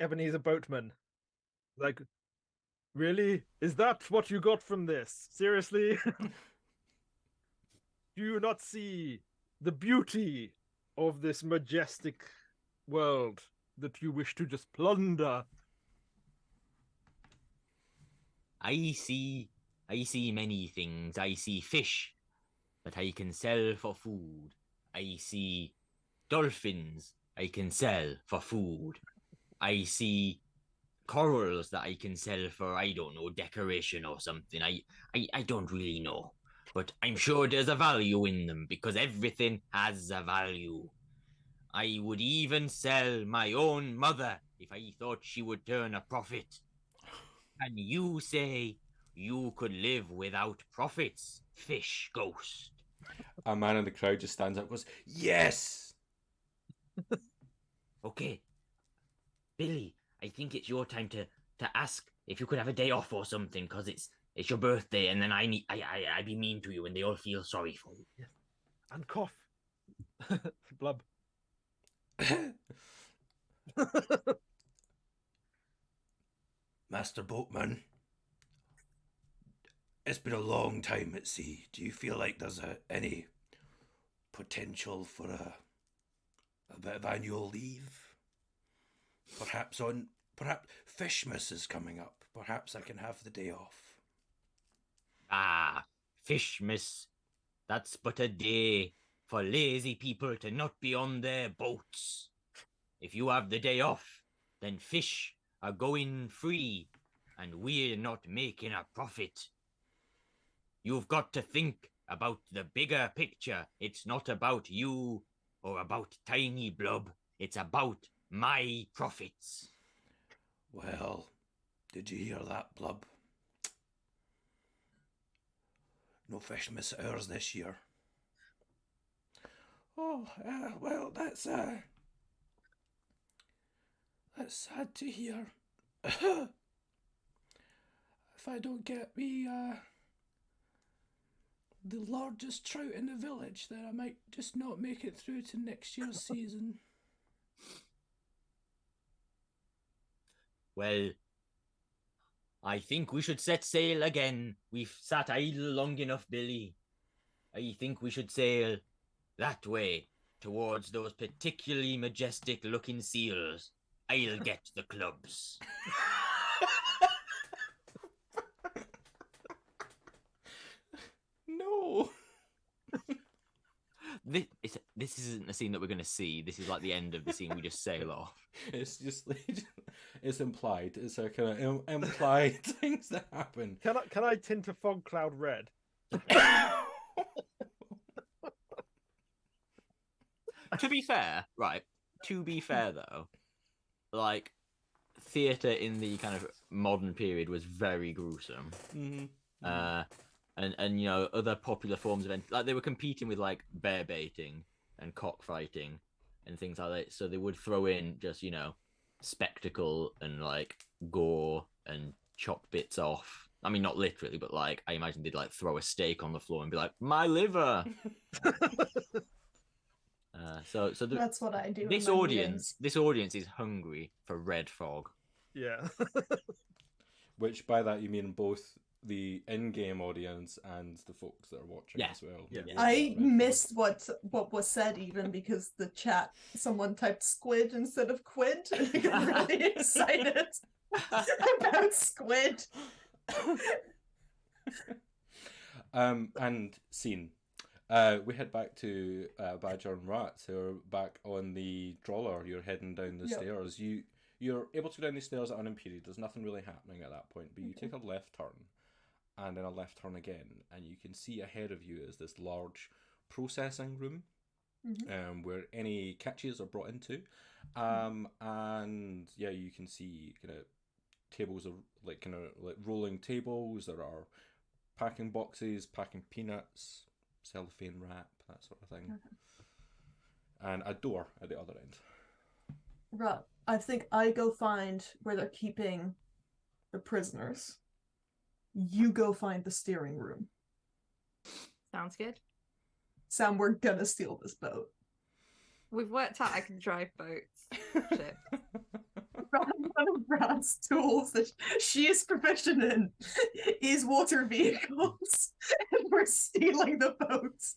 Ebenezer Boatman. Like, really? Is that what you got from this? Seriously? Do you not see the beauty of this majestic world that you wish to just plunder? I see many things. I see fish that I can sell for food. I see dolphins I can sell for food. I see corals that I can sell for, I don't know, decoration or something. I don't really know. But I'm sure there's a value in them, because everything has a value. I would even sell my own mother if I thought she would turn a profit. And you say you could live without profits, fish ghost? A man in the crowd just stands up and goes, "Yes!" Okay. Billy, I think it's your time to ask if you could have a day off or something, because it's your birthday, and then I be mean to you and they all feel sorry for you. Yes. And cough. Blub. Master Boatman, it's been a long time at sea. Do you feel like there's any potential for a bit of annual leave? Perhaps Fishmas is coming up. Perhaps I can have the day off. Ah, Fishmas. That's but a day for lazy people to not be on their boats. If you have the day off, then fish are going free, and we're not making a profit. You've got to think about the bigger picture. It's not about you or about Tiny Blub. It's about my profits. Well, Did you hear that, Blub? No fish miss ours this year. Oh, well, that's sad to hear. If I don't get me the largest trout in the village, then I might just not make it through to next year's season. Well, I think we should set sail again. We've sat idle long enough, Billy. I think we should sail that way, towards those particularly majestic-looking seals. I'll get the clubs. No. This isn't a scene that we're going to see. This is like the end of the scene. We just sail off. It's just it's implied. It's a kind of implied things that happen. Can I tint a fog cloud red? To be fair, right? To be fair, though, like theatre in the kind of modern period was very gruesome. Mm-hmm. And you know, other popular forms of like they were competing with like bear baiting and cockfighting and things like that. So they would throw in just, you know, spectacle and like gore and chop bits off. I mean, not literally, but like I imagine they'd like throw a steak on the floor and be like, "My liver." So That's what I do. this audience is hungry for red fog. Yeah. Which by that you mean both the in-game audience and the folks that are watching Yeah. as well. Yeah. I missed what was said even because the chat someone typed squid instead of quid and I got really excited about squid. And scene. We head back to Badger and Rat, who are back on the trawler. You're heading down the stairs. You're able to go down the stairs unimpeded. There's nothing really happening at that point, but you take a left turn and then a left turn again, and you can see ahead of you is this large processing room where any catches are brought into. And yeah, you can see kind of tables of like rolling tables. There are packing boxes, packing peanuts, cellophane wrap, that sort of thing. And a door at the other end. Right. I think I go find where they're keeping the prisoners. You go find the steering room. Sounds good. Sam, we're gonna steal this boat. We've worked out I can drive boats. Shit. One of Brad's tools that she is proficient in is water vehicles, and we're stealing the boats.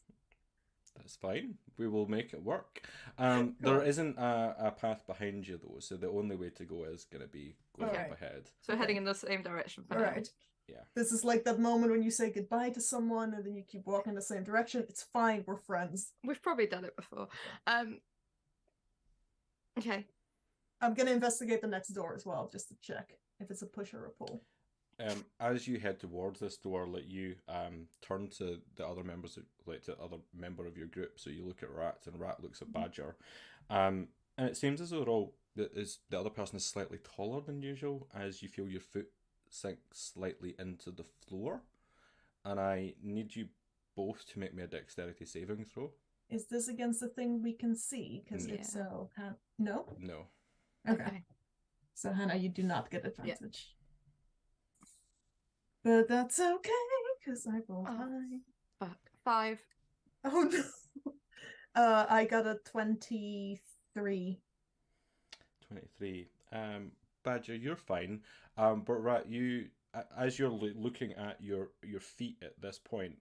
That's fine. We will make it work. There isn't a path behind you though, so the only way to go is going to be going Alright. up ahead. So we're heading in the same direction for All now. right. Yeah. This is like that moment when you say goodbye to someone and then you keep walking in the same direction. It's fine. We're friends. We've probably done it before. Okay. I'm gonna investigate the next door as well, just to check if it's a push or a pull. As you head towards this door, like you turn to the other members, to other member of your group. So you look at Rat, and Rat looks at Badger, and it seems as though the other person is slightly taller than usual. As you feel your foot sink slightly into the floor, and I need you both to make me a dexterity saving throw. Is this against the thing we can see? Because Yeah. if so, no. No. Okay. So Hannah, you do not get advantage. But that's okay, because I rolled high. Fuck. 5. Oh no. I got a 23. 23. Badger, you're fine. But Rat, you, as you're looking at your feet at this point,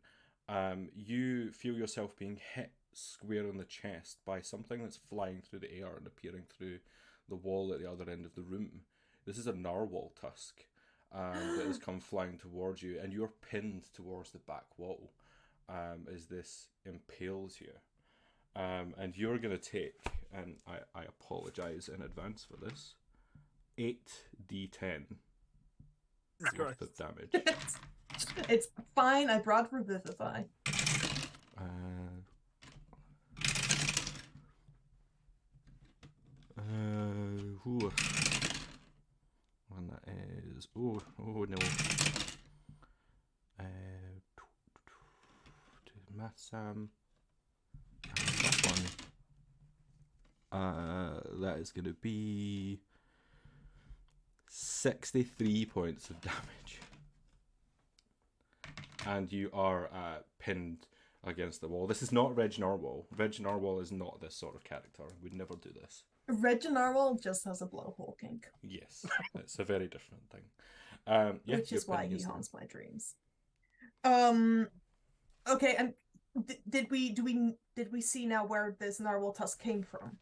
you feel yourself being hit square in the chest by something that's flying through the air and appearing through the wall at the other end of the room. This is a narwhal tusk that has come flying towards you, and you're pinned towards the back wall as this impales you. And you're going to take, and I apologise in advance for this, 8d10 worth of damage. It's fine. I brought Revivify. And that Oh no. Math Sam. That one. That is going to be 63 points of damage. And you are pinned against the wall. This is not Reg Narwhal. Reg Narwhal is not this sort of character. We'd never do this. Reg Narwhal just has a blowhole kink. Yes, it's a very different thing. Yeah, Which you're is why pinned he against the haunts my dreams. Okay, and did we see now where this narwhal tusk came from?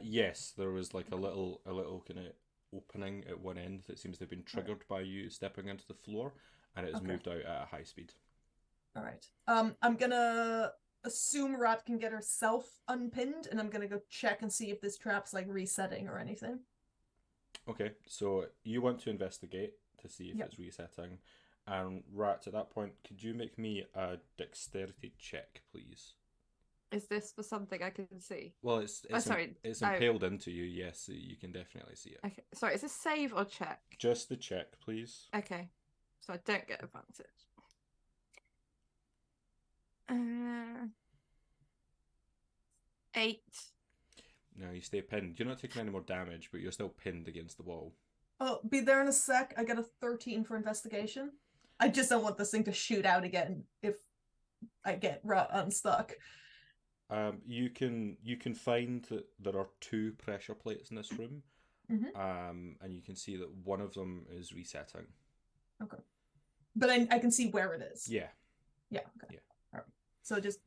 Yes, there was like a little kind of opening at one end that seems to have been triggered by you stepping into the floor, and it has moved out at a high speed. All right. I'm gonna assume Rat can get herself unpinned, and I'm gonna go check and see if this trap's like resetting or anything. Okay, so you want to investigate to see if it's resetting. And Rat, at that point, could you make me a dexterity check, please? Is this for something I can see? Well, it's impaled into you, yes, so you can definitely see it. Okay. Sorry, is this save or check? Just the check, please. Okay. So I don't get advantage. 8. No, you stay pinned. You're not taking any more damage, but you're still pinned against the wall. Oh, be there in a sec. I got a 13 for investigation. I just don't want this thing to shoot out again if I get Rat unstuck. You can find that there are 2 pressure plates in this room, and you can see that one of them is resetting. Okay, but I can see where it is. Yeah. Yeah. Okay. Yeah. All right. So just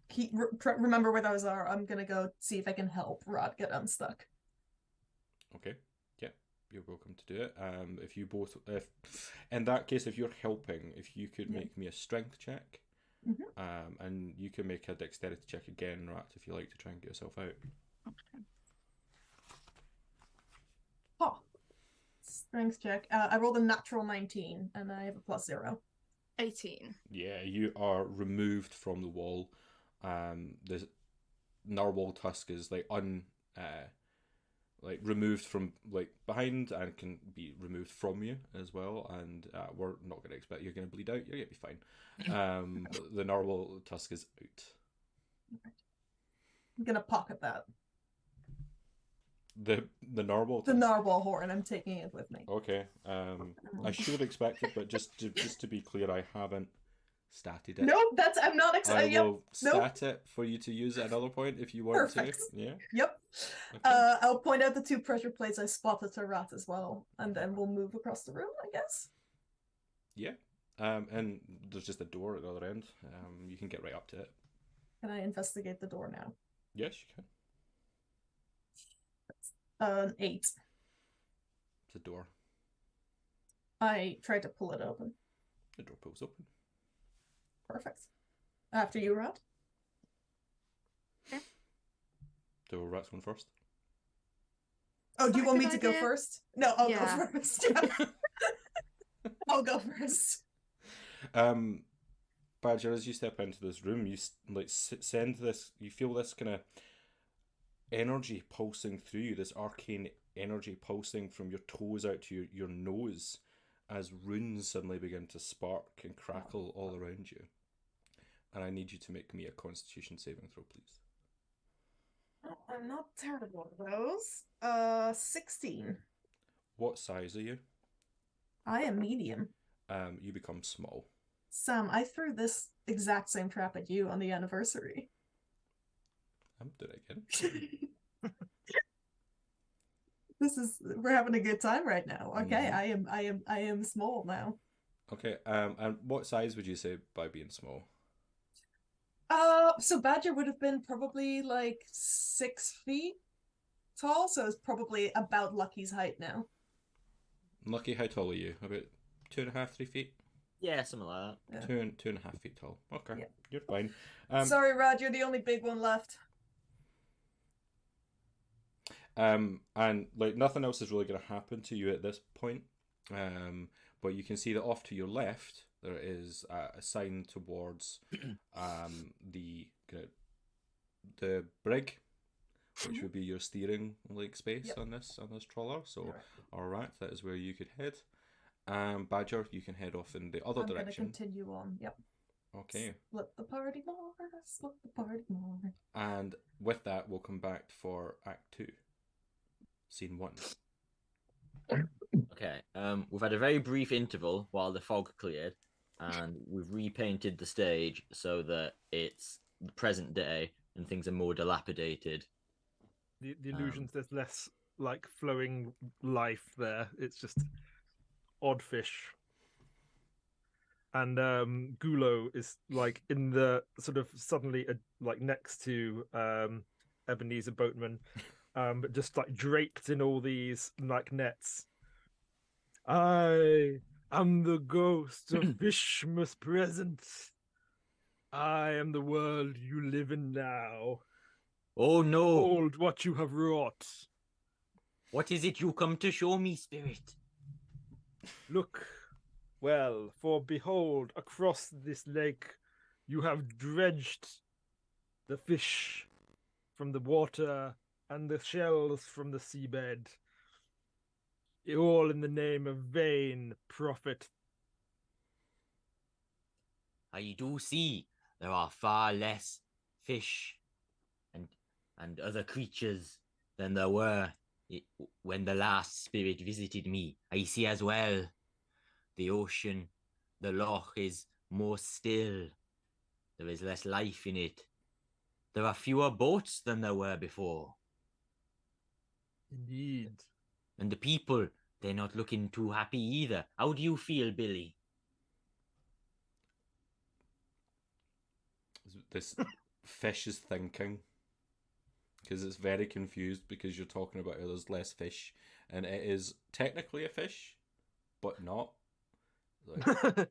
remember where those are. I'm gonna go see if I can help Rod get unstuck. Okay. Yeah, you're welcome to do it. If you both, in that case, if you're helping, if you could make me a strength check. And you can make a dexterity check again, Rat, if you like to try and get yourself out. Okay. Oh, strength check. I rolled a natural 19, and I have a +0. 18. Yeah, you are removed from the wall. The narwhal tusk is removed from behind and can be removed from you as well, and we're not going to expect you're going to bleed out. You're going to be fine. But the narwhal tusk is out. I'm gonna pocket that. The narwhal tusk? The narwhal horn. I'm taking it with me. Okay. I should have expected, but just to be clear, I haven't statted it. Nope, I'm not excited. I will stat it for you to use at another point if you want to. Yeah. Yep. Okay. I'll point out the 2 pressure plates I spotted to Rat as well, and then we'll move across the room, I guess. Yeah. And there's just a door at the other end. You can get right up to it. Can I investigate the door now? Yes, you can. An 8. It's a door. I tried to pull it open. The door pulls open. Perfect. After you, Rat. So Rat's going first. Oh, do you want me to go idea? first? No, I'll go Yeah. first. I'll go first. Badger, as you step into this room, you send this. You feel this kind of energy pulsing through you. This arcane energy pulsing from your toes out to your nose, as runes suddenly begin to spark and crackle all around you. And I need you to make me a Constitution saving throw, please. Oh, I'm not terrible at those. 16. What size are you? I am medium. You become small. Sam, I threw this exact same trap at you on the anniversary. Did I again? We're having a good time right now. Okay, I am small now. Okay, and what size would you say by being small? So Badger would have been probably like 6 feet tall, so it's probably about Lucky's height now. Lucky, how tall are you? About 2.5, 3 feet? Yeah, something like that. Yeah. 2.5 feet tall. Okay, Yeah. you're fine. Sorry, Rod, you're the only big one left. And nothing else is really going to happen to you at this point. But you can see that off to your left there is a sign towards the brig, which would be your steering space on this trawler. So, all right, that is where you could head. Badger, you can head off in the other I'm going to direction. continue on. Yep. Okay. Split the party more. Split the party more. And with that, we'll come back for Act 2. Scene 1. Okay. We've had a very brief interval while the fog cleared, and we've repainted the stage so that it's the present day and things are more dilapidated. The illusions, there's less like flowing life there. It's just odd fish. And Gulo is like in the sort of suddenly like next to Ebenezer Boatman, but just like draped in all these like nets. I am the ghost of Fishmas present. I am the world you live in now. Oh no! Behold what you have wrought. What is it you come to show me, spirit? Look, well, for behold, across this lake you have dredged the fish from the water and the shells from the seabed, all in the name of vain profit. I do see there are far less fish and other creatures than there were when the last spirit visited me. I see as well the ocean, the loch is more still. There is less life in it. There are fewer boats than there were before. Indeed. And the people, they're not looking too happy either. How do you feel, Billy? This fish is thinking, because it's very confused because you're talking about how there's less fish, and it is technically a fish, but not. Like,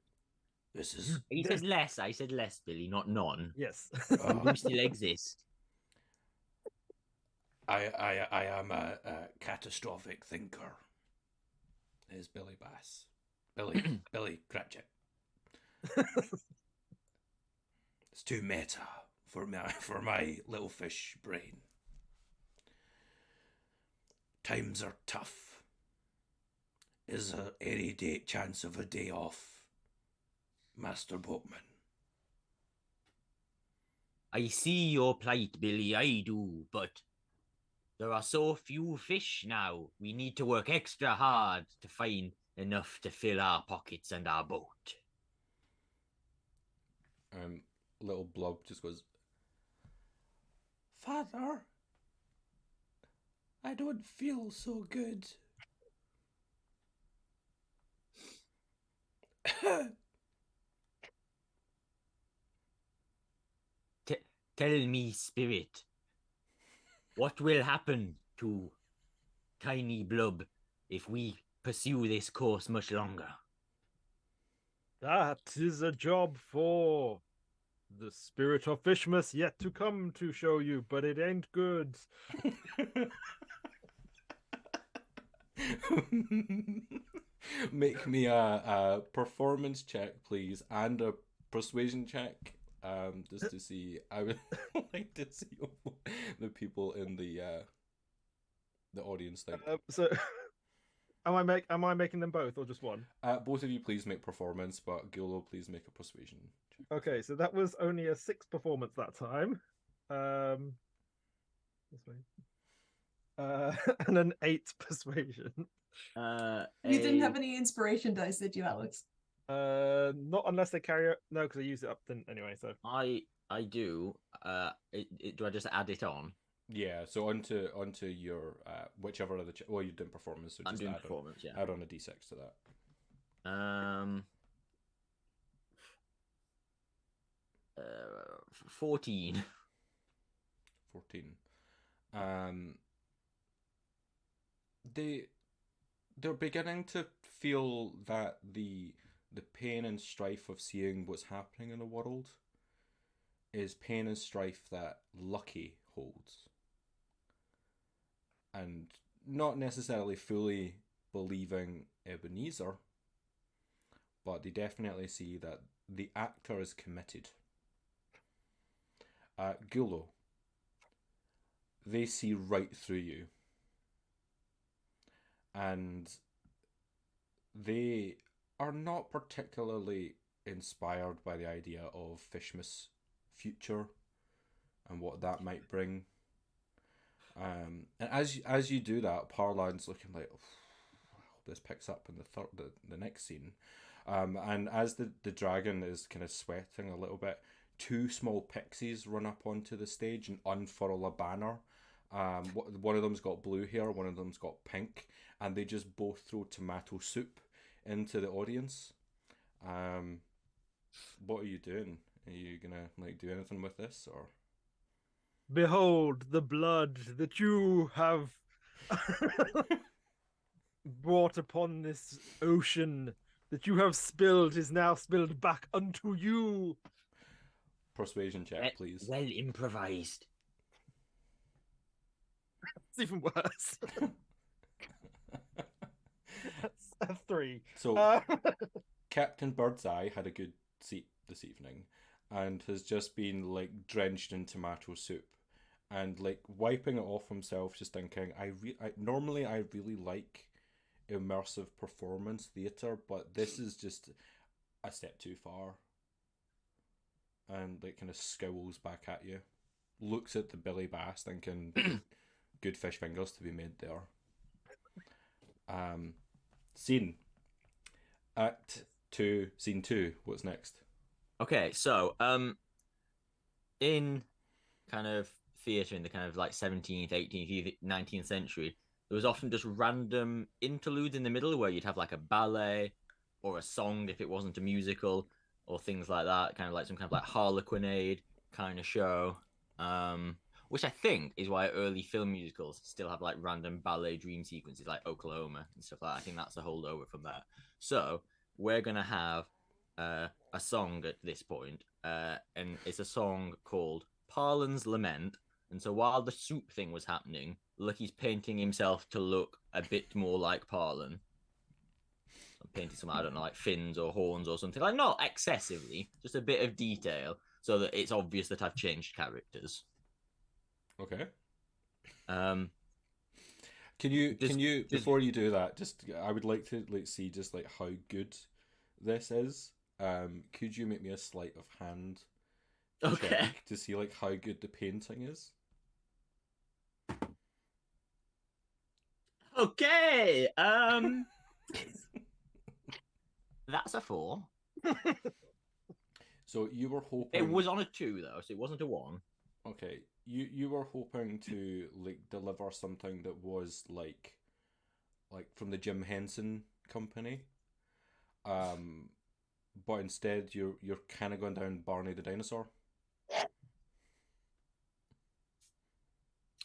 this is. I said less, Billy, not none. Yes. You do still exist. I am a catastrophic thinker. Is Billy Bass. Billy Cratchit. It's too meta for my little fish brain. Times are tough. Is there any chance of a day off, Master Boatman? I see your plight, Billy, I do, but there are so few fish now. We need to work extra hard to find enough to fill our pockets and our boat. Little Blob just goes, Father, I don't feel so good. Tell me, spirit, what will happen to Tiny Blub if we pursue this course much longer? That is a job for the spirit of Fishmas yet to come to show you, but it ain't good. Make me a performance check, please, and a persuasion check. Just to see. I would like to see the people in the audience think. So, am I making them both or just one? Both of you, please make performance, but Gulo, please make a persuasion check. Okay, so that was only a 6 performance that time. This way. And an 8 persuasion. You didn't have any inspiration dice, did you, Alex? Not unless they carry it. No, because I used it up then anyway. So I do. Do I just add it on? Yeah. So onto your whichever other well, you did performance. So I'm just doing performance. Yeah. add on a d6 to that. 14. 14. They're beginning to feel that the pain and strife of seeing what's happening in the world is pain and strife that Lucky holds. And not necessarily fully believing Ebenezer, but they definitely see that the actor is committed. Gulo, they see right through you. And they are not particularly inspired by the idea of Fishmas' future and what that might bring. And as you do that, Parlan's looking like, I hope this picks up in the next scene. And as the dragon is kind of sweating a little bit, two small pixies run up onto the stage and unfurl a banner. One of them's got blue hair, one of them's got pink, and they just both throw tomato soup into the audience. What are you doing? Are you gonna like do anything with this, or? Behold the blood that you have brought upon this ocean, that you have spilled is now spilled back unto you. Persuasion check, please. Well improvised. It's even worse. That's a 3. So, Captain Birdseye had a good seat this evening, and has just been like drenched in tomato soup, and like wiping it off himself, just thinking, normally I really like immersive performance theatre, but this is just a step too far. And like kind of scowls back at you, looks at the Billy Bass, thinking, good fish fingers to be made there. Scene. Act 2, Scene 2. What's next? Okay, so in kind of theatre in the kind of like 17th, 18th, 19th century, there was often just random interludes in the middle where you'd have like a ballet or a song if it wasn't a musical, or things like that, kind of like some kind of like harlequinade kind of show, which I think is why early film musicals still have like random ballet dream sequences like Oklahoma and stuff like that. I think that's a holdover from that. So we're going to have a song at this point, and it's a song called Parlan's Lament. And so while the soup thing was happening, Lucky's painting himself to look a bit more like Parlan. Painting some, I don't know, like fins or horns or something, like not excessively, just a bit of detail, so that it's obvious that I've changed characters. Okay. Um, Can you before you do that, just I would like to like see just like how good this is. Could you make me a sleight of hand check to see like how good the painting is? Okay. That's a 4. So you were hoping It was on a 2 though, so it wasn't a 1. Okay, you were hoping to like deliver something that was like from the Jim Henson Company, but instead you're kind of going down Barney the Dinosaur.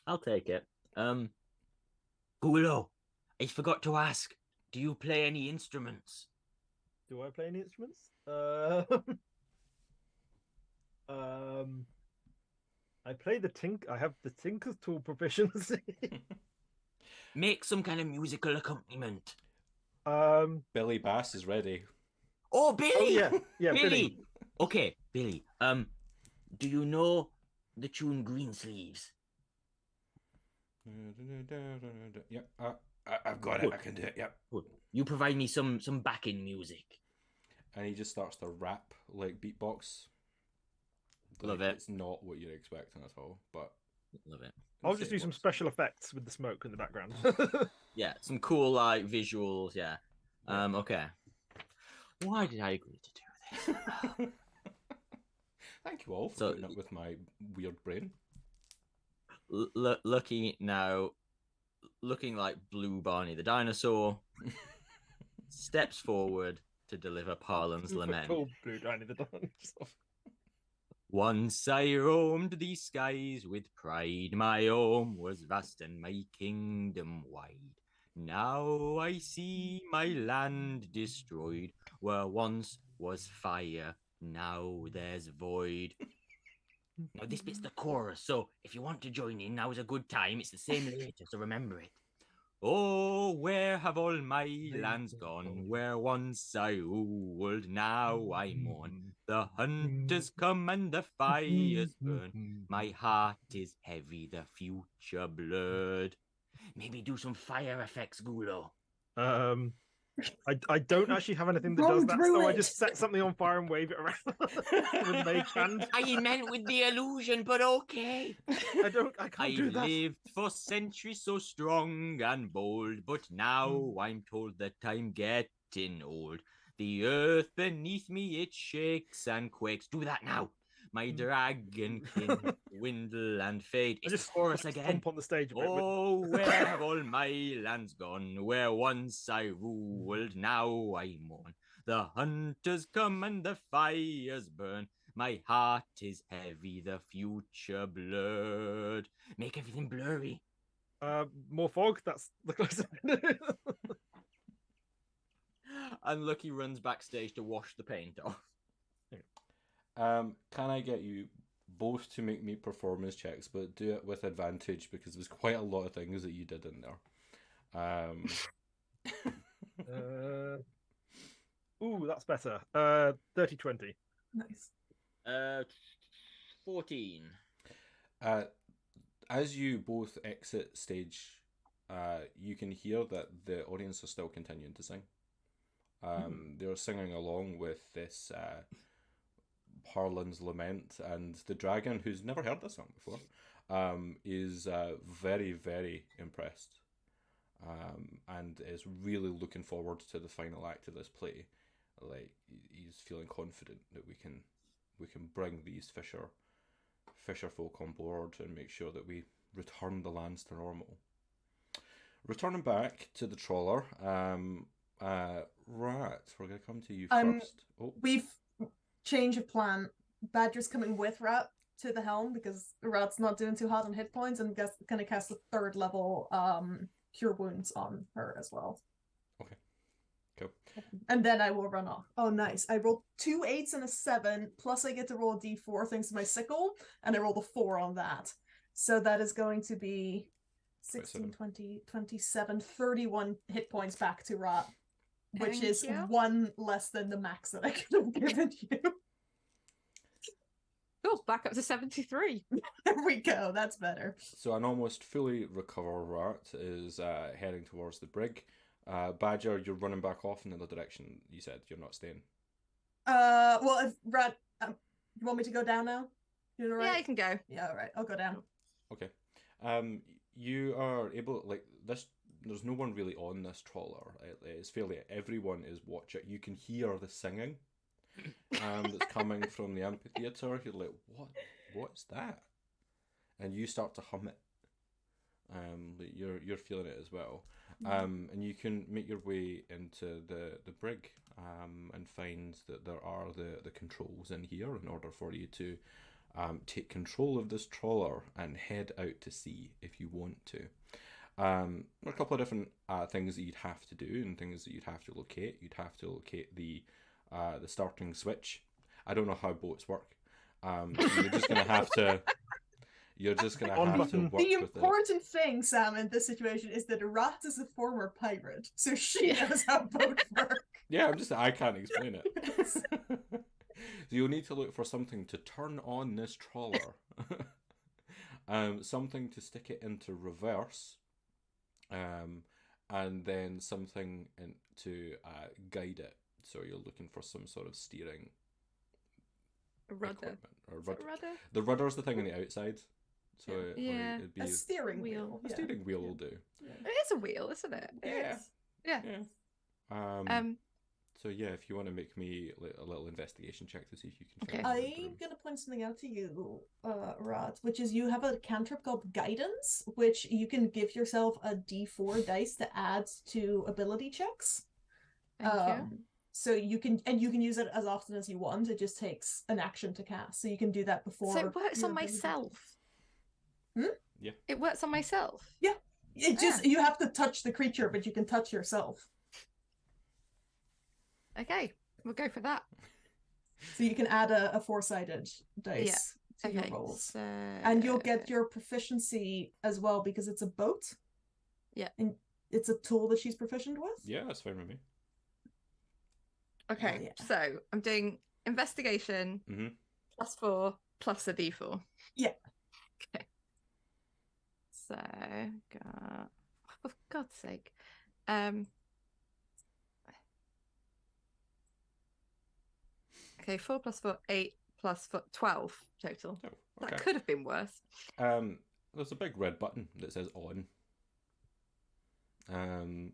I'll take it. Gulo, I forgot to ask, do you play any instruments? Do I play any instruments? I play the I have the Tinker's Tool proficiency. Make some kind of musical accompaniment. Billy Bass is ready. Oh, Billy! Oh, yeah, Billy! Okay, Billy, do you know the tune Greensleeves? Yep, I've got it. I can do it. Yep. Good. You provide me some backing music. And he just starts to rap like beatbox. Love it. It's not what you're expecting at all, but Love it. I'll just do some special effects with the smoke in the background. Yeah, some cool like visuals. Yeah. Okay. Why did I agree to do this? Thank you all for putting up with my weird brain. Lucky now, looking like Blue Barney the dinosaur, steps forward to deliver Parlan's Lament. Blue Barney the dinosaur. Once I roamed these skies with pride, my home was vast and my kingdom wide. Now I see my land destroyed, where once was fire, now there's void. Now this bit's the chorus, so if you want to join in, now is a good time. It's the same later, so remember it. Oh, where have all my lands gone? Where once I ruled, now I mourn. The hunters come and the fires burn. My heart is heavy, the future blurred. Maybe do some fire effects, Gulo. I don't actually have anything that Wrong does that, so I druid. just set something on fire and wave it around with a mage hand. I meant with the illusion, but okay. I can't do I've that. lived for centuries so strong and bold, but now I'm told that I'm getting old. The earth beneath me, it shakes and quakes. Do that now. My dragon can dwindle and fade. I It's just the chorus again. stomp on the stage a bit. Oh, where have all my lands gone? Where once I ruled, now I mourn. The hunters come and the fires burn. My heart is heavy, the future blurred. Make everything blurry. More fog. That's the closest. And Lucky runs backstage to wash the paint off. Can I get you both to make me performance checks, but do it with advantage because there's quite a lot of things that you did in there. Ooh, that's better. 30-20. Nice. 14. As you both exit stage, you can hear that the audience are still continuing to sing. They're singing along with this Harlan's Lament, and the dragon, who's never heard this song before, is very, very impressed, and is really looking forward to the final act of this play. Like, he's feeling confident that we can bring these fisher folk on board and make sure that we return the lands to normal. Returning back to the trawler, Rat, we're going to come to you first. We've changed of plan. Badger's coming with Rat to the helm because Rat's not doing too hot on hit points, and going to cast a 3rd level Cure Wounds on her as well. Okay. Cool. And then I will run off. Oh, nice. I rolled 2 8s and a 7, plus I get to roll a d4 thanks to my sickle, and I rolled a 4 on that. So that is going to be 16, 20, 27, 31 hit points back to Rat, which Thank is you. 1 less than the max that I could have given you. Oh, back up to 73. There we go. That's better. So an almost fully recovered Rat is heading towards the brig. Badger, you're running back off in the direction you said you're not staying. Well, if Rat, you want me to go down now? You all right? Yeah, you can go. Yeah, all right. I'll go down. Okay. You are able, like, this, there's no one really on this trawler. It's fairly, everyone is watching. You can hear the singing that's coming from the amphitheater. You're like, what's that? And you start to hum it. You're feeling it as well. And you can make your way into the brig and find that there are the controls in here in order for you to take control of this trawler and head out to sea if you want to. There are a couple of different things that you'd have to do and things that you'd have to locate. You'd have to locate the starting switch. I don't know how boats work. So you're just gonna have to. You're just gonna have to work The with it. important thing, Sam, in this situation is that Rat is a former pirate, so she knows how boats work. Yeah, I can't explain it. So you'll need to look for something to turn on this trawler. Something to stick it into reverse. And then something to guide it. So you're looking for some sort of steering Rudder. equipment. Or Is it rudder. rudder? The rudder's the thing on the outside. So Yeah. it'd be A steering Wheel. wheel. a Yeah. steering wheel will do. It is a wheel, isn't it? It Yeah. is. Yeah. So yeah, if you want to make me a little investigation check to see if you can Okay. find the I'm room. going to point something out to you, Rat, which is you have a cantrip called Guidance, which you can give yourself a d4 dice to add to ability checks. Thank you. So you can use it as often as you want. It just takes an action to cast. So you can do that before. So it works your on ability myself. checks. Yeah. It works on myself. Yeah. It just you have to touch the creature, but you can touch yourself. Okay, we'll go for that. So you can add a 4-sided dice to your Okay. rolls. So... And you'll get your proficiency as well because it's a boat. Yeah. And it's a tool that she's proficient with. Yeah, that's fine with me. Okay, yeah. so I'm doing investigation Mhm. +4 plus a d4. Yeah. Okay. So, for God's sake. Okay, 4 plus 4, 8 plus 4, 12 total. Oh, okay. That could have been worse. There's a big red button that says on.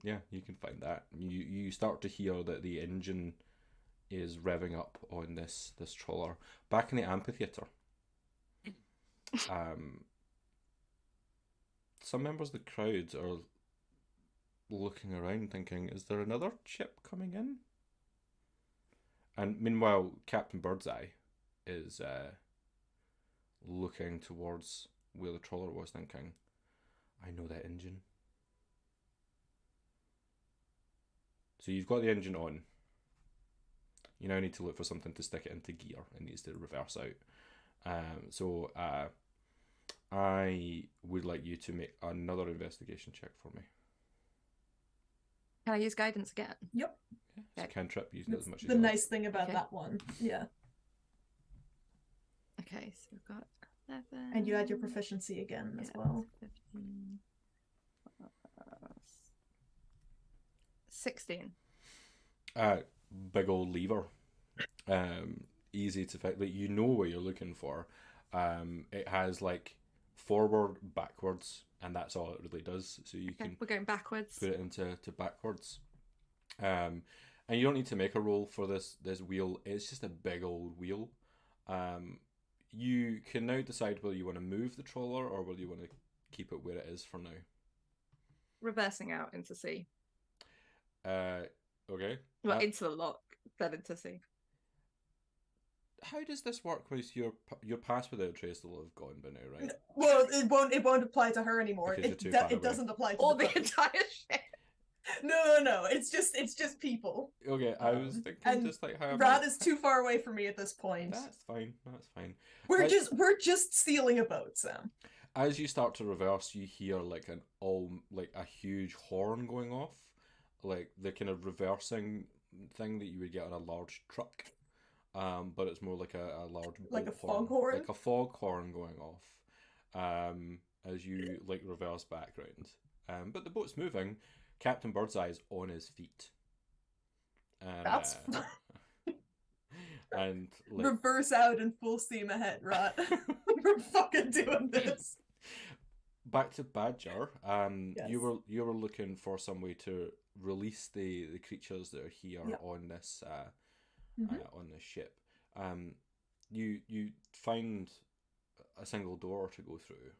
Yeah, you can find that. You start to hear that the engine is revving up on this trawler. Back in the amphitheater, some members of the crowd are looking around thinking, is there another ship coming in? And meanwhile, Captain Birdseye is looking towards where the trawler was thinking, I know that engine. So you've got the engine on. You now need to look for something to stick it into gear. It needs to reverse out. So I would like you to make another investigation check for me. Can I use guidance again? Yep. Yeah, it's a cantrip. Use it That's as much as the you nice thing about Okay. that one. Yeah. Okay, so we've got 11. And you add your proficiency again as Yeah, well. 15. 16. Big old lever. Easy to fit. Like, you know what you're looking for. It has like forward, backwards, and that's all it really does. So you Okay, can we're going backwards. put it into backwards. And you don't need to make a roll for this wheel. It's just a big old wheel. You can now decide whether you want to move the trawler or whether you want to keep it where it is for now. Reversing out into sea. Okay. Well, into the lock, then into sea. How does this work with your pass without trace will have gone by now, right? Well, it won't apply to her anymore. Because It you're too far away. doesn't apply to Or the the boat. entire ship. No. It's just people. Okay, I was thinking and just like how Rad is too far away from me at this point. That's fine. That's fine. We're just stealing a boat, Sam. As you start to reverse, you hear like a huge horn going off, like the kind of reversing thing that you would get on a large truck. But it's more like a large Like a boat horn. foghorn? Like a foghorn going off. As you like reverse back round. But the boat's moving. Captain Birdseye is on his feet. And, That's and like, reverse out and full steam ahead, Rad. We're fucking doing this. back to Badger. Yes. You were looking for some way to release the creatures that are here Yep. on this Mhm. on this ship. You find a single door to go through.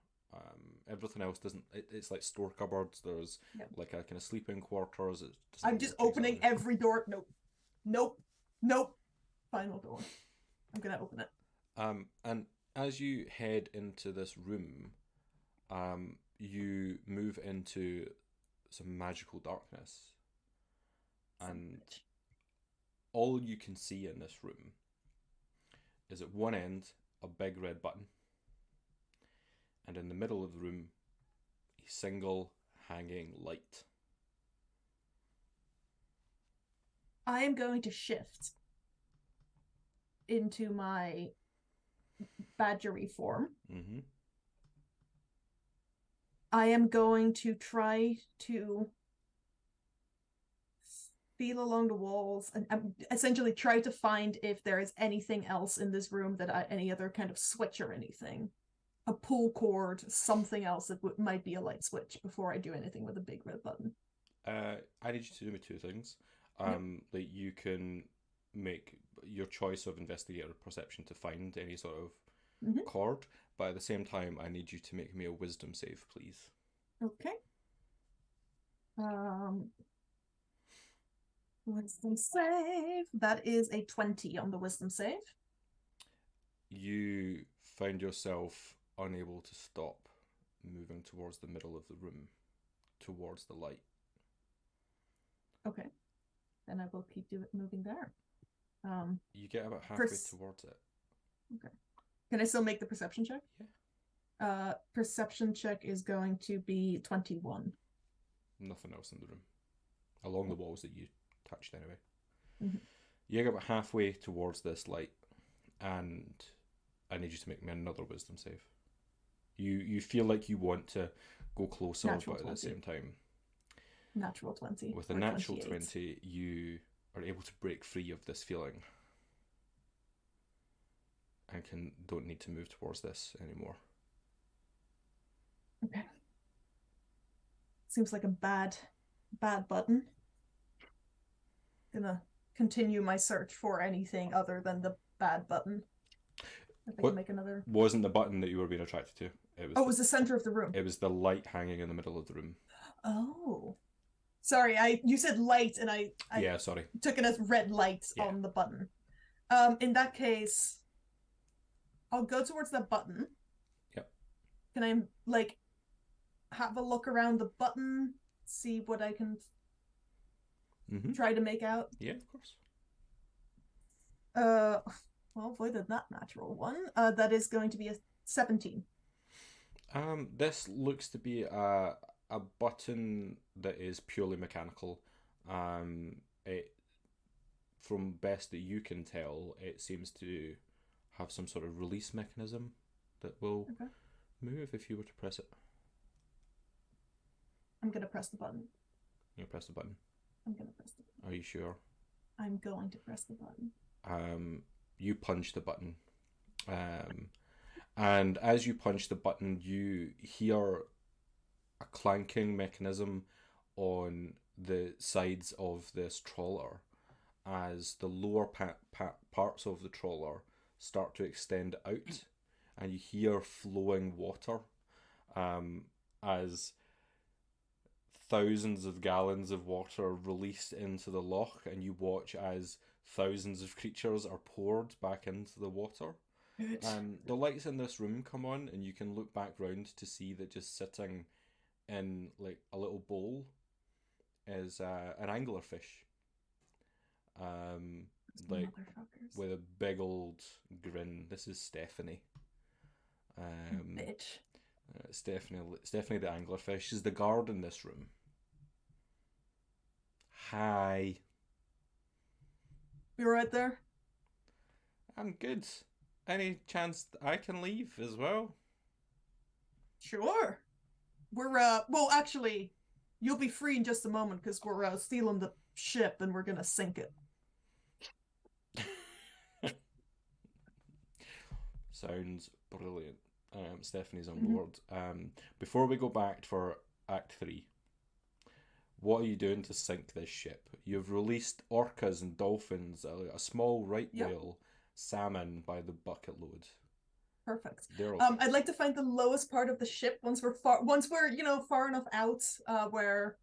Everything else doesn't. It's like store cupboards. There's Yep. like a kind of sleeping quarters. It doesn't I'm really just chase opening out. every door. Nope. Final door. I'm gonna open it. And as you head into this room, you move into some magical darkness, and all you can see in this room is at one end a big red button, and in the middle of the room a single hanging light. I am going to shift into my badgery form. Mm-hmm. I am going to try to feel along the walls and essentially try to find if there is anything else in this room that any other kind of switch or anything. A pull cord, something else that might be a light switch before I do anything with a big red button. I need you to do me two things. Yep. That you can make your choice of investigator perception to find any sort of Mhm. cord, but at the same time, I need you to make me a wisdom save, please. Okay. Wisdom save. That is a 20 on the wisdom save. You find yourself unable to stop moving towards the middle of the room, towards the light. Okay. Then I will keep moving there. You get about halfway Pers- towards it. Can I still make the perception check? Yeah. Perception check is going to be 21. Nothing else in the room. Along the walls that you touched anyway. Mhm. You get about halfway towards this light, and I need you to make me another wisdom save. You feel like you want to go closer, Natural but at the 20. same time, Natural 20. with a or natural 28. 20, you are able to break free of this feeling. and don't need to move towards this anymore. Okay. Seems like a bad button. Gonna continue my search for anything other than the bad button. If I What can make another. wasn't the button that you were being attracted to? It was. Oh, it was the center of the room. It was the light hanging in the middle of the room. Oh. Sorry, you said light and I Yeah, sorry. took it as red lights Yeah. on the button. In that case, I'll go towards that button. Yep. Can I like have a look around the button, see what I can try to make out? Yeah, of course. Well, avoided that natural one. That is going to be a 17. This looks to be a button that is purely mechanical. It, from best that you can tell, it seems to have some sort of release mechanism that will move if you were to press it. I'm gonna press the button. You press the button. I'm gonna press the button. Are you sure? I'm going to press the button. You punch the button. And as you punch the button, you hear a clanking mechanism on the sides of this trawler as the lower parts of the trawler start to extend out, and you hear flowing water as thousands of gallons of water are released into the loch, and you watch as thousands of creatures are poured back into the water. The lights in this room come on, and you can look back round to see that just sitting in like a little bowl is an anglerfish. Like with a big old grin. This is Stephanie. Bitch. Stephanie the anglerfish is the guard in this room. Hi. You right there? I'm good. Any chance I can leave as well? Sure. We're well, actually, you'll be free in just a moment because we're stealing the ship and we're gonna sink it. Sounds brilliant. Stephanie's on board. Before we go back for Act 3, what are you doing to sink this ship? You've released orcas and dolphins, a small right whale, salmon by the bucket load. Perfect. Okay. I'd like to find the lowest part of the ship once we're far enough out where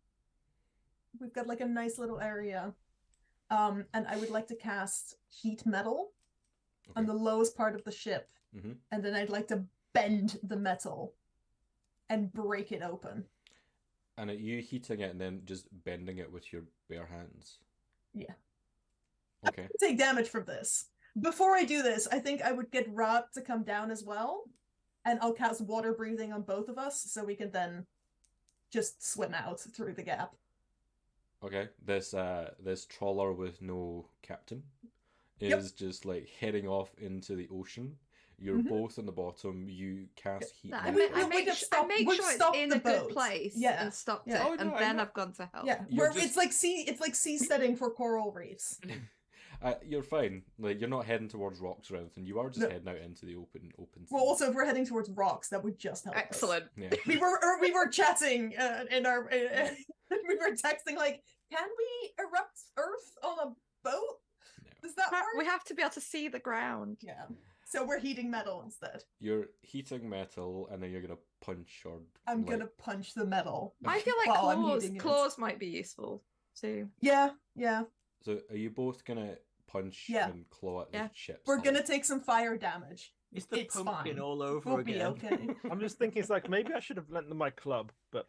we've got like a nice little area. And I would like to cast heat metal on the lowest part of the ship. And then I'd like to bend the metal and break it open. And are you heating it and then just bending it with your bare hands? Yeah. Okay. I can take damage from this. Before I do this, I think I would get Rod to come down as well. And I'll cast water breathing on both of us so we can then just swim out through the gap. Okay. This trawler with no captain is just like heading off into the ocean. You're both on the bottom. You cast heat. I make sure it's in a good place and stopped it, Oh, no, and then I've gone to help. Yeah, it's like sea setting for coral reefs. You're fine. Like you're not heading towards rocks or anything. You are just heading out into the open. Well, also if we're heading towards rocks, that would just help. Excellent. Us. Yeah. We were chatting in our we were texting like, can we erupt Earth on a boat? No. Does that work? We have to be able to see the ground. Yeah. So we're heating metal instead. You're heating metal, and then you're gonna punch or. I'm gonna punch the metal. I feel like claws might be useful too. Yeah. So are you both gonna punch and claw at the ship? We're gonna take some fire damage. It's the pumpkin all over again. We'll be okay. I'm just thinking, it's like maybe I should have lent them my club, but.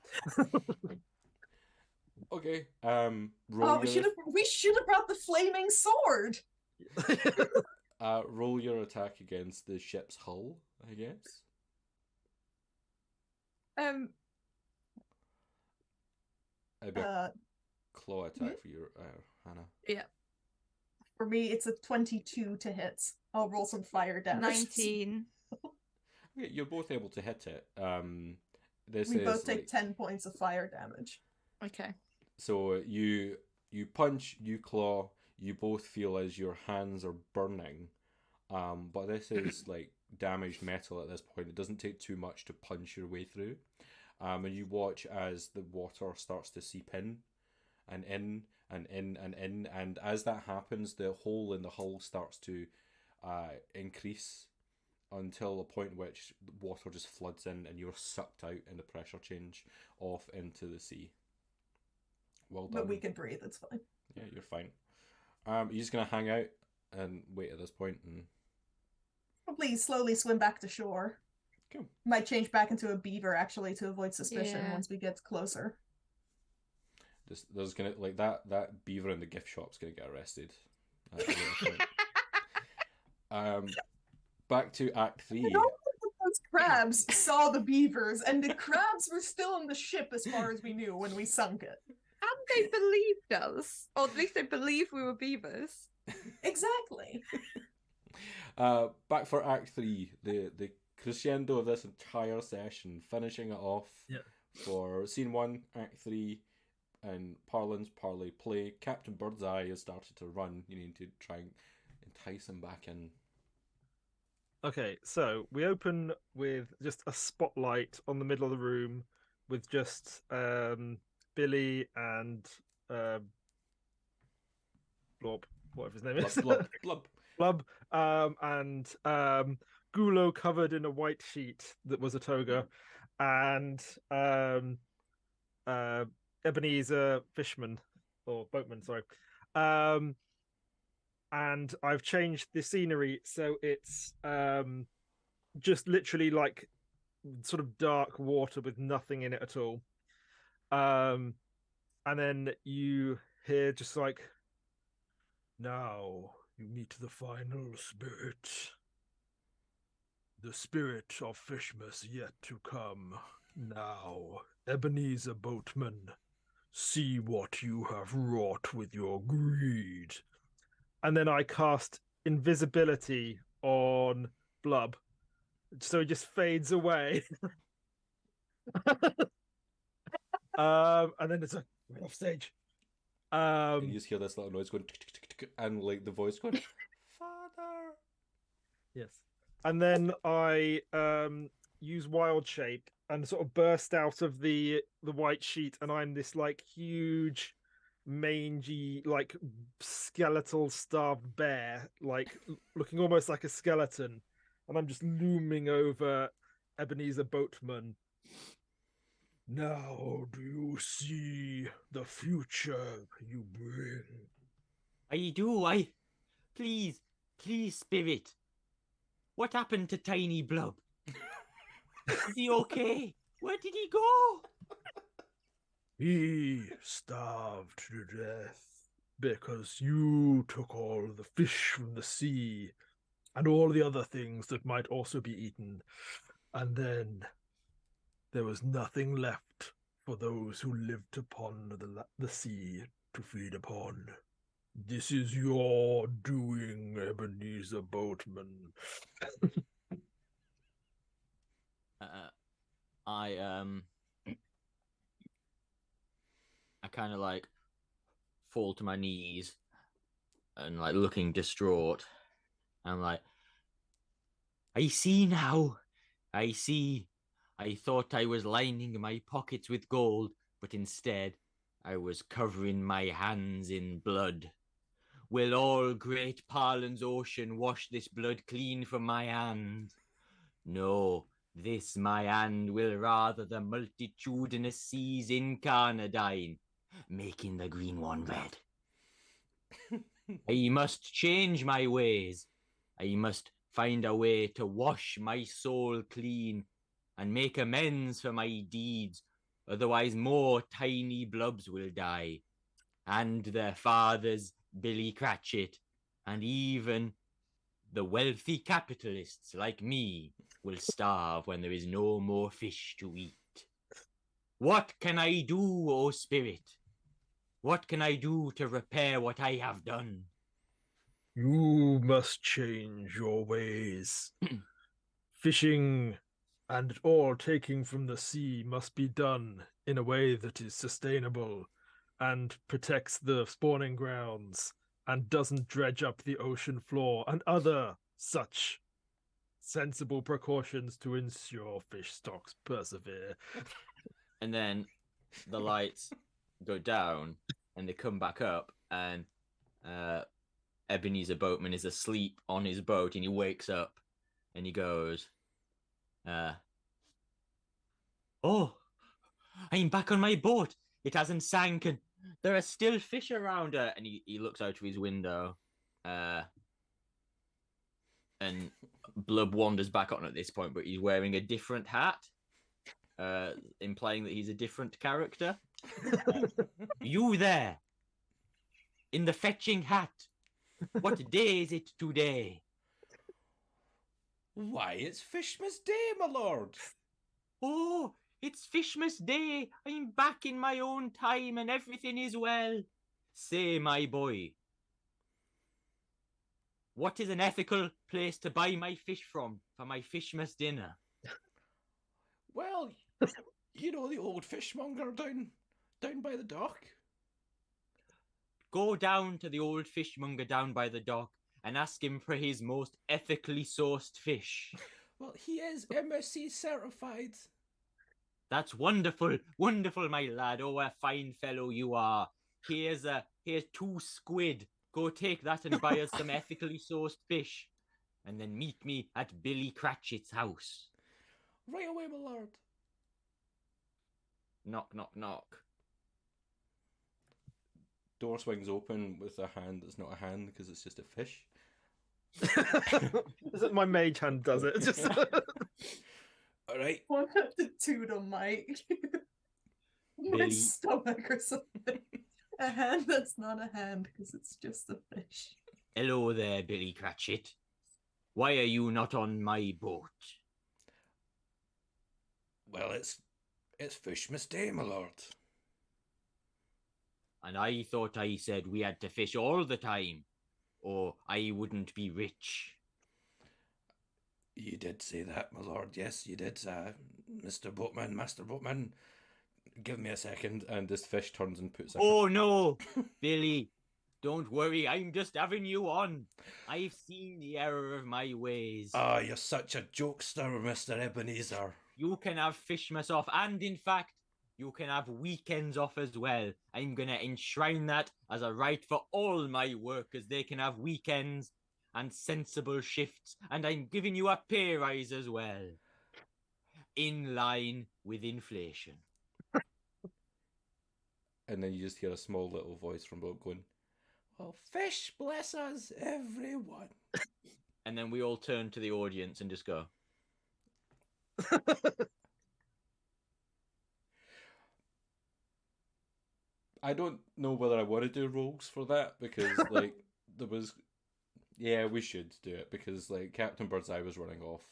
Okay. We should have brought the flaming sword. Roll your attack against the ship's hull, I guess. Claw attack for your Hannah. Yeah. For me, it's a 22 to hit. I'll roll some fire damage. 19. Okay, you're both able to hit it. We both take 10 points of fire damage. Okay. So you punch, you claw, you both feel as your hands are burning, But this is like damaged metal at this point. It doesn't take too much to punch your way through. And you watch as the water starts to seep in and in and in and in. And as that happens, the hole in the hull starts to increase until a point in which water just floods in and you're sucked out in the pressure change off into the sea. Well done. But we can breathe, it's fine. Yeah, you're fine. You're just going to hang out and wait at this point and... Probably slowly swim back to shore. Cool. Might change back into a beaver, actually, to avoid suspicion once we get closer. There's gonna like that beaver in the gift shop's gonna get arrested. At a later point. Back to Act 3. Those crabs saw the beavers, and the crabs were still in the ship as far as we knew when we sunk it. And they believed us, or at least they believed we were beavers. Exactly. Back for Act 3, the crescendo of this entire session, finishing it off for Scene 1, Act 3, and parlance, parlay, play. Captain Birdseye has started to run. You need to try and entice him back in. Okay, so we open with just a spotlight on the middle of the room with just Billy and Blob, whatever his name is. Blub, and Gulo covered in a white sheet that was a toga, and Ebenezer Fishman, or Boatman, sorry. And I've changed the scenery so it's just literally like sort of dark water with nothing in it at all. And then you hear just like, now you meet the final spirit. The spirit of Fishmas yet to come. Now, Ebenezer Boatman, see what you have wrought with your greed. And then I cast invisibility on Blub, so it just fades away. And then it's like, we're off stage. And you just hear this little noise going, and like the voice going, Father. Yes. And then I use wild shape and sort of burst out of the white sheet, and I'm this like huge, mangy, like skeletal starved bear, like looking almost like a skeleton, and I'm just looming over Ebenezer Boatman. Now do you see the future you bring? I do. Please, spirit. What happened to Tiny Blub? Is he okay? Where did he go? He starved to death because you took all the fish from the sea and all the other things that might also be eaten. And then there was nothing left for those who lived upon the sea to feed upon. This is your doing, Ebenezer Boatman. I kind of like fall to my knees and like looking distraught. I'm like, I see now. I see. I thought I was lining my pockets with gold, but instead I was covering my hands in blood. Will all great Parlin's ocean wash this blood clean from my hand? No, this my hand will rather the multitudinous seas incarnadine, making the green one red. I must change my ways. I must find a way to wash my soul clean and make amends for my deeds, otherwise more tiny blubs will die, and their fathers, Billy Cratchit, and even the wealthy capitalists like me will starve when there is no more fish to eat. What can I do, O spirit? What can I do to repair what I have done? You must change your ways. Fishing and all taking from the sea must be done in a way that is sustainable and protects the spawning grounds and doesn't dredge up the ocean floor and other such sensible precautions to ensure fish stocks persevere. And then the lights go down and they come back up, and Ebenezer Boatman is asleep on his boat, and he wakes up and he goes, "Oh, I'm back on my boat. It hasn't sank, and there are still fish around her." And he looks out of his window, and Blub wanders back on at this point, but he's wearing a different hat, implying that he's a different character. You there, in the fetching hat. What day is it today? Why, it's Fishmas Day, my lord. Oh, it's Fishmas Day. I'm back in my own time and everything is well. Say, my boy, what is an ethical place to buy my fish from for my Fishmas dinner? Well, you know the old fishmonger down by the dock? Go down to the old fishmonger down by the dock and ask him for his most ethically sourced fish. Well, he is MSC certified. That's wonderful, wonderful, my lad. Oh, a fine fellow you are. Here's 2 squid. Go take that and buy us some ethically sourced fish. And then meet me at Billy Cratchit's house. Right away, my lord. Knock, knock, knock. Door swings open with a hand that's not a hand because it's just a fish. Is it my mage hand does it? Just... All right. One have to toot on Mike. My Billy. stomach or something. A hand that's not a hand because it's just a fish. Hello there, Billy Cratchit. Why are you not on my boat? Well, it's Fishmas Day, my lord. And I thought I said we had to fish all the time, or I wouldn't be rich. You did say that, my lord. Yes, you did, Mr. Boatman, Master Boatman. Give me a second, and this fish turns and puts. Oh no, Billy, don't worry. I'm just having you on. I've seen the error of my ways. Ah, you're such a jokester, Mr. Ebenezer. You can have Fishmas off, and in fact, you can have weekends off as well. I'm gonna enshrine that as a right for all my workers. They can have weekends and sensible shifts, and I'm giving you a pay rise as well. In line with inflation. And then you just hear a small little voice from Bob going, "Well, fish bless us, everyone." And then we all turn to the audience and just go, I don't know whether I want to do roles for that because, like, there was. Yeah, we should do it because, like, Captain Birdseye was running off.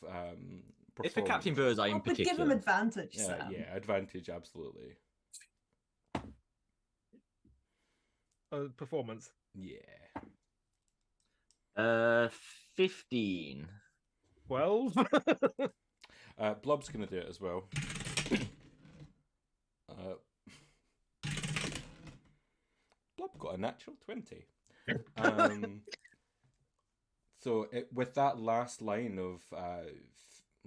it's for Captain Birdseye in Oh, but give him particular. advantage, Yeah, Sam. yeah, advantage, absolutely. performance. Yeah. 15. 12. Blub's gonna do it as well. Blub got a natural 20. So with that last line of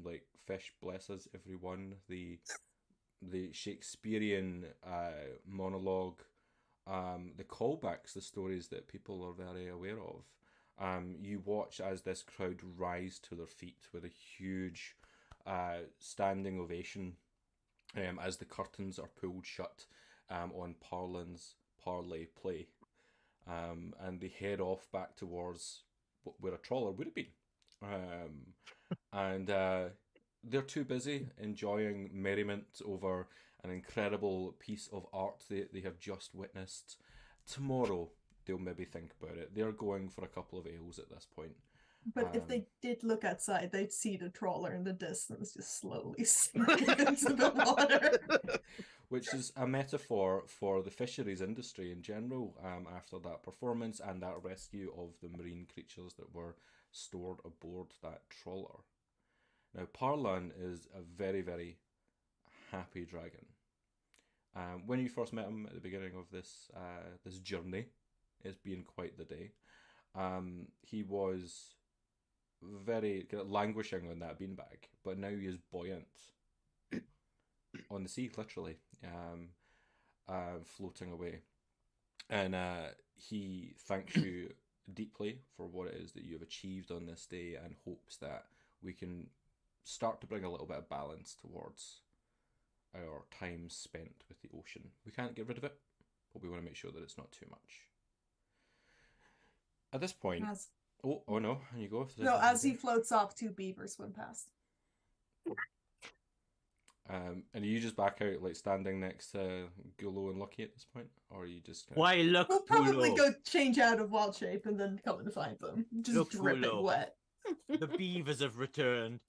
like fish bless us everyone, the Shakespearean monologue, the callbacks, the stories that people are very aware of. You watch as this crowd rise to their feet with a huge standing ovation as the curtains are pulled shut on Parlin's parlay play. And they head off back towards where a trawler would have been. And they're too busy enjoying merriment over an incredible piece of art they have just witnessed. Tomorrow, they'll maybe think about it. They're going for a couple of ales at this point. But if they did look outside, they'd see the trawler in the distance just slowly sinking into the water. Which is a metaphor for the fisheries industry in general after that performance and that rescue of the marine creatures that were stored aboard that trawler. Now, Parlan is a very, very happy dragon. When you first met him at the beginning of this this journey, it's been quite the day. He was very kind of languishing on that beanbag, but now he is buoyant on the sea, literally, floating away. And he thanks you deeply for what it is that you have achieved on this day, and hopes that we can start to bring a little bit of balance towards our time spent with the ocean. We can't get rid of it, but we want to make sure that it's not too much. At this point, oh no, and you go. No, as he floats off, 2 beavers swim past. And are you just back out, like standing next to Gulo and Lucky at this point, or are you just? Why look? We'll probably Gulo. go change out of wild shape and then come and find them, just Look, dripping Gulo. wet. The beavers have returned.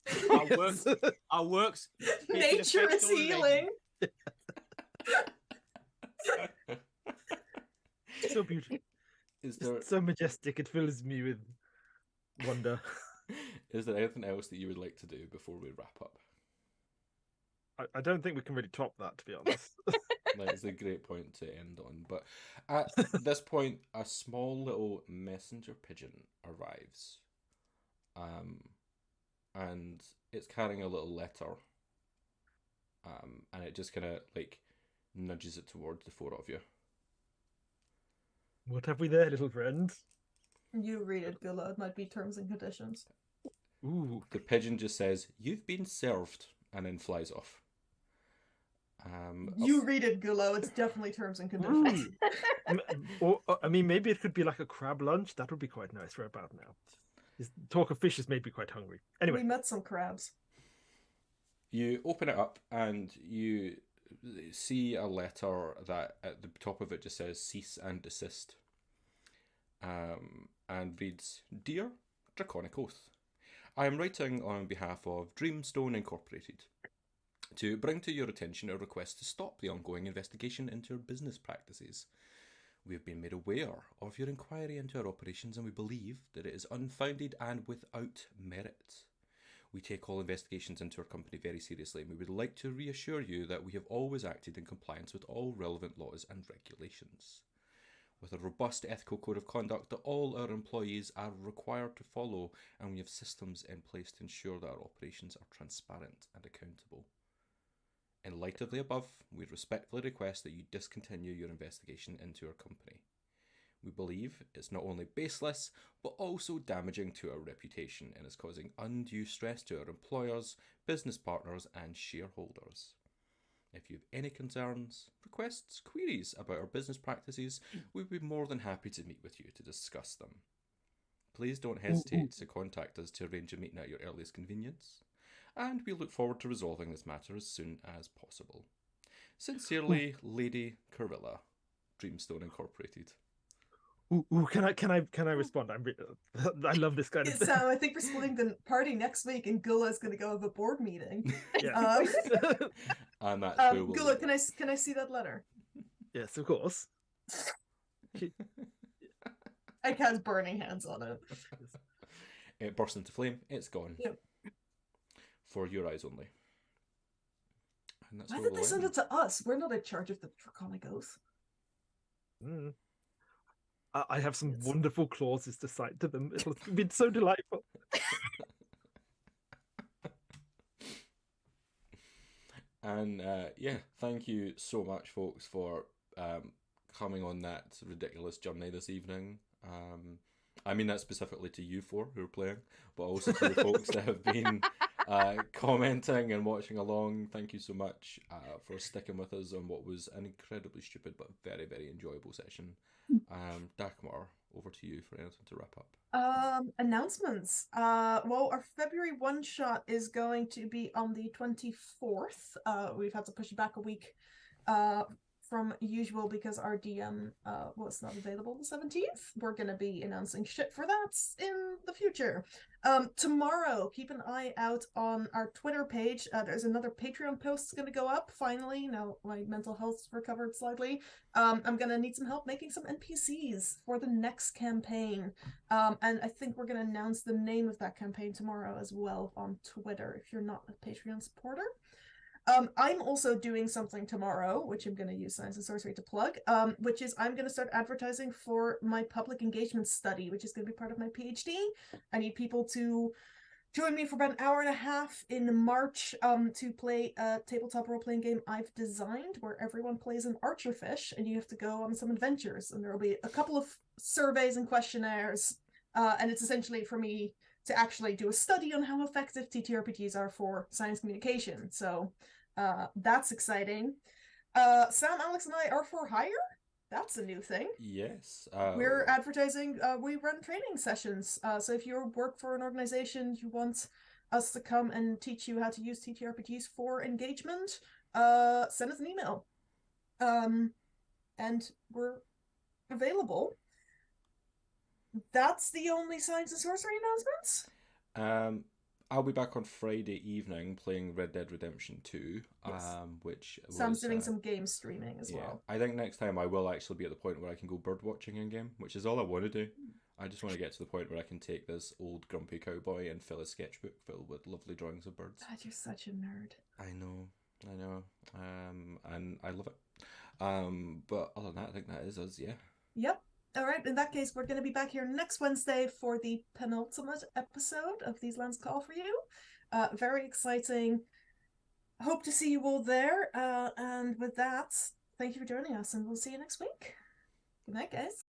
Our works. Nature is healing. So beautiful. Is there So majestic. It fills me with wonder. is there anything else that you would like to do before we wrap up? I don't think we can really top that, to be honest. That is a great point to end on. But at this point, a small little messenger pigeon arrives. And it's carrying a little letter. And it just kind of like nudges it towards the 4 of you. What have we there, little friend? You read it, Gulo. It might be terms and conditions. Ooh. The pigeon just says, "You've been served," and then flies off. You read it, Gulo. It's definitely terms and conditions. Or, I mean, maybe it could be like a crab lunch. That would be quite nice right about now. This talk of fish has made me quite hungry. Anyway. We met some crabs. You open it up and you see a letter that at the top of it just says "cease and desist," and reads, "Dear Draconic Oath, I am writing on behalf of Dreamstone Incorporated to bring to your attention a request to stop the ongoing investigation into your business practices. We have been made aware of your inquiry into our operations, and we believe that it is unfounded and without merit. We take all investigations into our company very seriously, and we would like to reassure you that we have always acted in compliance with all relevant laws and regulations, with a robust ethical code of conduct that all our employees are required to follow, and we have systems in place to ensure that our operations are transparent and accountable. In light of the above, we respectfully request that you discontinue your investigation into our company. We believe it's not only baseless, but also damaging to our reputation and is causing undue stress to our employers, business partners, and shareholders. If you have any concerns, requests, queries about our business practices, we'd be more than happy to meet with you to discuss them. Please don't hesitate to contact us to arrange a meeting at your earliest convenience, and we look forward to resolving this matter as soon as possible. Sincerely, Lady Carilla, Dreamstone Incorporated. Can I respond? I love this kind of thing. So I think we're splitting the party next week, and Gula's going to go have a board meeting. Yeah. And that's where we'll Gula, can I see that letter? Yes, of course. Ike has burning hands on it. It bursts into flame. It's gone. Yep. For your eyes only. And that's Why where did they we'll send end. it to us? We're not in charge of the Draconic Oath. Mm. I have some wonderful clauses to cite to them. It'll be so delightful. And yeah, thank you so much, folks, for coming on that ridiculous journey this evening. I mean that specifically to you 4 who are playing, but also to the folks that have been commenting and watching along. Thank you so much for sticking with us on what was an incredibly stupid but very, very enjoyable session. Dagmar, over to you for anything to wrap up. Announcements. Well, our February one-shot is going to be on the 24th. We've had to push it back a week from usual because our DM was not available the 17th. We're going to be announcing shit for that in the future. Tomorrow, keep an eye out on our Twitter page. There's another Patreon post going to go up. Finally, now my mental health's recovered slightly. I'm going to need some help making some NPCs for the next campaign. And I think we're going to announce the name of that campaign tomorrow as well on Twitter if you're not a Patreon supporter. I'm also doing something tomorrow, which I'm going to use Science and Sorcery to plug, which is I'm going to start advertising for my public engagement study, which is going to be part of my PhD. I need people to join me for about an hour and a half in March to play a tabletop role-playing game I've designed where everyone plays an archerfish and you have to go on some adventures, and there will be a couple of surveys and questionnaires, and it's essentially for me to actually do a study on how effective TTRPGs are for science communication. So that's exciting. Sam, Alex, and I are for hire. That's a new thing. Yes. We're advertising, we run training sessions. So if you work for an organization, you want us to come and teach you how to use TTRPGs for engagement, send us an email. And we're available. That's the only Science and Sorcery announcements? I'll be back on Friday evening playing Red Dead Redemption 2, Yes. Which Sam's was, doing some game streaming as well. I think next time I will actually be at the point where I can go bird watching in game, which is all I want to do. I just want to get to the point where I can take this old grumpy cowboy and fill a sketchbook filled with lovely drawings of birds. God, you're such a nerd. I know, and I love it. But other than that, I think that is us, yeah. Yep. All right, in that case, we're going to be back here next Wednesday for the penultimate episode of These Lands Call for You. Very exciting. Hope to see you all there. And with that, thank you for joining us, and we'll see you next week. Good night, guys.